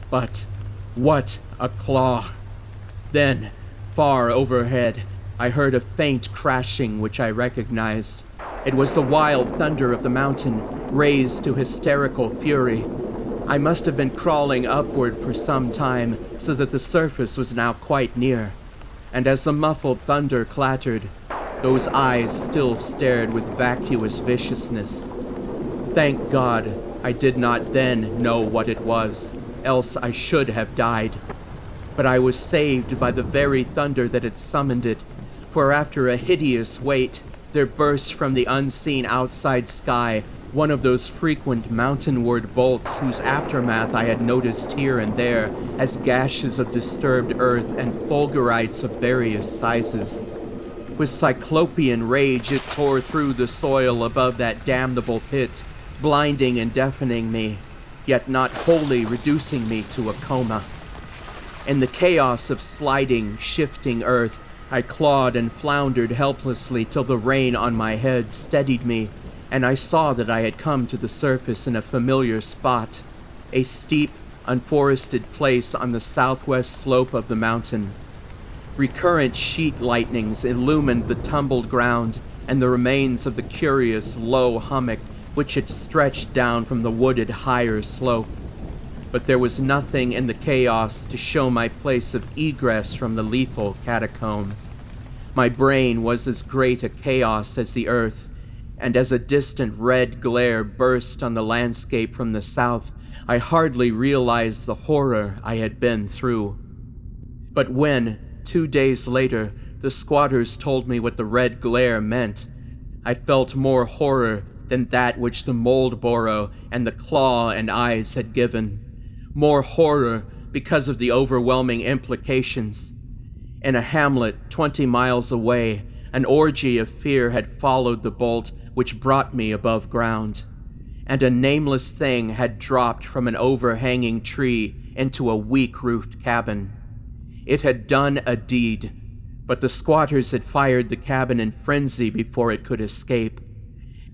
But what a claw! Then, far overhead, I heard a faint crashing which I recognized. It was the wild thunder of the mountain, raised to hysterical fury. I must have been crawling upward for some time, so that the surface was now quite near. And as the muffled thunder clattered, those eyes still stared with vacuous viciousness. Thank God I did not then know what it was, else I should have died. But I was saved by the very thunder that had summoned it, for after a hideous wait, there burst from the unseen outside sky one of those frequent mountainward bolts whose aftermath I had noticed here and there as gashes of disturbed earth and fulgurites of various sizes. With cyclopean rage it tore through the soil above that damnable pit, blinding and deafening me, yet not wholly reducing me to a coma. In the chaos of sliding, shifting earth, I clawed and floundered helplessly till the rain on my head steadied me, and I saw that I had come to the surface in a familiar spot, a steep, unforested place on the southwest slope of the mountain. Recurrent sheet lightnings illumined the tumbled ground and the remains of the curious low hummock which had stretched down from the wooded higher slope. But there was nothing in the chaos to show my place of egress from the lethal catacomb. My brain was as great a chaos as the earth, and as a distant red glare burst on the landscape from the south, I hardly realized the horror I had been through. But when, 2 days later, the squatters told me what the red glare meant, I felt more horror than that which the mold burrow and the claw and eyes had given. More horror because of the overwhelming implications. In a hamlet 20 miles away, an orgy of fear had followed the bolt which brought me above ground, and a nameless thing had dropped from an overhanging tree into a weak-roofed cabin. It had done a deed, but the squatters had fired the cabin in frenzy before it could escape.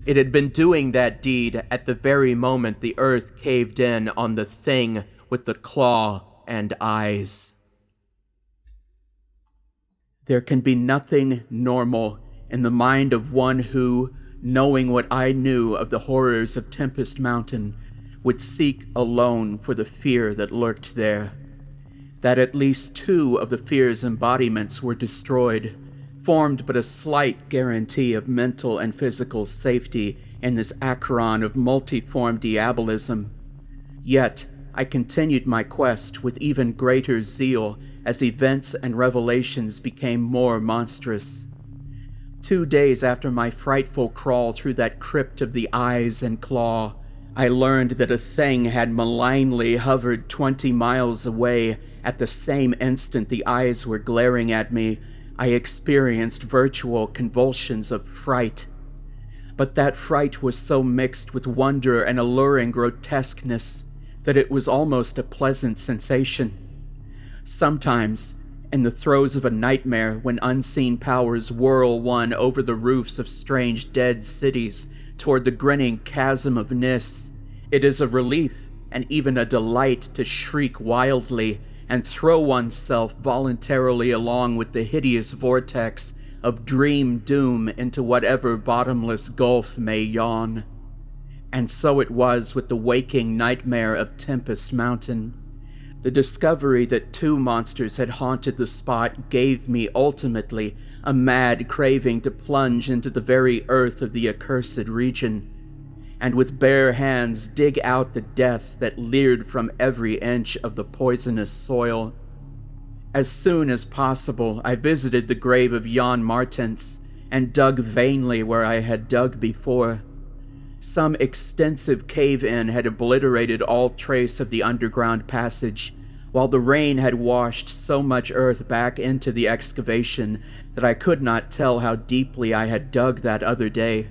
It had been doing that deed at the very moment the earth caved in on the thing with the claw and eyes. There can be nothing normal in the mind of one who, knowing what I knew of the horrors of Tempest Mountain, would seek alone for the fear that lurked there. That at least 2 of the fear's embodiments were destroyed, formed but a slight guarantee of mental and physical safety in this Acheron of multiform diabolism. Yet, I continued my quest with even greater zeal as events and revelations became more monstrous. 2 days after my frightful crawl through that crypt of the eyes and claw, I learned that a thing had malignly hovered 20 miles away at the same instant the eyes were glaring at me. I experienced virtual convulsions of fright. But that fright was so mixed with wonder and alluring grotesqueness that it was almost a pleasant sensation. Sometimes, in the throes of a nightmare when unseen powers whirl one over the roofs of strange dead cities toward the grinning chasm of Nis, it is a relief and even a delight to shriek wildly and throw oneself voluntarily along with the hideous vortex of dream doom into whatever bottomless gulf may yawn. And so it was with the waking nightmare of Tempest Mountain. The discovery that 2 monsters had haunted the spot gave me ultimately a mad craving to plunge into the very earth of the accursed region. and with bare hands dig out the death that leered from every inch of the poisonous soil. As soon as possible, I visited the grave of Jan Martens and dug vainly where I had dug before. Some extensive cave-in had obliterated all trace of the underground passage, while the rain had washed so much earth back into the excavation that I could not tell how deeply I had dug that other day.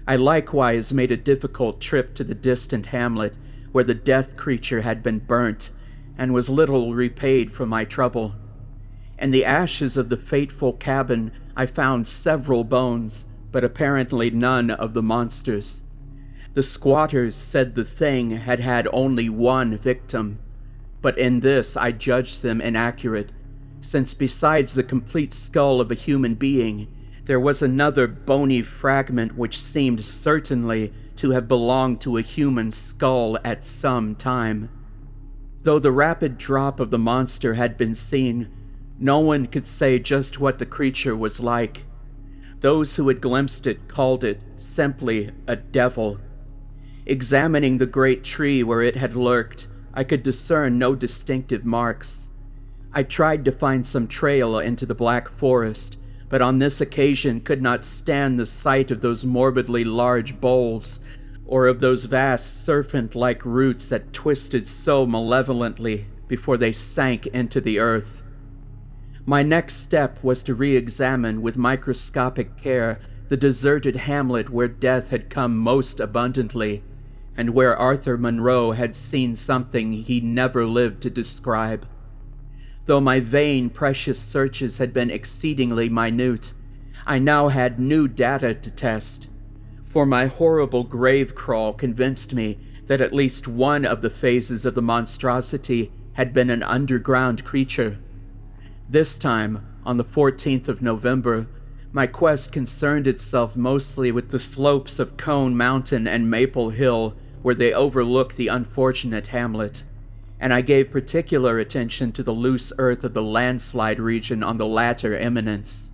I likewise made a difficult trip to the distant hamlet where the death creature had been burnt, and was little repaid for my trouble. In the ashes of the fateful cabin I found several bones, but apparently none of the monsters. The squatters said the thing had had only one victim, but in this I judged them inaccurate, since besides the complete skull of a human being, there was another bony fragment which seemed certainly to have belonged to a human skull at some time. Though the rapid drop of the monster had been seen, no one could say just what the creature was like. Those who had glimpsed it called it simply a devil. Examining the great tree where it had lurked, I could discern no distinctive marks. I tried to find some trail into the black forest, but on this occasion could not stand the sight of those morbidly large boles, or of those vast serpent-like roots that twisted so malevolently before they sank into the earth. My next step was to re-examine with microscopic care the deserted hamlet where death had come most abundantly, and where Arthur Monroe had seen something he never lived to describe. Though my vain, precious searches had been exceedingly minute, I now had new data to test, for my horrible grave crawl convinced me that at least one of the phases of the monstrosity had been an underground creature. This time, on the 14th of November, my quest concerned itself mostly with the slopes of Cone Mountain and Maple Hill where they overlook the unfortunate hamlet, and I gave particular attention to the loose earth of the landslide region on the latter eminence.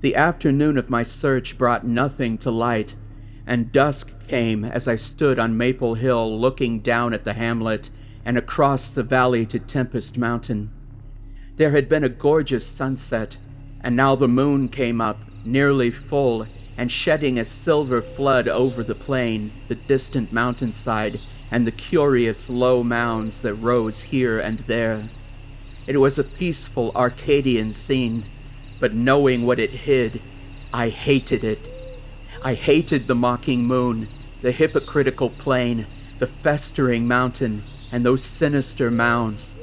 The afternoon of my search brought nothing to light, and dusk came as I stood on Maple Hill looking down at the hamlet and across the valley to Tempest Mountain. There had been a gorgeous sunset, and now the moon came up, nearly full, and shedding a silver flood over the plain, the distant mountainside, and the curious low mounds that rose here and there. It was a peaceful Arcadian scene, but knowing what it hid, I hated it. I hated the mocking moon, the hypocritical plain, the festering mountain, and those sinister mounds.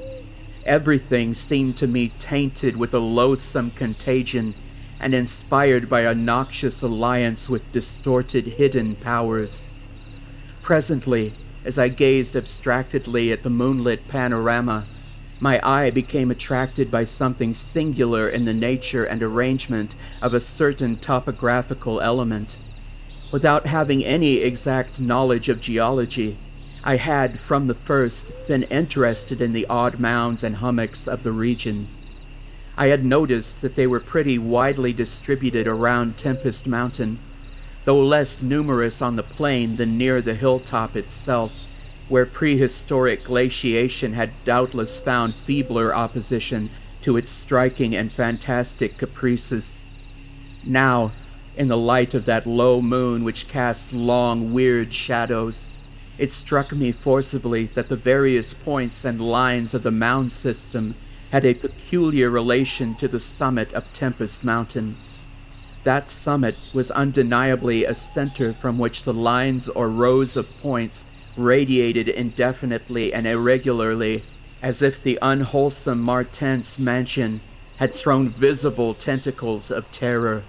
Everything seemed to me tainted with a loathsome contagion and inspired by a noxious alliance with distorted hidden powers. Presently, as I gazed abstractedly at the moonlit panorama, my eye became attracted by something singular in the nature and arrangement of a certain topographical element. Without having any exact knowledge of geology, I had, from the first, been interested in the odd mounds and hummocks of the region. I had noticed that they were pretty widely distributed around Tempest Mountain, though less numerous on the plain than near the hilltop itself, where prehistoric glaciation had doubtless found feebler opposition to its striking and fantastic caprices. Now, in the light of that low moon which cast long, weird shadows, it struck me forcibly that the various points and lines of the mound system had a peculiar relation to the summit of Tempest Mountain. That summit was undeniably a center from which the lines or rows of points radiated indefinitely and irregularly, as if the unwholesome Martens mansion had thrown visible tentacles of terror.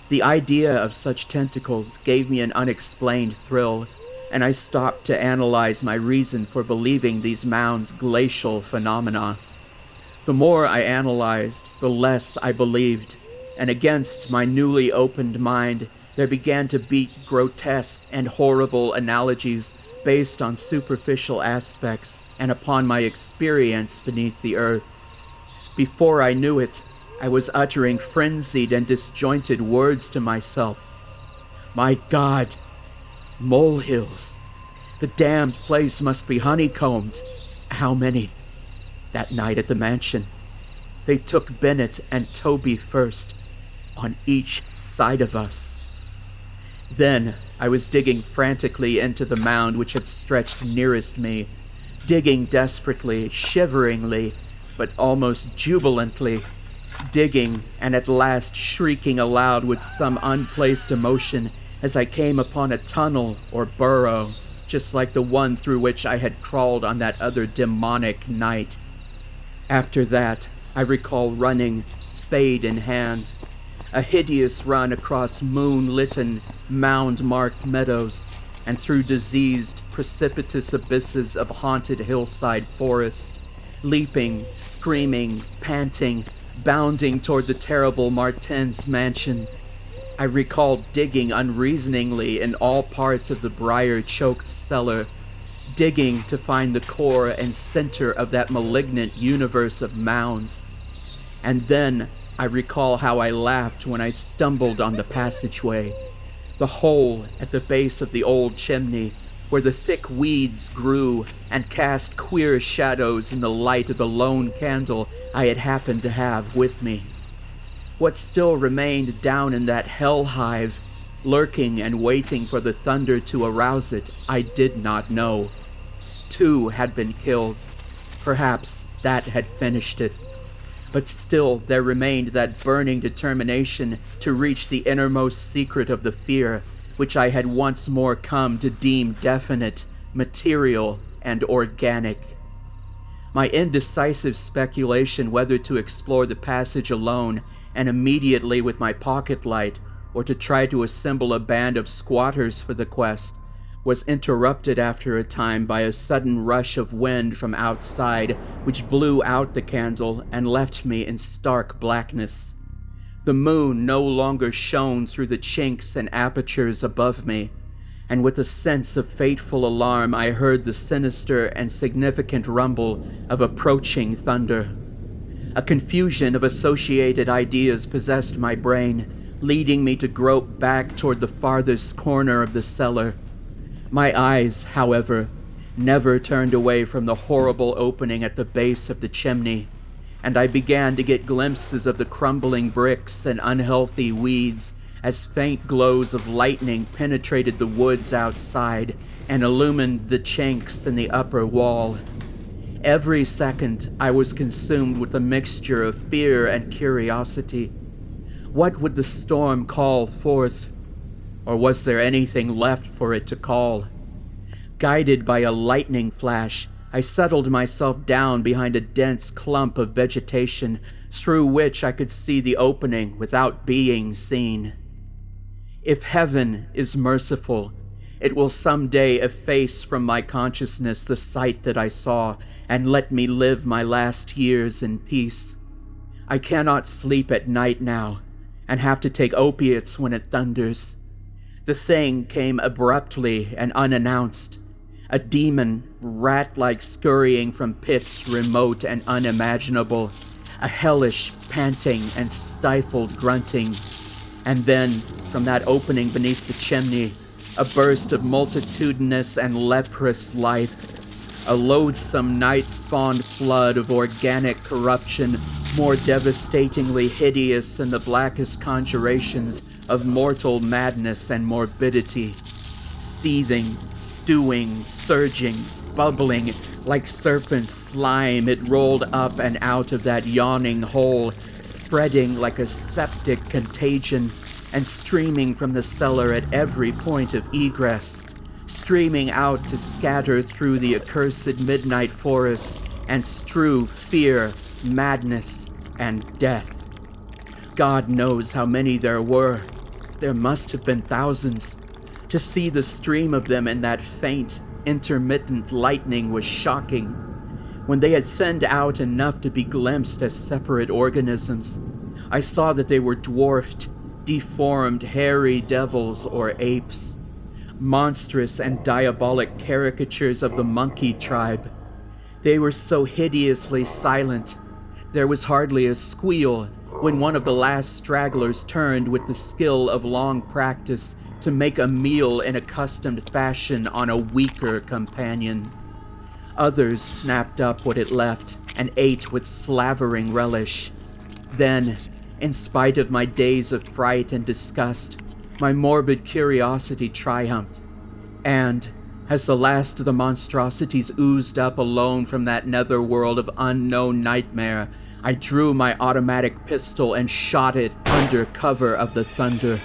The idea of such tentacles gave me an unexplained thrill, and I stopped to analyze my reason for believing these mounds glacial phenomena. The more I analyzed, the less I believed, and against my newly opened mind there began to beat grotesque and horrible analogies based on superficial aspects and upon my experience beneath the earth. Before I knew it, I was uttering frenzied and disjointed words to myself. My God, Molehills. The damned place must be honeycombed. How many? That night at the mansion, they took Bennett and Toby first, on each side of us. Then I was digging frantically into the mound which had stretched nearest me, digging desperately, shiveringly, but almost jubilantly, digging and at last shrieking aloud with some unplaced emotion as I came upon a tunnel or burrow, just like the one through which I had crawled on that other demonic night. After that, I recall running, spade in hand, a hideous run across moon-litten, mound-marked meadows, and through diseased, precipitous abysses of haunted hillside forest, leaping, screaming, panting, bounding toward the terrible Martin's mansion. I recall digging unreasoningly in all parts of the briar-choked cellar, digging to find the core and center of that malignant universe of mounds. And then I recall how I laughed when I stumbled on the passageway, the hole at the base of the old chimney, where the thick weeds grew and cast queer shadows in the light of the lone candle I had happened to have with me. What still remained down in that hell hive, lurking and waiting for the thunder to arouse it, I did not know. 2 had been killed. Perhaps that had finished it. But still there remained that burning determination to reach the innermost secret of the fear, which I had once more come to deem definite, material, and organic. My indecisive speculation whether to explore the passage alone and immediately with my pocket light, or to try to assemble a band of squatters for the quest, was interrupted after a time by a sudden rush of wind from outside, which blew out the candle and left me in stark blackness. The moon no longer shone through the chinks and apertures above me, and with a sense of fateful alarm I heard the sinister and significant rumble of approaching thunder. A confusion of associated ideas possessed my brain, leading me to grope back toward the farthest corner of the cellar. My eyes, however, never turned away from the horrible opening at the base of the chimney, and I began to get glimpses of the crumbling bricks and unhealthy weeds as faint glows of lightning penetrated the woods outside and illumined the chinks in the upper wall. Every second I was consumed with a mixture of fear and curiosity. What would the storm call forth? Or was there anything left for it to call? Guided by a lightning flash, I settled myself down behind a dense clump of vegetation through which I could see the opening without being seen. If heaven is merciful, it will someday efface from my consciousness the sight that I saw and let me live my last years in peace. I cannot sleep at night now and have to take opiates when it thunders. The thing came abruptly and unannounced, a demon, rat-like scurrying from pits remote and unimaginable, a hellish panting and stifled grunting, and then, from that opening beneath the chimney, a burst of multitudinous and leprous life, a loathsome night-spawned flood of organic corruption more devastatingly hideous than the blackest conjurations of mortal madness and morbidity. Seething, stewing, surging, bubbling, like serpent slime, it rolled up and out of that yawning hole, spreading like a septic contagion, and streaming from the cellar at every point of egress, streaming out to scatter through the accursed midnight forest and strew fear, madness, and death. God knows how many there were. There must have been thousands. To see the stream of them in that faint, intermittent lightning was shocking. When they had thinned out enough to be glimpsed as separate organisms, I saw that they were dwarfed, deformed, hairy devils or apes, monstrous and diabolic caricatures of the monkey tribe. They were so hideously silent. There was hardly a squeal, when one of the last stragglers turned with the skill of long practice to make a meal in accustomed fashion on a weaker companion. Others snapped up what it left and ate with slavering relish. Then, in spite of my days of fright and disgust, my morbid curiosity triumphed, and, as the last of the monstrosities oozed up alone from that netherworld of unknown nightmare, I drew my automatic pistol and shot it under cover of the thunder.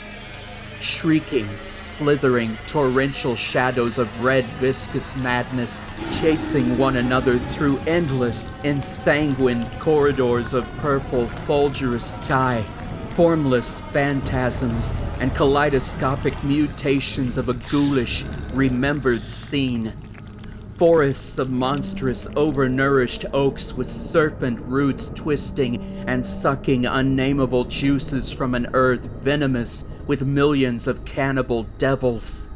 Shrieking, slithering, torrential shadows of red viscous madness chasing one another through endless, ensanguined corridors of purple, fulgurous sky, formless phantasms and kaleidoscopic mutations of a ghoulish, remembered scene. Forests of monstrous, overnourished oaks with serpent roots twisting and sucking unnameable juices from an earth venomous with millions of cannibal devils.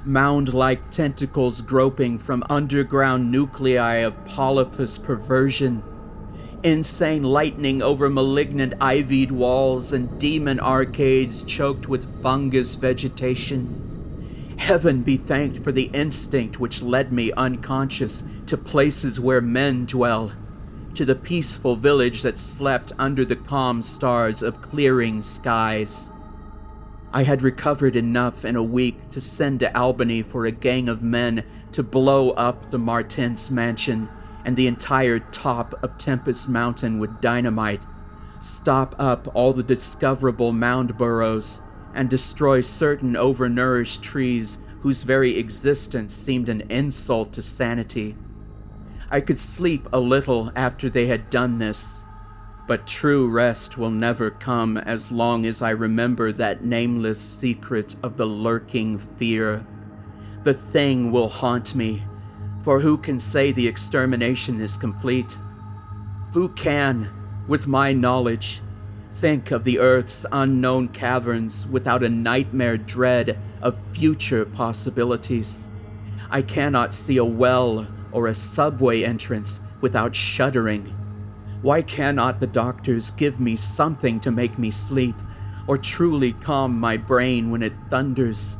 Mound-like tentacles groping from underground nuclei of polypus perversion. Insane lightning over malignant ivied walls and demon arcades choked with fungus vegetation. Heaven be thanked for the instinct which led me unconscious to places where men dwell, to the peaceful village that slept under the calm stars of clearing skies. I had recovered enough in a week to send to Albany for a gang of men to blow up the Martens mansion and the entire top of Tempest Mountain with dynamite, stop up all the discoverable mound burrows, and destroy certain overnourished trees whose very existence seemed an insult to sanity. I could sleep a little after they had done this, but true rest will never come as long as I remember that nameless secret of the lurking fear. The thing will haunt me, for who can say the extermination is complete? Who can, with my knowledge, think of the Earth's unknown caverns without a nightmare dread of future possibilities? I cannot see a well or a subway entrance without shuddering. Why cannot the doctors give me something to make me sleep, or truly calm my brain when it thunders?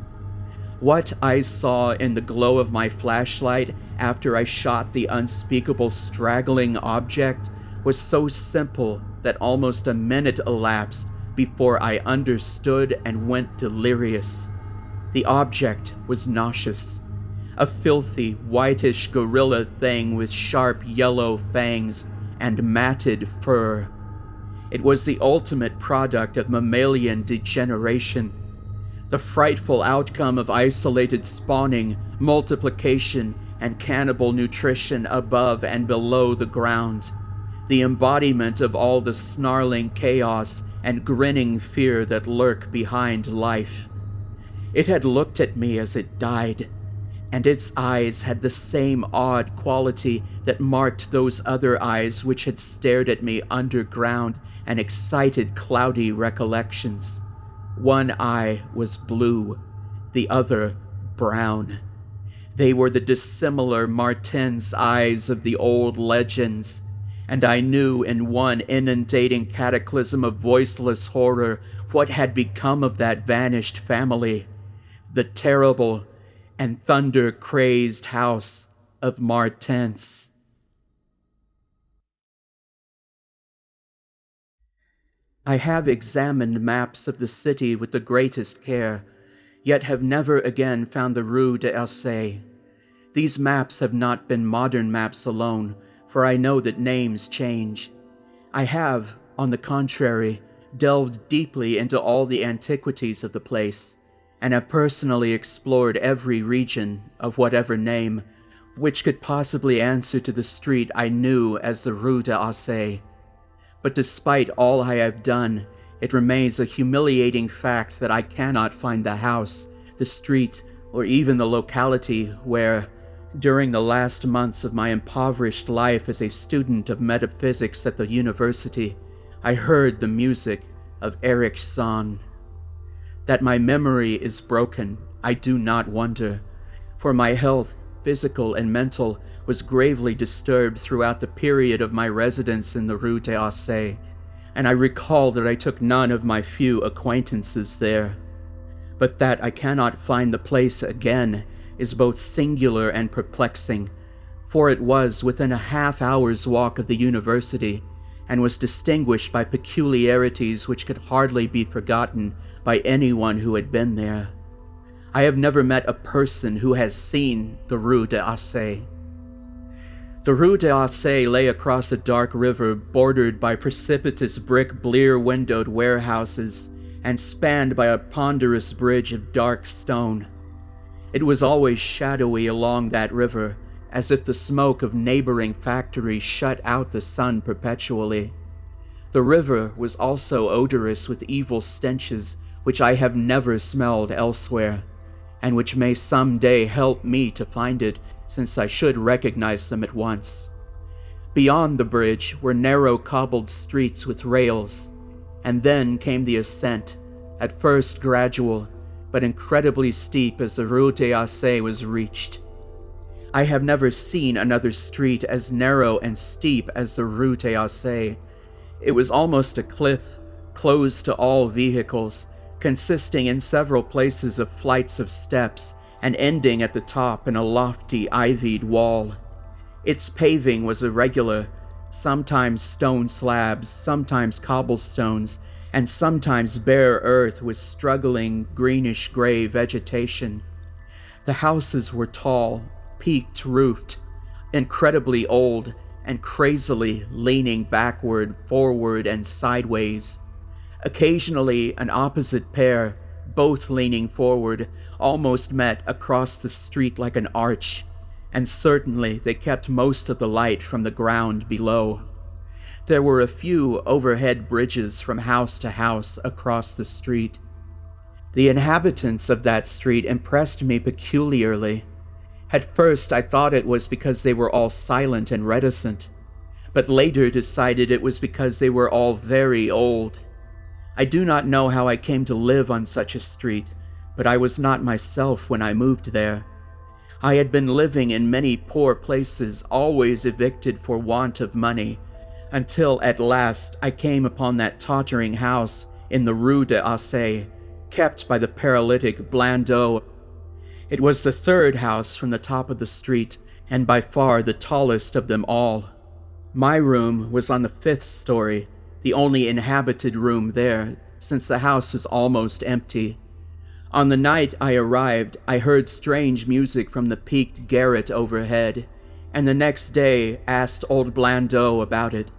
What I saw in the glow of my flashlight after I shot the unspeakable straggling object was so simple that almost a minute elapsed before I understood and went delirious. The object was nauseous. A filthy, whitish gorilla thing with sharp yellow fangs and matted fur. It was the ultimate product of mammalian degeneration, the frightful outcome of isolated spawning, multiplication, and cannibal nutrition above and below the ground, the embodiment of all the snarling chaos and grinning fear that lurk behind life. It had looked at me as it died, and its eyes had the same odd quality that marked those other eyes which had stared at me underground and excited cloudy recollections. One eye was blue, the other brown. They were the dissimilar Martens eyes of the old legends, and I knew in one inundating cataclysm of voiceless horror what had become of that vanished family, the terrible and thunder-crazed house of Martens. I have examined maps of the city with the greatest care, yet have never again found the Rue d'Orsay. These maps have not been modern maps alone, for I know that names change. I have, on the contrary, delved deeply into all the antiquities of the place, and have personally explored every region, of whatever name, which could possibly answer to the street I knew as the Rue d'Orsay. But despite all I have done, it remains a humiliating fact that I cannot find the house, the street, or even the locality where, during the last months of my impoverished life as a student of metaphysics at the university, I heard the music of Erich Zann. That my memory is broken, I do not wonder, for my health, physical and mental, was gravely disturbed throughout the period of my residence in the Rue d'Orsay, and I recall that I took none of my few acquaintances there. But that I cannot find the place again is both singular and perplexing, for it was within a half-hour's walk of the university, and was distinguished by peculiarities which could hardly be forgotten by anyone who had been there. I have never met a person who has seen the Rue d'Aussay. The Rue d'Aussay lay across a dark river bordered by precipitous brick blear-windowed warehouses and spanned by a ponderous bridge of dark stone. It was always shadowy along that river, as if the smoke of neighboring factories shut out the sun perpetually. The river was also odorous with evil stenches which I have never smelled elsewhere, and which may some day help me to find it, since I should recognize them at once. Beyond the bridge were narrow cobbled streets with rails, and then came the ascent, at first gradual, but incredibly steep as the Rue d'Aussay was reached. I have never seen another street as narrow and steep as the Rue d'Aussay. It was almost a cliff, closed to all vehicles, consisting in several places of flights of steps, and ending at the top in a lofty ivied wall. Its paving was irregular, sometimes stone slabs, sometimes cobblestones, and sometimes bare earth with struggling greenish-gray vegetation. The houses were tall, peaked-roofed, incredibly old, and crazily leaning backward, forward, and sideways. Occasionally, an opposite pair, both leaning forward, almost met across the street like an arch, and certainly they kept most of the light from the ground below. There were a few overhead bridges from house to house across the street. The inhabitants of that street impressed me peculiarly. At first I thought it was because they were all silent and reticent, but later decided it was because they were all very old. I do not know how I came to live on such a street, but I was not myself when I moved there. I had been living in many poor places, always evicted for want of money, until at last I came upon that tottering house in the Rue d'Aussay, kept by the paralytic Blandot. It was the third house from the top of the street, and by far the tallest of them all. My room was on the 5th story, the only inhabited room there, since the house was almost empty. On the night I arrived, I heard strange music from the peaked garret overhead, and the next day asked old Blandot about it.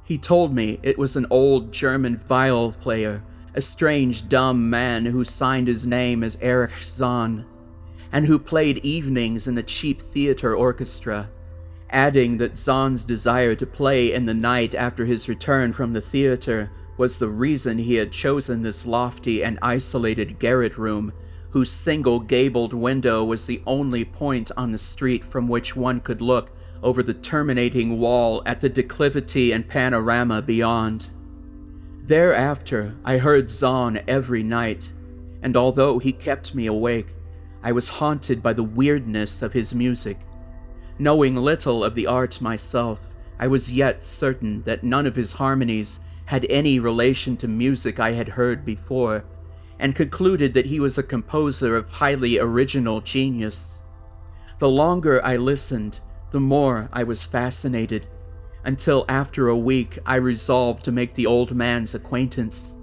He told me it was an old German viol player, a strange dumb man who signed his name as Erich Zann, and who played evenings in a cheap theater orchestra, adding that Zann's desire to play in the night after his return from the theater was the reason he had chosen this lofty and isolated garret room, whose single gabled window was the only point on the street from which one could look over the terminating wall at the declivity and panorama beyond. Thereafter, I heard Zann every night, and although he kept me awake, I was haunted by the weirdness of his music. Knowing little of the art myself, I was yet certain that none of his harmonies had any relation to music I had heard before, and concluded that he was a composer of highly original genius. The longer I listened, the more I was fascinated, until after a week I resolved to make the old man's acquaintance.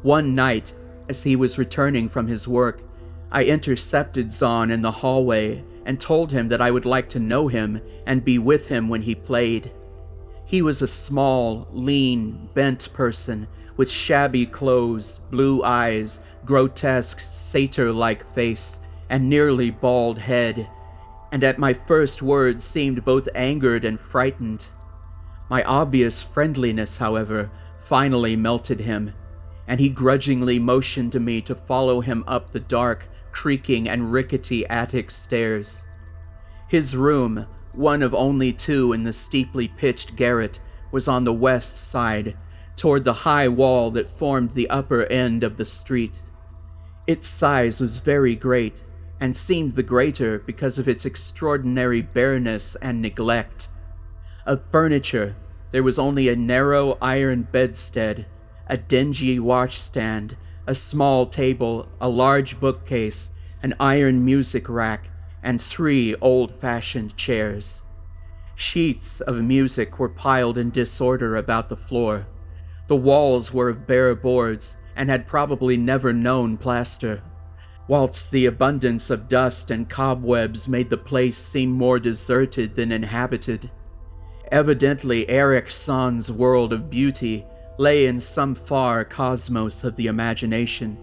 One night, as he was returning from his work, I intercepted Zann in the hallway and told him that I would like to know him and be with him when he played. He was a small, lean, bent person with shabby clothes, blue eyes, grotesque, satyr-like face, and nearly bald head, and at my first words seemed both angered and frightened. My obvious friendliness, however, finally melted him, and he grudgingly motioned to me to follow him up the dark, creaking and rickety attic stairs. His room, one of only two in the steeply pitched garret, was on the west side, toward the high wall that formed the upper end of the street. Its size was very great, and seemed the greater because of its extraordinary bareness and neglect. Of furniture, There was only a narrow iron bedstead, a dingy washstand, a small table, a large bookcase, an iron music rack, and 3 old-fashioned chairs. Sheets of music were piled in disorder about the floor. The walls were of bare boards and had probably never known plaster, whilst the abundance of dust and cobwebs made the place seem more deserted than inhabited. Evidently, Erich Zann's world of beauty lay in some far cosmos of the imagination.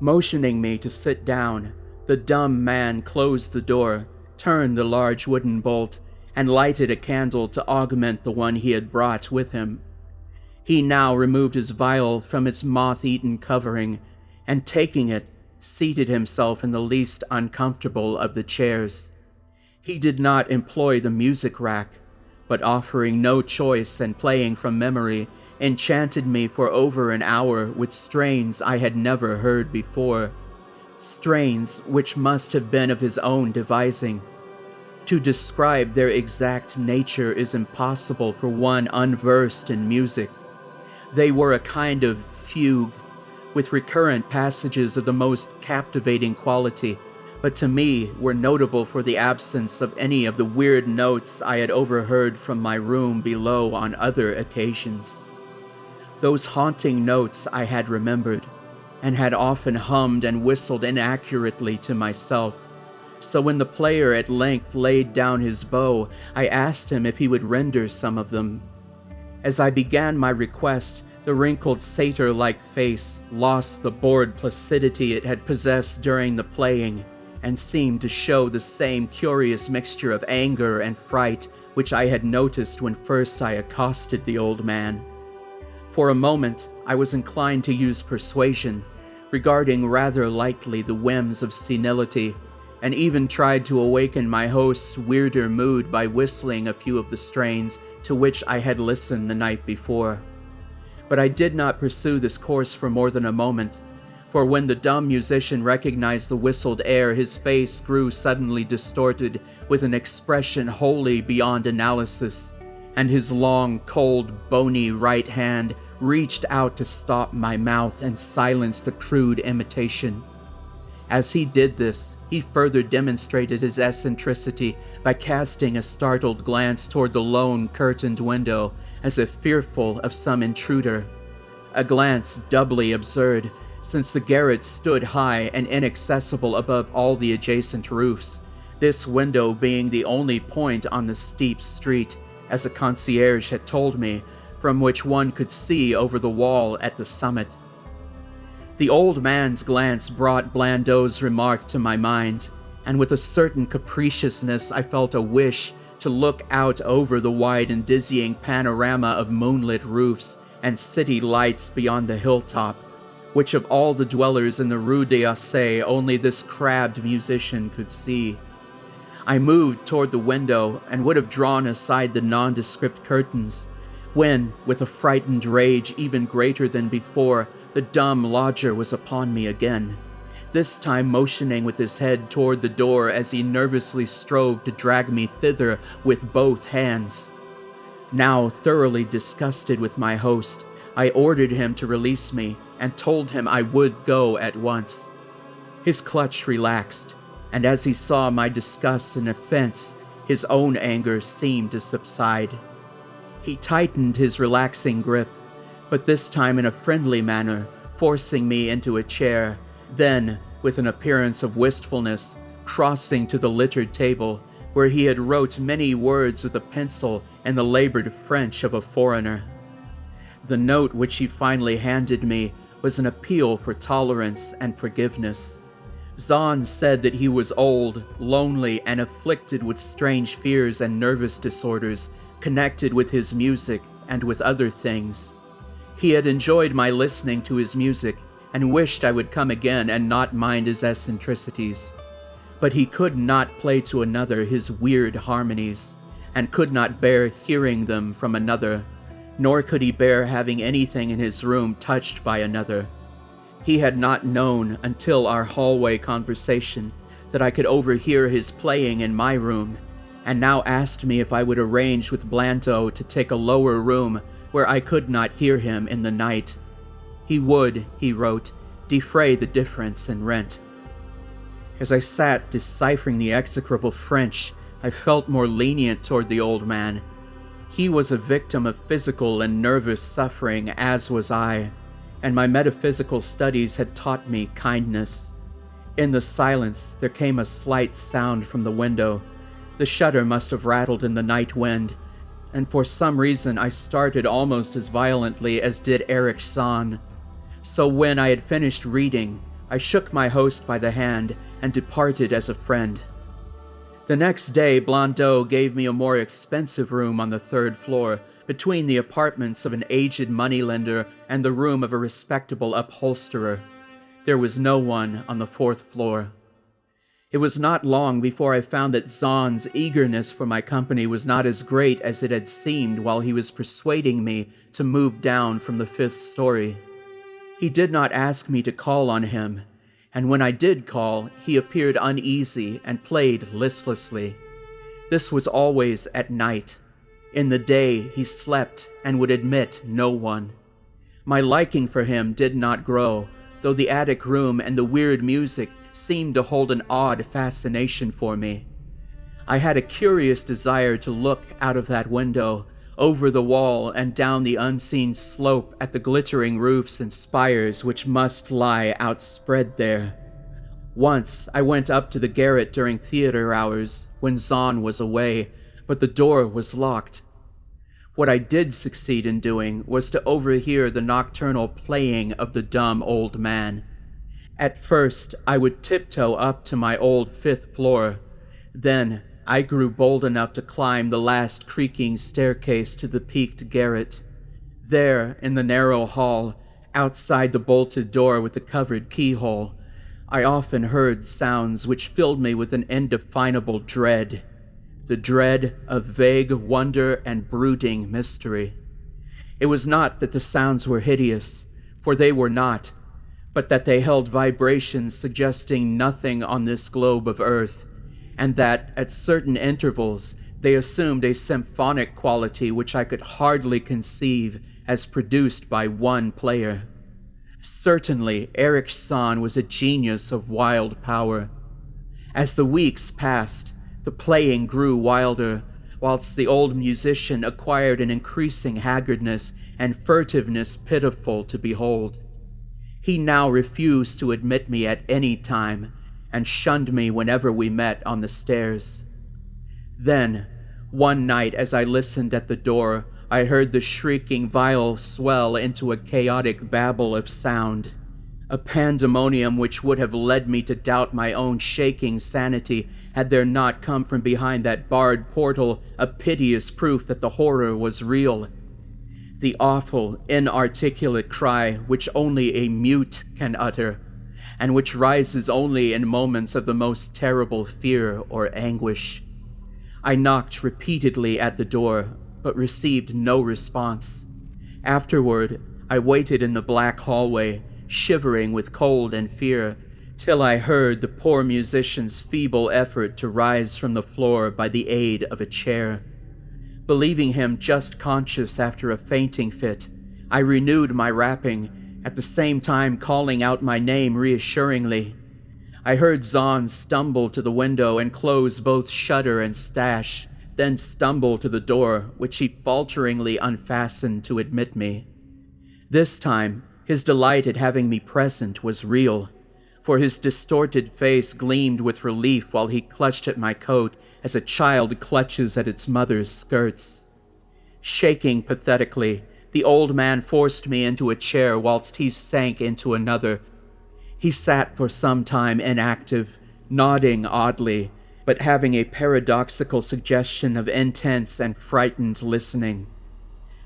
Motioning me to sit down, the dumb man closed the door, turned the large wooden bolt, and lighted a candle to augment the one he had brought with him. He now removed his vial from its moth-eaten covering, and taking it, seated himself in the least uncomfortable of the chairs. He did not employ the music rack, but offering no choice and playing from memory, enchanted me for over an hour with strains I had never heard before, strains which must have been of his own devising. To describe their exact nature is impossible for one unversed in music. They were a kind of fugue, with recurrent passages of the most captivating quality, but to me were notable for the absence of any of the weird notes I had overheard from my room below on other occasions. Those haunting notes I had remembered, and had often hummed and whistled inaccurately to myself. So when the player at length laid down his bow, I asked him if he would render some of them. As I began my request, the wrinkled satyr-like face lost the bored placidity it had possessed during the playing, and seemed to show the same curious mixture of anger and fright which I had noticed when first I accosted the old man. For a moment, I was inclined to use persuasion, regarding rather lightly the whims of senility, and even tried to awaken my host's weirder mood by whistling a few of the strains to which I had listened the night before. But I did not pursue this course for more than a moment, for when the dumb musician recognized the whistled air, his face grew suddenly distorted with an expression wholly beyond analysis, and his long, cold, bony right hand reached out to stop my mouth and silence the crude imitation. As he did this, he further demonstrated his eccentricity by casting a startled glance toward the lone curtained window, as if fearful of some intruder. A glance doubly absurd, since the garret stood high and inaccessible above all the adjacent roofs, this window being the only point on the steep street, as the concierge had told me, from which one could see over the wall at the summit. The old man's glance brought Blandot's remark to my mind, and with a certain capriciousness I felt a wish to look out over the wide and dizzying panorama of moonlit roofs and city lights beyond the hilltop, which of all the dwellers in the Rue d'Aussay only this crabbed musician could see. I moved toward the window and would have drawn aside the nondescript curtains, when, with a frightened rage even greater than before, the dumb lodger was upon me again, this time motioning with his head toward the door as he nervously strove to drag me thither with both hands. Now thoroughly disgusted with my host, I ordered him to release me and told him I would go at once. His clutch relaxed, and as he saw my disgust and offense, his own anger seemed to subside. He tightened his relaxing grip, but this time in a friendly manner, forcing me into a chair, then, with an appearance of wistfulness, crossing to the littered table, where he had wrote many words with a pencil in the labored French of a foreigner. The note which he finally handed me was an appeal for tolerance and forgiveness. Zann said that he was old, lonely, and afflicted with strange fears and nervous disorders connected with his music and with other things. He had enjoyed my listening to his music and wished I would come again and not mind his eccentricities. But he could not play to another his weird harmonies, and could not bear hearing them from another, nor could he bear having anything in his room touched by another. He had not known until our hallway conversation that I could overhear his playing in my room, and now asked me if I would arrange with Blanto to take a lower room where I could not hear him in the night. He would, he wrote, defray the difference in rent. As I sat deciphering the execrable French, I felt more lenient toward the old man. He was a victim of physical and nervous suffering, as was I, and my metaphysical studies had taught me kindness. In the silence, there came a slight sound from the window. The shutter must have rattled in the night wind, and for some reason I started almost as violently as did Erich Zann. So when I had finished reading, I shook my host by the hand and departed as a friend. The next day, Blondeau gave me a more expensive room on the 3rd floor, between the apartments of an aged moneylender and the room of a respectable upholsterer. There was no one on the 4th floor. It was not long before I found that Zann's eagerness for my company was not as great as it had seemed while he was persuading me to move down from the 5th story. He did not ask me to call on him, and when I did call, he appeared uneasy and played listlessly. This was always at night. In the day, he slept and would admit no one. My liking for him did not grow, though the attic room and the weird music seemed to hold an odd fascination for me. I had a curious desire to look out of that window, over the wall and down the unseen slope at the glittering roofs and spires which must lie outspread there. Once I went up to the garret during theater hours, when Zann was away, but the door was locked. What I did succeed in doing was to overhear the nocturnal playing of the dumb old man. At first, I would tiptoe up to my old 5th floor. Then, I grew bold enough to climb the last creaking staircase to the peaked garret. There, in the narrow hall, outside the bolted door with the covered keyhole, I often heard sounds which filled me with an indefinable dread. The dread of vague wonder and brooding mystery. It was not that the sounds were hideous, for they were not, but that they held vibrations suggesting nothing on this globe of earth, and that, at certain intervals, they assumed a symphonic quality which I could hardly conceive as produced by one player. Certainly, Erich Zann was a genius of wild power. As the weeks passed, the playing grew wilder, whilst the old musician acquired an increasing haggardness and furtiveness pitiful to behold. He now refused to admit me at any time, and shunned me whenever we met on the stairs. Then, one night as I listened at the door, I heard the shrieking viol swell into a chaotic babble of sound, a pandemonium which would have led me to doubt my own shaking sanity had there not come from behind that barred portal a piteous proof that the horror was real. The awful, inarticulate cry which only a mute can utter, and which rises only in moments of the most terrible fear or anguish. I knocked repeatedly at the door, but received no response. Afterward, I waited in the black hallway, shivering with cold and fear, till I heard the poor musician's feeble effort to rise from the floor by the aid of a chair. Believing him just conscious after a fainting fit, I renewed my rapping, at the same time calling out my name reassuringly. I heard Zann stumble to the window and close both shutter and sash, then stumble to the door, which he falteringly unfastened to admit me. This time, his delight at having me present was real, for his distorted face gleamed with relief while he clutched at my coat as a child clutches at its mother's skirts. Shaking pathetically, the old man forced me into a chair whilst he sank into another. He sat for some time inactive, nodding oddly, but having a paradoxical suggestion of intense and frightened listening.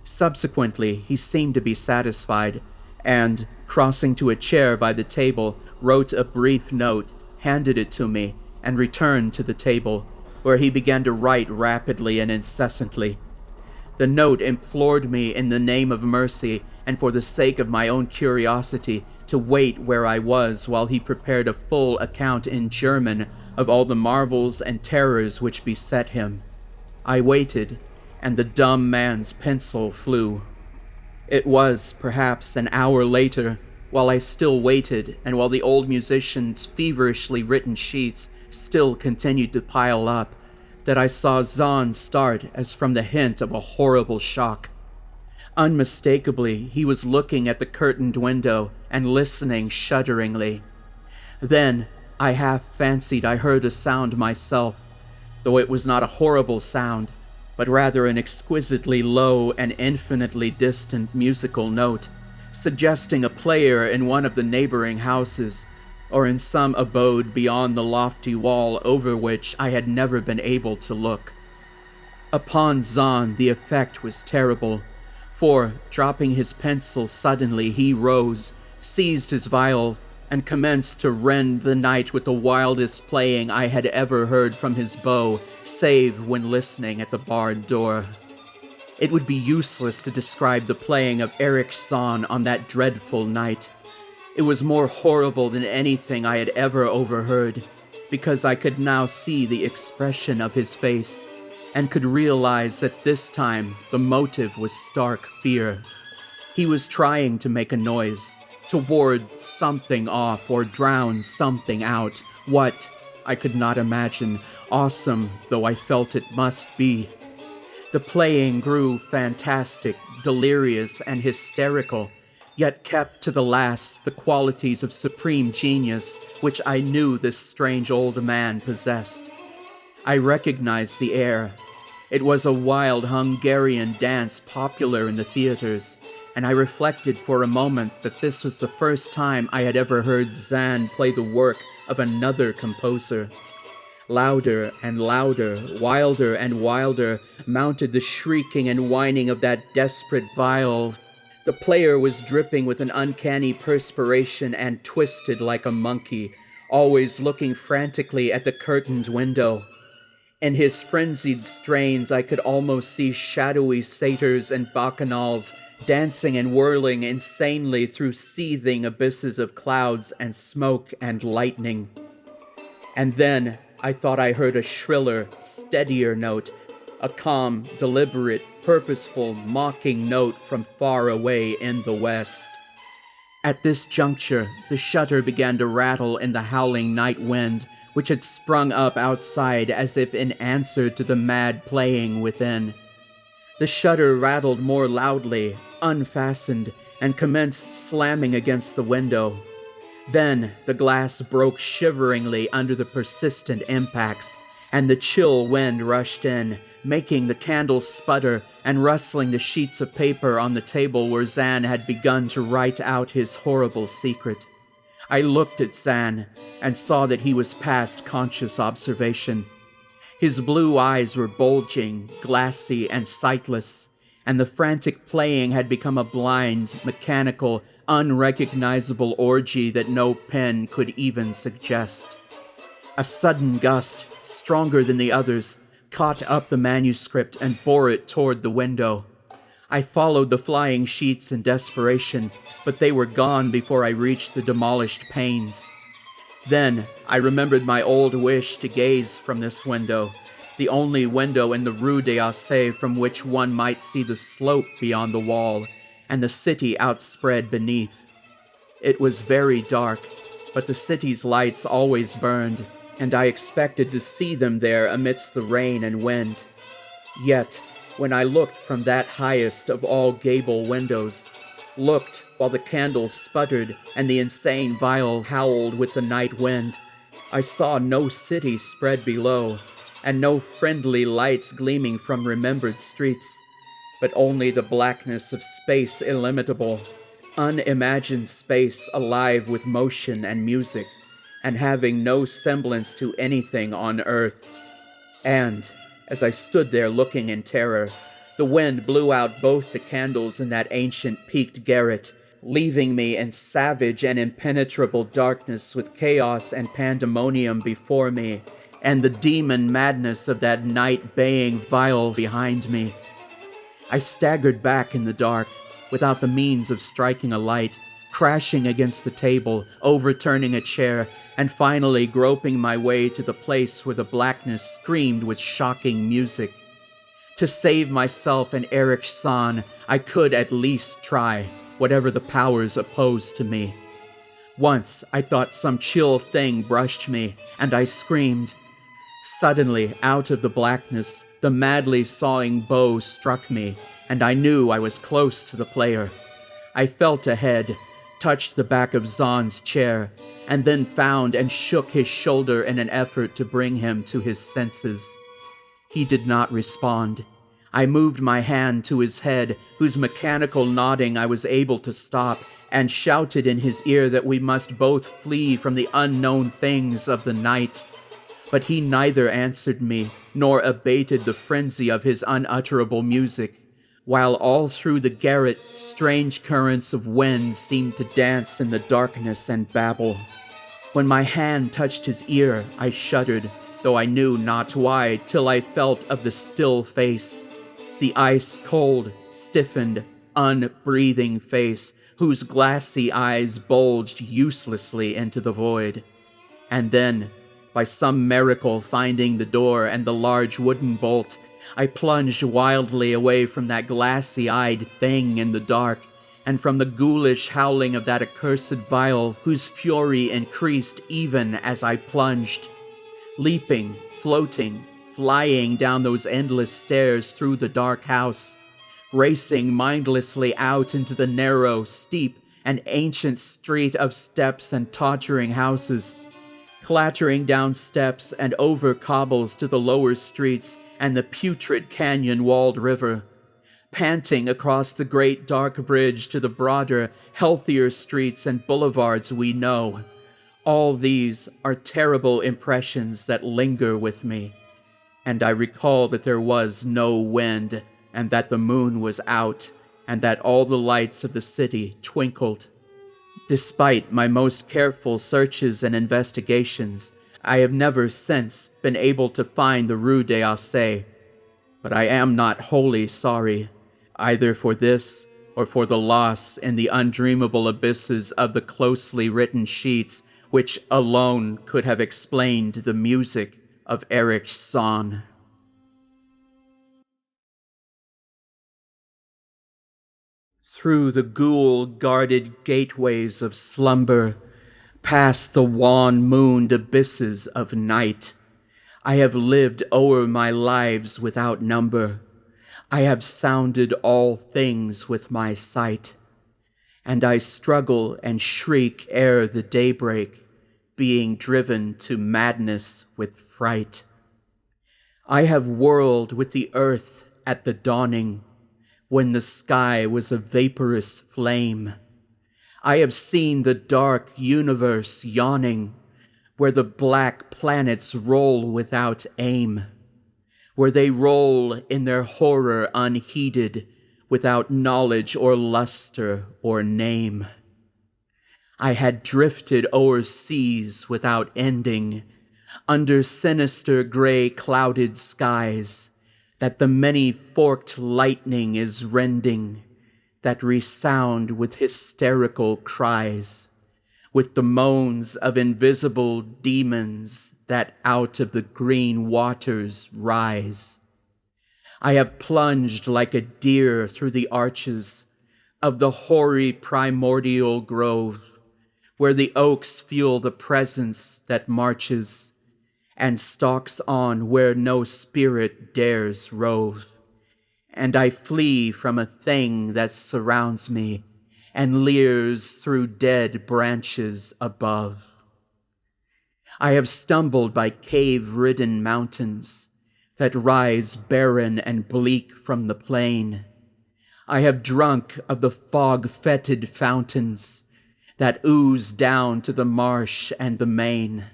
Subsequently, he seemed to be satisfied, and, crossing to a chair by the table, wrote a brief note, handed it to me, and returned to the table, where he began to write rapidly and incessantly. The note implored me in the name of mercy, and for the sake of my own curiosity, to wait where I was while he prepared a full account in German of all the marvels and terrors which beset him. I waited, and the dumb man's pencil flew. It was, perhaps, an hour later, while I still waited, and while the old musician's feverishly written sheets still continued to pile up, that I saw Zann start as from the hint of a horrible shock. Unmistakably, he was looking at the curtained window and listening shudderingly. Then, I half fancied I heard a sound myself, though it was not a horrible sound, but rather an exquisitely low and infinitely distant musical note, suggesting a player in one of the neighboring houses, or in some abode beyond the lofty wall over which I had never been able to look. Upon Zann the effect was terrible, for, dropping his pencil suddenly, he rose, seized his viol, and commenced to rend the night with the wildest playing I had ever heard from his bow, save when listening at the barred door. It would be useless to describe the playing of Erich Zann on that dreadful night. It was more horrible than anything I had ever overheard, because I could now see the expression of his face, and could realize that this time the motive was stark fear. He was trying to make a noise, to ward something off or drown something out. What? I could not imagine, awesome though I felt it must be. The playing grew fantastic, delirious, and hysterical, yet kept to the last the qualities of supreme genius which I knew this strange old man possessed. I recognized the air. It was a wild Hungarian dance popular in the theaters, and I reflected for a moment that this was the first time I had ever heard Zann play the work of another composer. Louder and louder, wilder and wilder, mounted the shrieking and whining of that desperate viol. The player was dripping with an uncanny perspiration and twisted like a monkey, always looking frantically at the curtained window. In his frenzied strains, I could almost see shadowy satyrs and bacchanals dancing and whirling insanely through seething abysses of clouds and smoke and lightning. And then I thought I heard a shriller, steadier note, a calm, deliberate, purposeful, mocking note from far away in the west. At this juncture, the shutter began to rattle in the howling night wind, which had sprung up outside as if in answer to the mad playing within. The shutter rattled more loudly, unfastened, and commenced slamming against the window. Then the glass broke shiveringly under the persistent impacts, and the chill wind rushed in, making the candles sputter and rustling the sheets of paper on the table where Zann had begun to write out his horrible secret. I looked at Zann and saw that he was past conscious observation. His blue eyes were bulging, glassy, and sightless, and the frantic playing had become a blind, mechanical, unrecognizable orgy that no pen could even suggest. A sudden gust, stronger than the others, caught up the manuscript and bore it toward the window. I followed the flying sheets in desperation, but they were gone before I reached the demolished panes. Then I remembered my old wish to gaze from this window, the only window in the Rue d'Aussay from which one might see the slope beyond the wall and the city outspread beneath. It was very dark, but the city's lights always burned, and I expected to see them there amidst the rain and wind. Yet, when I looked from that highest of all gable windows, looked while the candles sputtered and the insane viol howled with the night wind, I saw no city spread below, and no friendly lights gleaming from remembered streets, but only the blackness of space illimitable, unimagined space alive with motion and music, and having no semblance to anything on earth. And, as I stood there looking in terror, the wind blew out both the candles in that ancient peaked garret, leaving me in savage and impenetrable darkness with chaos and pandemonium before me, and the demon madness of that night baying viol behind me. I staggered back in the dark, without the means of striking a light, crashing against the table, overturning a chair, and finally groping my way to the place where the blackness screamed with shocking music. To save myself and Erich Zann, I could at least try, whatever the powers opposed to me. Once I thought some chill thing brushed me, and I screamed. Suddenly, out of the blackness, the madly sawing bow struck me, and I knew I was close to the player. I felt ahead, touched the back of Zann's chair, and then found and shook his shoulder in an effort to bring him to his senses. He did not respond. I moved my hand to his head, whose mechanical nodding I was able to stop, and shouted in his ear that we must both flee from the unknown things of the night. But he neither answered me, nor abated the frenzy of his unutterable music, while all through the garret strange currents of wind seemed to dance in the darkness and babble. When my hand touched his ear, I shuddered, though I knew not why, till I felt of the still face, the ice-cold, stiffened, unbreathing face, whose glassy eyes bulged uselessly into the void. And then, by some miracle finding the door and the large wooden bolt, I plunged wildly away from that glassy-eyed thing in the dark, and from the ghoulish howling of that accursed vial whose fury increased even as I plunged. Leaping, floating, flying down those endless stairs through the dark house, racing mindlessly out into the narrow, steep, and ancient street of steps and tottering houses, clattering down steps and over cobbles to the lower streets and the putrid canyon-walled river, panting across the great dark bridge to the broader, healthier streets and boulevards we know. All these are terrible impressions that linger with me, and I recall that there was no wind, and that the moon was out, and that all the lights of the city twinkled. Despite my most careful searches and investigations, I have never since been able to find the Rue d'Aussay, but I am not wholly sorry, either for this or for the loss in the undreamable abysses of the closely written sheets which alone could have explained the music of Erich Zann. Through the ghoul-guarded gateways of slumber, past the wan-mooned abysses of night, I have lived o'er my lives without number. I have sounded all things with my sight, and I struggle and shriek ere the daybreak, being driven to madness with fright. I have whirled with the earth at the dawning, when the sky was a vaporous flame. I have seen the dark universe yawning, where the black planets roll without aim, where they roll in their horror unheeded, without knowledge or luster or name. I had drifted o'er seas without ending, under sinister gray clouded skies, that the many-forked lightning is rending, that resound with hysterical cries, with the moans of invisible demons that out of the green waters rise. I have plunged like a deer through the arches of the hoary primordial grove, where the oaks feel the presence that marches, and stalks on where no spirit dares rove. And I flee from a thing that surrounds me and leers through dead branches above. I have stumbled by cave-ridden mountains that rise barren and bleak from the plain. I have drunk of the fog-fetid fountains that ooze down to the marsh and the main.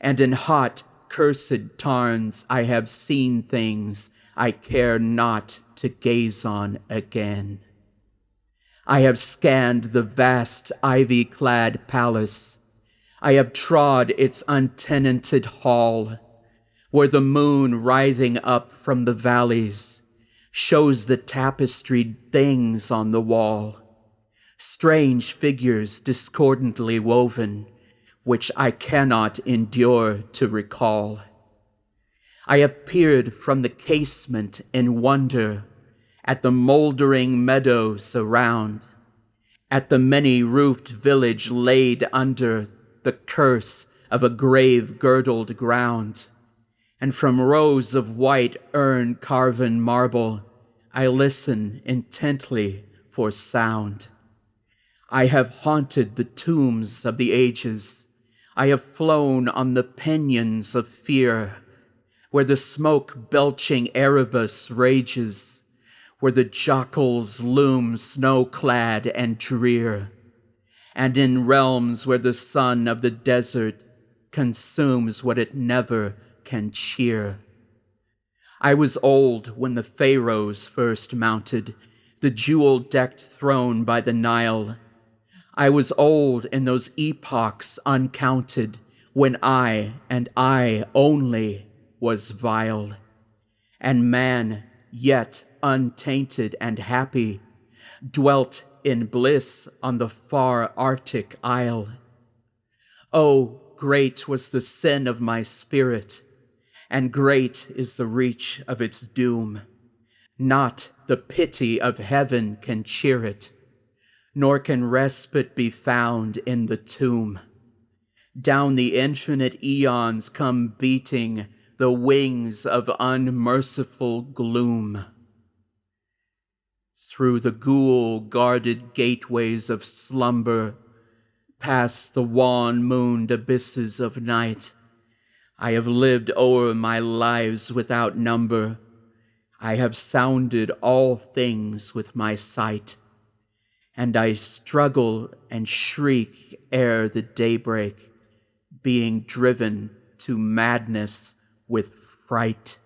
And in hot, cursed tarns I have seen things I care not to gaze on again. I have scanned the vast ivy-clad palace. I have trod its untenanted hall, where the moon writhing up from the valleys shows the tapestried things on the wall, strange figures discordantly woven, which I cannot endure to recall. I have peered from the casement in wonder at the mouldering meadows around, at the many-roofed village laid under the curse of a grave-girdled ground, and from rows of white urn-carven marble I listen intently for sound. I have haunted the tombs of the ages. I have flown on the pinions of fear, where the smoke-belching Erebus rages, where the jackals loom snow-clad and drear, and in realms where the sun of the desert consumes what it never can cheer. I was old when the pharaohs first mounted the jewel-decked throne by the Nile. I was old in those epochs uncounted when I, and I only, was vile, and man, yet untainted and happy, dwelt in bliss on the far Arctic isle. Oh, great was the sin of my spirit, and great is the reach of its doom. Not the pity of heaven can cheer it, nor can respite be found in the tomb. Down the infinite eons come beating the wings of unmerciful gloom. Through the ghoul-guarded gateways of slumber, past the wan-mooned abysses of night, I have lived o'er my lives without number. I have sounded all things with my sight, and I struggle and shriek ere the daybreak, being driven to madness with fright.